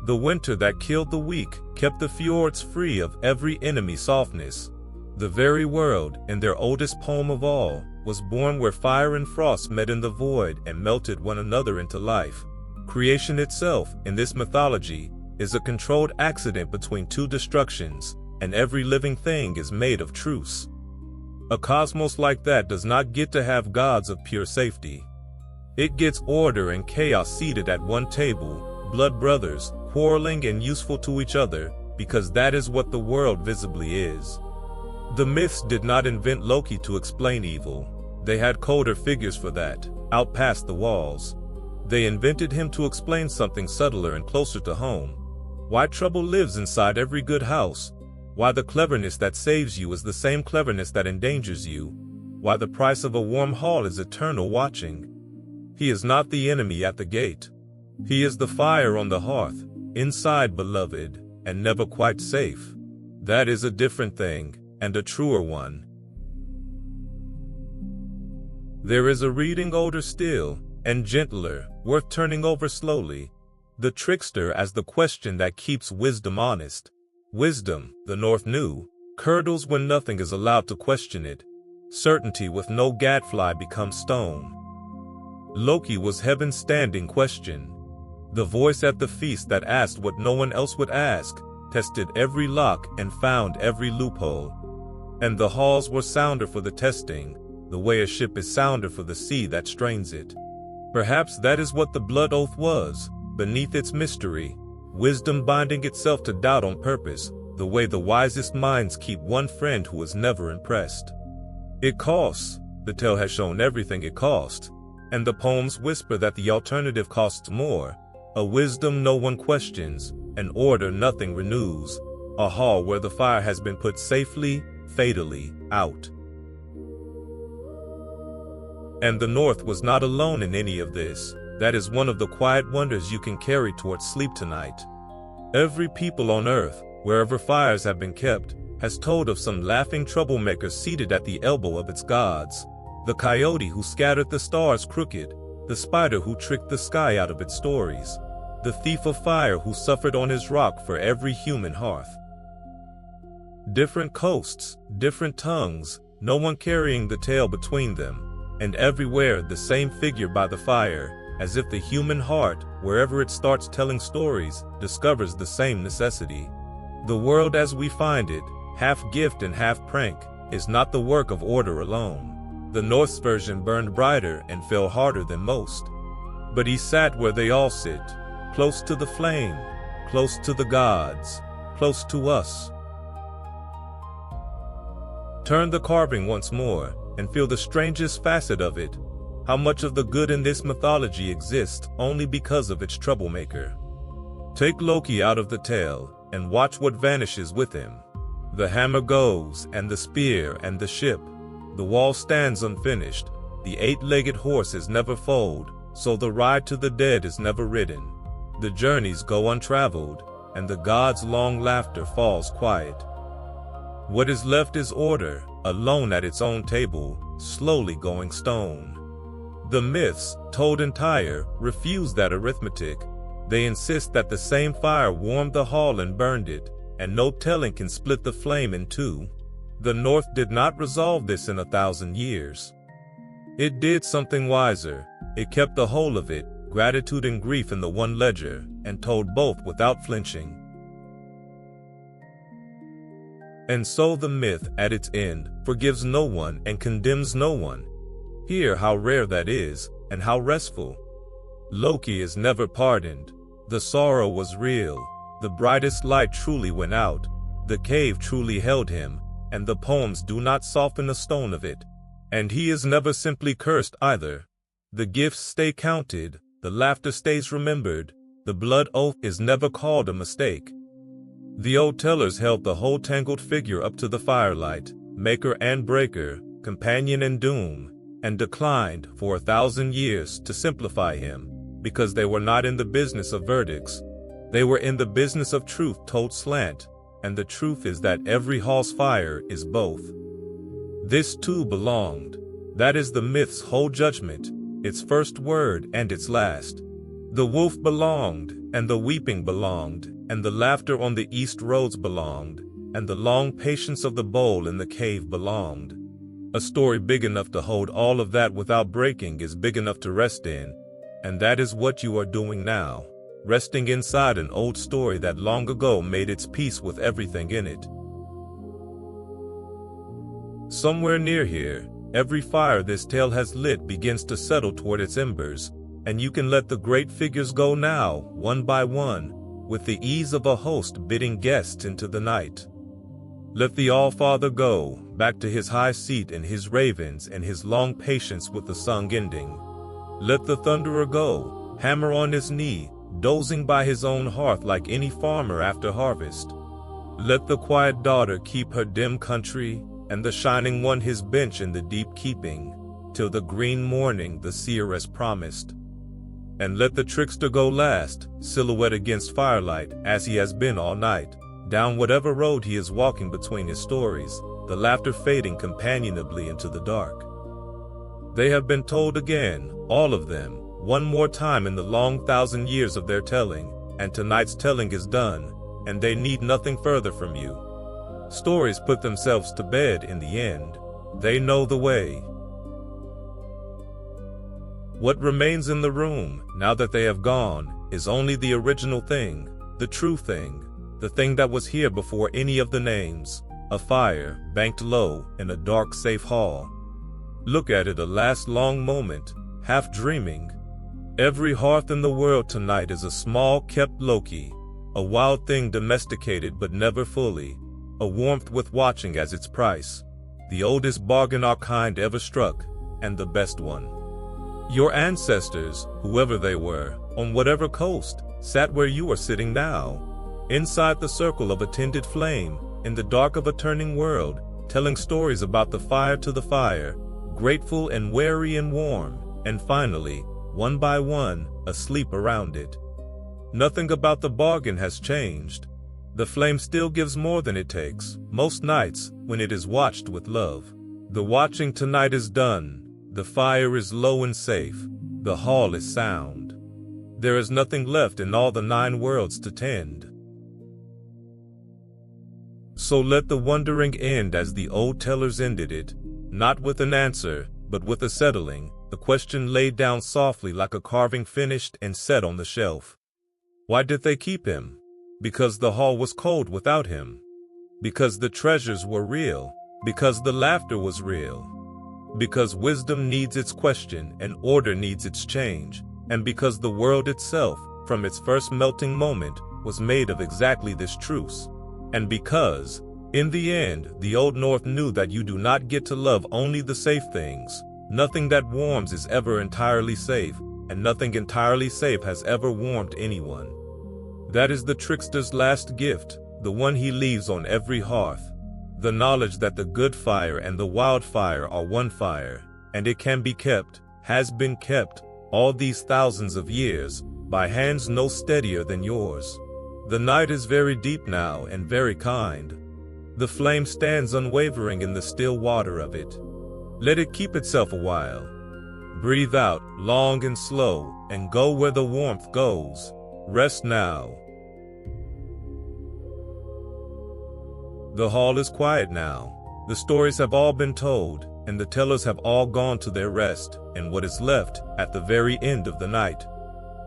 The winter that killed the weak kept the fjords free of every enemy softness. The very world, in their oldest poem of all, was born where fire and frost met in the void and melted one another into life. Creation itself, in this mythology, is a controlled accident between two destructions, and every living thing is made of truce. A cosmos like that does not get to have gods of pure safety. It gets order and chaos seated at one table, blood brothers, quarreling and useful to each other, because that is what the world visibly is. The myths did not invent Loki to explain evil. They had colder figures for that, out past the walls. They invented him to explain something subtler and closer to home. Why trouble lives inside every good house. Why the cleverness that saves you is the same cleverness that endangers you. Why the price of a warm hall is eternal watching. He is not the enemy at the gate. He is the fire on the hearth, inside beloved, and never quite safe. That is a different thing, and a truer one. There is a reading older still, and gentler, worth turning over slowly. The Trickster as the question that keeps wisdom honest. Wisdom, the North knew, curdles when nothing is allowed to question it. Certainty with no gadfly becomes stone. Loki was heaven's standing question. The voice at the feast that asked what no one else would ask, tested every lock and found every loophole. And the halls were sounder for the testing, the way a ship is sounder for the sea that strains it. Perhaps that is what the blood oath was, beneath its mystery. Wisdom binding itself to doubt on purpose, the way the wisest minds keep one friend who is never impressed. It costs, the tale has shown everything it cost, and the poems whisper that the alternative costs more, a wisdom no one questions, an order nothing renews, a hall where the fire has been put safely, fatally, out. And the North was not alone in any of this. That is one of the quiet wonders you can carry towards sleep tonight. Every people on earth, wherever fires have been kept, has told of some laughing troublemaker seated at the elbow of its gods. The coyote who scattered the stars crooked, the spider who tricked the sky out of its stories, the thief of fire who suffered on his rock for every human hearth. Different coasts, different tongues, no one carrying the tale between them, and everywhere the same figure by the fire, as if the human heart, wherever it starts telling stories, discovers the same necessity. The world as we find it, half gift and half prank, is not the work of order alone. The North's version burned brighter and fell harder than most. But he sat where they all sit, close to the flame, close to the gods, close to us. Turn the carving once more, and feel the strangest facet of it. How much of the good in this mythology exists only because of its troublemaker. Take Loki out of the tale, and watch what vanishes with him. The hammer goes, and the spear, and the ship. The wall stands unfinished. The 8-legged horse is never foaled, so the ride to the dead is never ridden. The journeys go untraveled, and the gods' long laughter falls quiet. What is left is order, alone at its own table, slowly going stone. The myths, told entire, refuse that arithmetic. They insist that the same fire warmed the hall and burned it, and no telling can split the flame in two. The North did not resolve this in 1,000 years. It did something wiser. It kept the whole of it, gratitude and grief, in the one ledger, and told both without flinching. And so the myth, at its end, forgives no one and condemns no one. Hear how rare that is, and how restful. Loki is never pardoned. The sorrow was real. The brightest light truly went out. The cave truly held him, and the poems do not soften a stone of it. And he is never simply cursed either. The gifts stay counted, the laughter stays remembered, the blood oath is never called a mistake. The old tellers held the whole tangled figure up to the firelight, maker and breaker, companion and doom, and declined for 1,000 years to simplify him, because they were not in the business of verdicts. They were in the business of truth told slant, and the truth is that every hall's fire is both. This too belonged. That is the myth's whole judgment, its first word and its last. The wolf belonged, and the weeping belonged, and the laughter on the east roads belonged, and the long patience of the bowl in the cave belonged. A story big enough to hold all of that without breaking is big enough to rest in, and that is what you are doing now, resting inside an old story that long ago made its peace with everything in it. Somewhere near here, every fire this tale has lit begins to settle toward its embers, and you can let the great figures go now, one by one, with the ease of a host bidding guests into the night. Let the All-Father go, back to his high seat and his ravens and his long patience with the song ending. Let the Thunderer go, hammer on his knee, dozing by his own hearth like any farmer after harvest. Let the quiet daughter keep her dim country, and the shining one his bench in the deep keeping, till the green morning the seeress promised. And let the trickster go last, silhouette against firelight, as he has been all night, down whatever road he is walking between his stories, the laughter fading companionably into the dark. They have been told again, all of them, one more time in the long 1,000 years of their telling, and tonight's telling is done, and they need nothing further from you. Stories put themselves to bed in the end. They know the way. What remains in the room, now that they have gone, is only the original thing, the true thing, the thing that was here before any of the names, a fire, banked low, in a dark safe hall. Look at it a last long moment, half dreaming. Every hearth in the world tonight is a small kept Loki, a wild thing domesticated but never fully, a warmth with watching as its price, the oldest bargain our kind ever struck, and the best one. Your ancestors, whoever they were, on whatever coast, sat where you are sitting now, inside the circle of a tended flame, in the dark of a turning world, telling stories about the fire to the fire, grateful and wary and warm, and finally, one by one, asleep around it. Nothing about the bargain has changed. The flame still gives more than it takes, most nights, when it is watched with love. The watching tonight is done. The fire is low and safe. The hall is sound. There is nothing left in all the 9 worlds to tend. So let the wondering end as the old tellers ended it, not with an answer, but with a settling, the question laid down softly like a carving finished and set on the shelf. Why did they keep him? Because the hall was cold without him. Because the treasures were real. Because the laughter was real. Because wisdom needs its question and order needs its change, and because the world itself, from its first melting moment, was made of exactly this truce. And because, in the end, the Old North knew that you do not get to love only the safe things. Nothing that warms is ever entirely safe, and nothing entirely safe has ever warmed anyone. That is the trickster's last gift, the one he leaves on every hearth. The knowledge that the good fire and the wildfire are one fire, and it can be kept, has been kept, all these thousands of years, by hands no steadier than yours. The night is very deep now and very kind. The flame stands unwavering in the still water of it. Let it keep itself a while. Breathe out, long and slow, and go where the warmth goes. Rest now. The hall is quiet now. The stories have all been told, and the tellers have all gone to their rest, and what is left, at the very end of the night,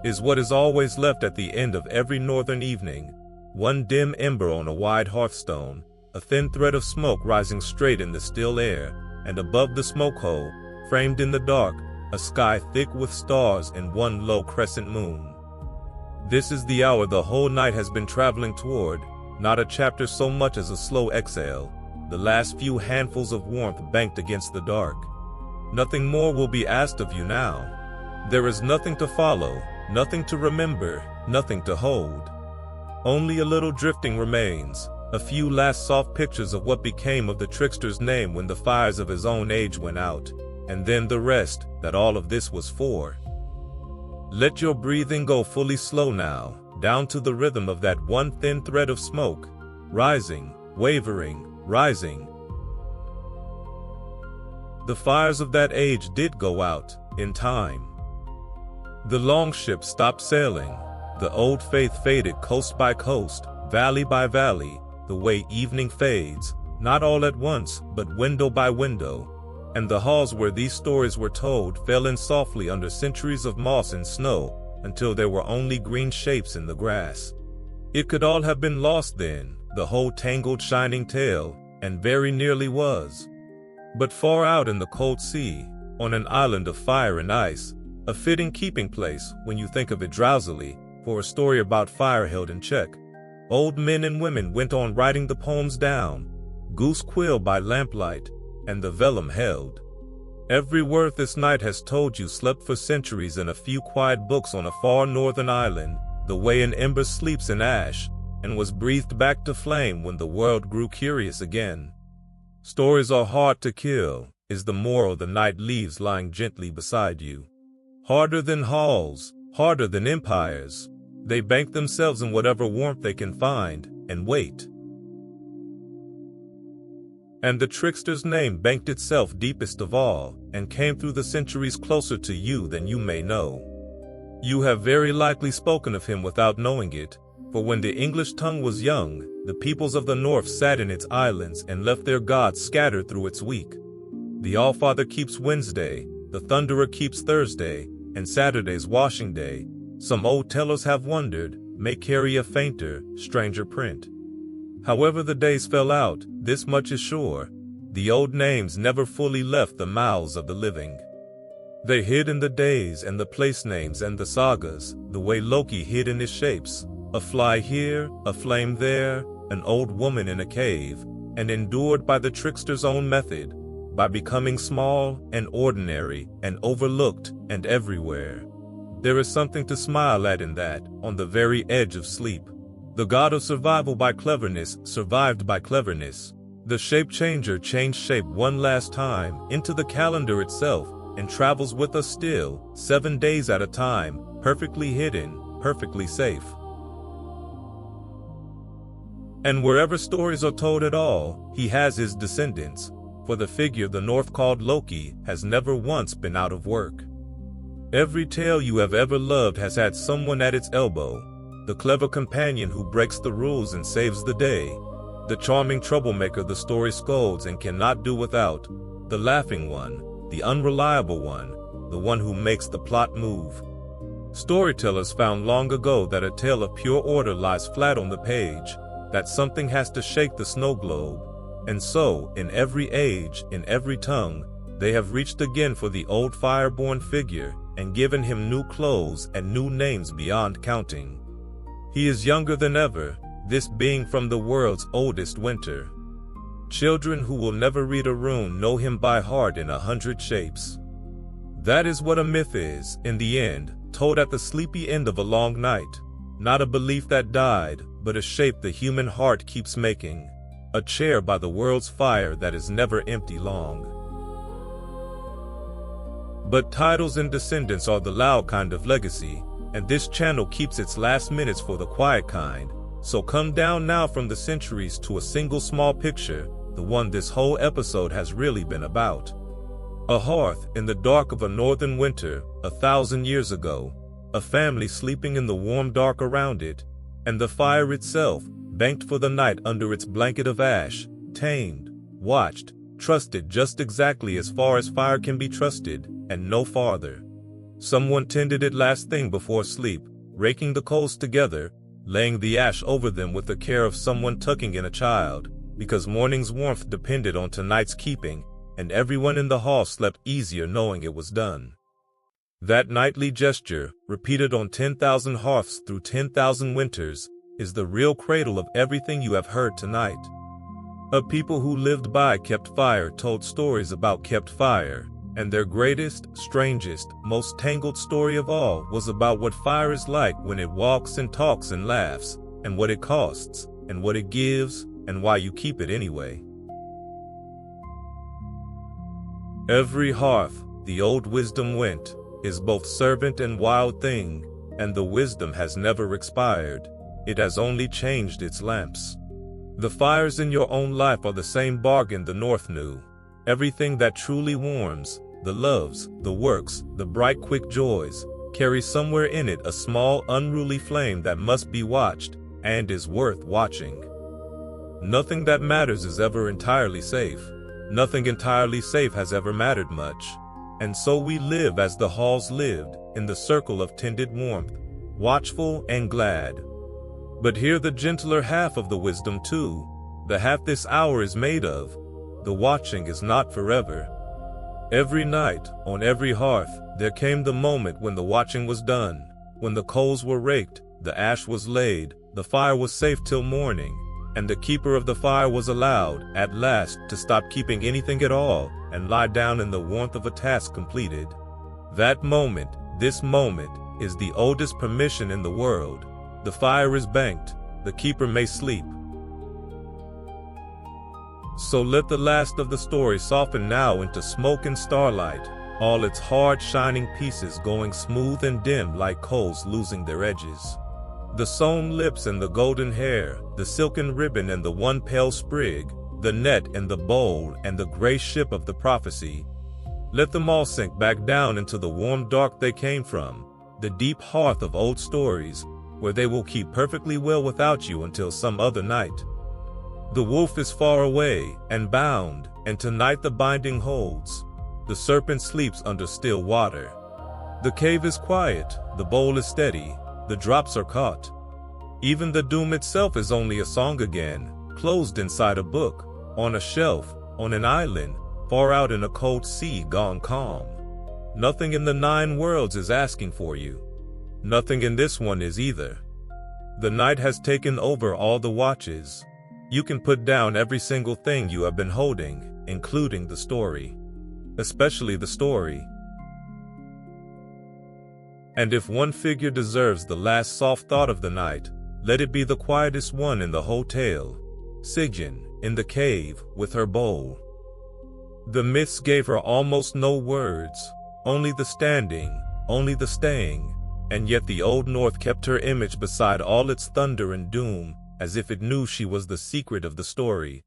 is what is always left at the end of every northern evening. One dim ember on a wide hearthstone, a thin thread of smoke rising straight in the still air, and above the smoke hole, framed in the dark, a sky thick with stars and one low crescent moon. This is the hour the whole night has been traveling toward, not a chapter so much as a slow exhale, the last few handfuls of warmth banked against the dark. Nothing more will be asked of you now. There is nothing to follow, nothing to remember, nothing to hold. Only a little drifting remains, a few last soft pictures of what became of the trickster's name when the fires of his own age went out, and then the rest that all of this was for. Let your breathing go fully slow now, down to the rhythm of that one thin thread of smoke, rising, wavering, rising. The fires of that age did go out, in time. The long ship stopped sailing. The old faith faded coast by coast, valley by valley, the way evening fades, not all at once, but window by window. And the halls where these stories were told fell in softly under centuries of moss and snow, until there were only green shapes in the grass. It could all have been lost then, the whole tangled shining tale, and very nearly was. But far out in the cold sea, on an island of fire and ice, a fitting keeping place, when you think of it drowsily, for a story about fire held in check, old men and women went on writing the poems down, goose quill by lamplight, and the vellum held. Every word this night has told you slept for centuries in a few quiet books on a far northern island, the way an ember sleeps in ash, and was breathed back to flame when the world grew curious again. Stories are hard to kill, is the moral the night leaves lying gently beside you. Harder than halls, harder than empires. They bank themselves in whatever warmth they can find, and wait. And the trickster's name banked itself deepest of all, and came through the centuries closer to you than you may know. You have very likely spoken of him without knowing it, for when the English tongue was young, the peoples of the north sat in its islands and left their gods scattered through its week. The Allfather keeps Wednesday, the Thunderer keeps Thursday, and Saturday's washing day. Some old tellers have wondered, may carry a fainter, stranger print. However the days fell out, this much is sure, the old names never fully left the mouths of the living. They hid in the days and the place names and the sagas, the way Loki hid in his shapes, a fly here, a flame there, an old woman in a cave, and endured by the trickster's own method, by becoming small and ordinary and overlooked and everywhere. There is something to smile at in that, on the very edge of sleep. The god of survival by cleverness survived by cleverness. The shape changer changed shape one last time into the calendar itself and travels with us still, 7 days at a time, perfectly hidden, perfectly safe. And wherever stories are told at all, he has his descendants, for the figure the North called Loki has never once been out of work. Every tale you have ever loved has had someone at its elbow, the clever companion who breaks the rules and saves the day, the charming troublemaker the story scolds and cannot do without, the laughing one, the unreliable one, the one who makes the plot move. Storytellers found long ago that a tale of pure order lies flat on the page, that something has to shake the snow globe, and so, in every age, in every tongue, they have reached again for the old fire-born figure and given him new clothes and new names beyond counting. He is younger than ever, this being from the world's oldest winter. Children who will never read a rune know him by heart in 100 shapes. That is what a myth is, in the end, told at the sleepy end of a long night. Not a belief that died, but a shape the human heart keeps making. A chair by the world's fire that is never empty long. But titles and descendants are the loud kind of legacy, and this channel keeps its last minutes for the quiet kind. So come down now from the centuries to a single small picture, the one this whole episode has really been about. A hearth in the dark of a northern winter, 1,000 years ago. A family sleeping in the warm dark around it, and the fire itself, banked for the night under its blanket of ash, tamed, watched, trusted just exactly as far as fire can be trusted, and no farther. Someone tended it last thing before sleep, raking the coals together, laying the ash over them with the care of someone tucking in a child, because morning's warmth depended on tonight's keeping, and everyone in the hall slept easier knowing it was done. That nightly gesture, repeated on 10,000 hearths through 10,000 winters, is the real cradle of everything you have heard tonight. A people who lived by kept fire told stories about kept fire, and their greatest, strangest, most tangled story of all was about what fire is like when it walks and talks and laughs, and what it costs, and what it gives, and why you keep it anyway. Every hearth, the old wisdom went, is both servant and wild thing, and the wisdom has never expired, it has only changed its lamps. The fires in your own life are the same bargain the North knew. Everything that truly warms, the loves, the works, the bright quick joys, carries somewhere in it a small unruly flame that must be watched, and is worth watching. Nothing that matters is ever entirely safe. Nothing entirely safe has ever mattered much. And so we live as the halls lived, in the circle of tended warmth, watchful and glad. But hear the gentler half of the wisdom too, the half this hour is made of. The watching is not forever. Every night, on every hearth, there came the moment when the watching was done, when the coals were raked, the ash was laid, the fire was safe till morning, and the keeper of the fire was allowed, at last, to stop keeping anything at all, and lie down in the warmth of a task completed. That moment, this moment, is the oldest permission in the world. The fire is banked, the keeper may sleep. So let the last of the story soften now into smoke and starlight, all its hard shining pieces going smooth and dim like coals losing their edges. The sewn lips and the golden hair, the silken ribbon and the one pale sprig, the net and the bowl and the gray ship of the prophecy. Let them all sink back down into the warm dark they came from, the deep hearth of old stories, where they will keep perfectly well without you until some other night. The wolf is far away and bound, and tonight the binding holds. The serpent sleeps under still water. The cave is quiet, the bowl is steady, the drops are caught. Even the doom itself is only a song again, closed inside a book, on a shelf, on an island, far out in a cold sea gone calm. Nothing in the 9 worlds is asking for you. Nothing in this one is either. The night has taken over all the watches. You can put down every single thing you have been holding, including the story. Especially the story. And if one figure deserves the last soft thought of the night, let it be the quietest one in the whole tale. Sigyn, in the cave, with her bowl. The myths gave her almost no words, only the standing, only the staying, and yet the Old North kept her image beside all its thunder and doom, as if it knew she was the secret of the story.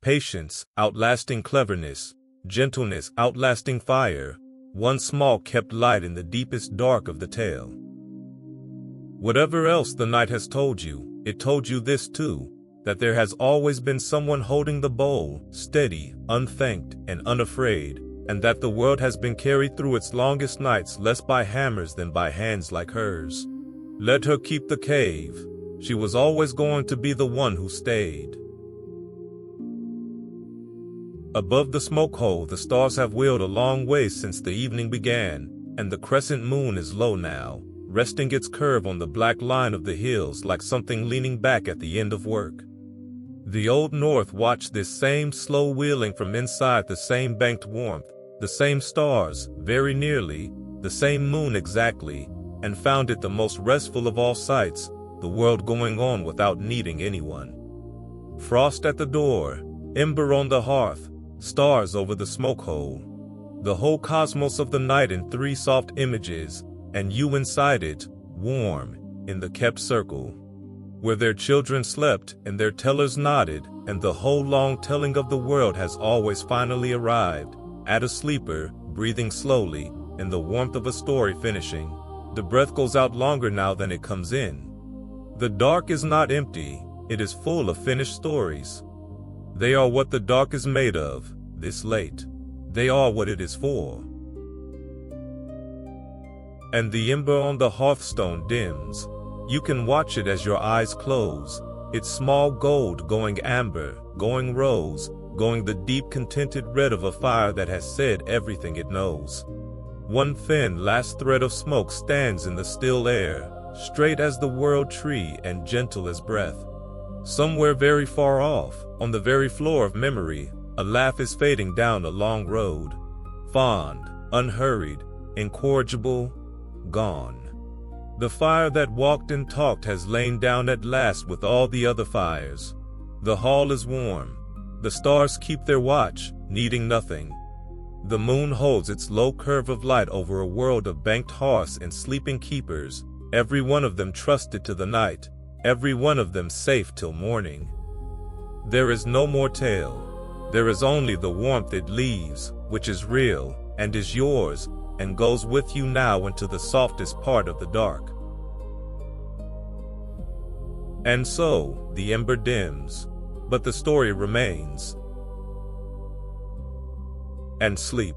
Patience, outlasting cleverness, gentleness, outlasting fire, one small kept light in the deepest dark of the tale. Whatever else the night has told you, it told you this too, that there has always been someone holding the bowl, steady, unthanked, and unafraid, and that the world has been carried through its longest nights less by hammers than by hands like hers. Let her keep the cave. She was always going to be the one who stayed. Above the smoke hole, the stars have wheeled a long way since the evening began, and the crescent moon is low now, resting its curve on the black line of the hills like something leaning back at the end of work. The Old North watched this same slow wheeling from inside the same banked warmth, the same stars, very nearly, the same moon exactly, and found it the most restful of all sights, the world going on without needing anyone. Frost at the door, ember on the hearth, stars over the smoke hole. The whole cosmos of the night in 3 soft images, and you inside it, warm, in the kept circle. Where their children slept and their tellers nodded, and the whole long telling of the world has always finally arrived, at a sleeper, breathing slowly, in the warmth of a story finishing. The breath goes out longer now than it comes in. The dark is not empty, it is full of finished stories. They are what the dark is made of, this late. They are what it is for. And the ember on the hearthstone dims. You can watch it as your eyes close. Its small gold going amber, going rose, going the deep contented red of a fire that has said everything it knows. One thin last thread of smoke stands in the still air, straight as the world tree and gentle as breath. Somewhere very far off, on the very floor of memory, a laugh is fading down a long road. Fond, unhurried, incorrigible, gone. The fire that walked and talked has lain down at last with all the other fires. The hall is warm. The stars keep their watch, needing nothing. The moon holds its low curve of light over a world of banked hearths and sleeping keepers, every one of them trusted to the night, every one of them safe till morning. There is no more tale. There is only the warmth it leaves, which is real, and is yours, and goes with you now into the softest part of the dark. And so, the ember dims, but the story remains. And sleep.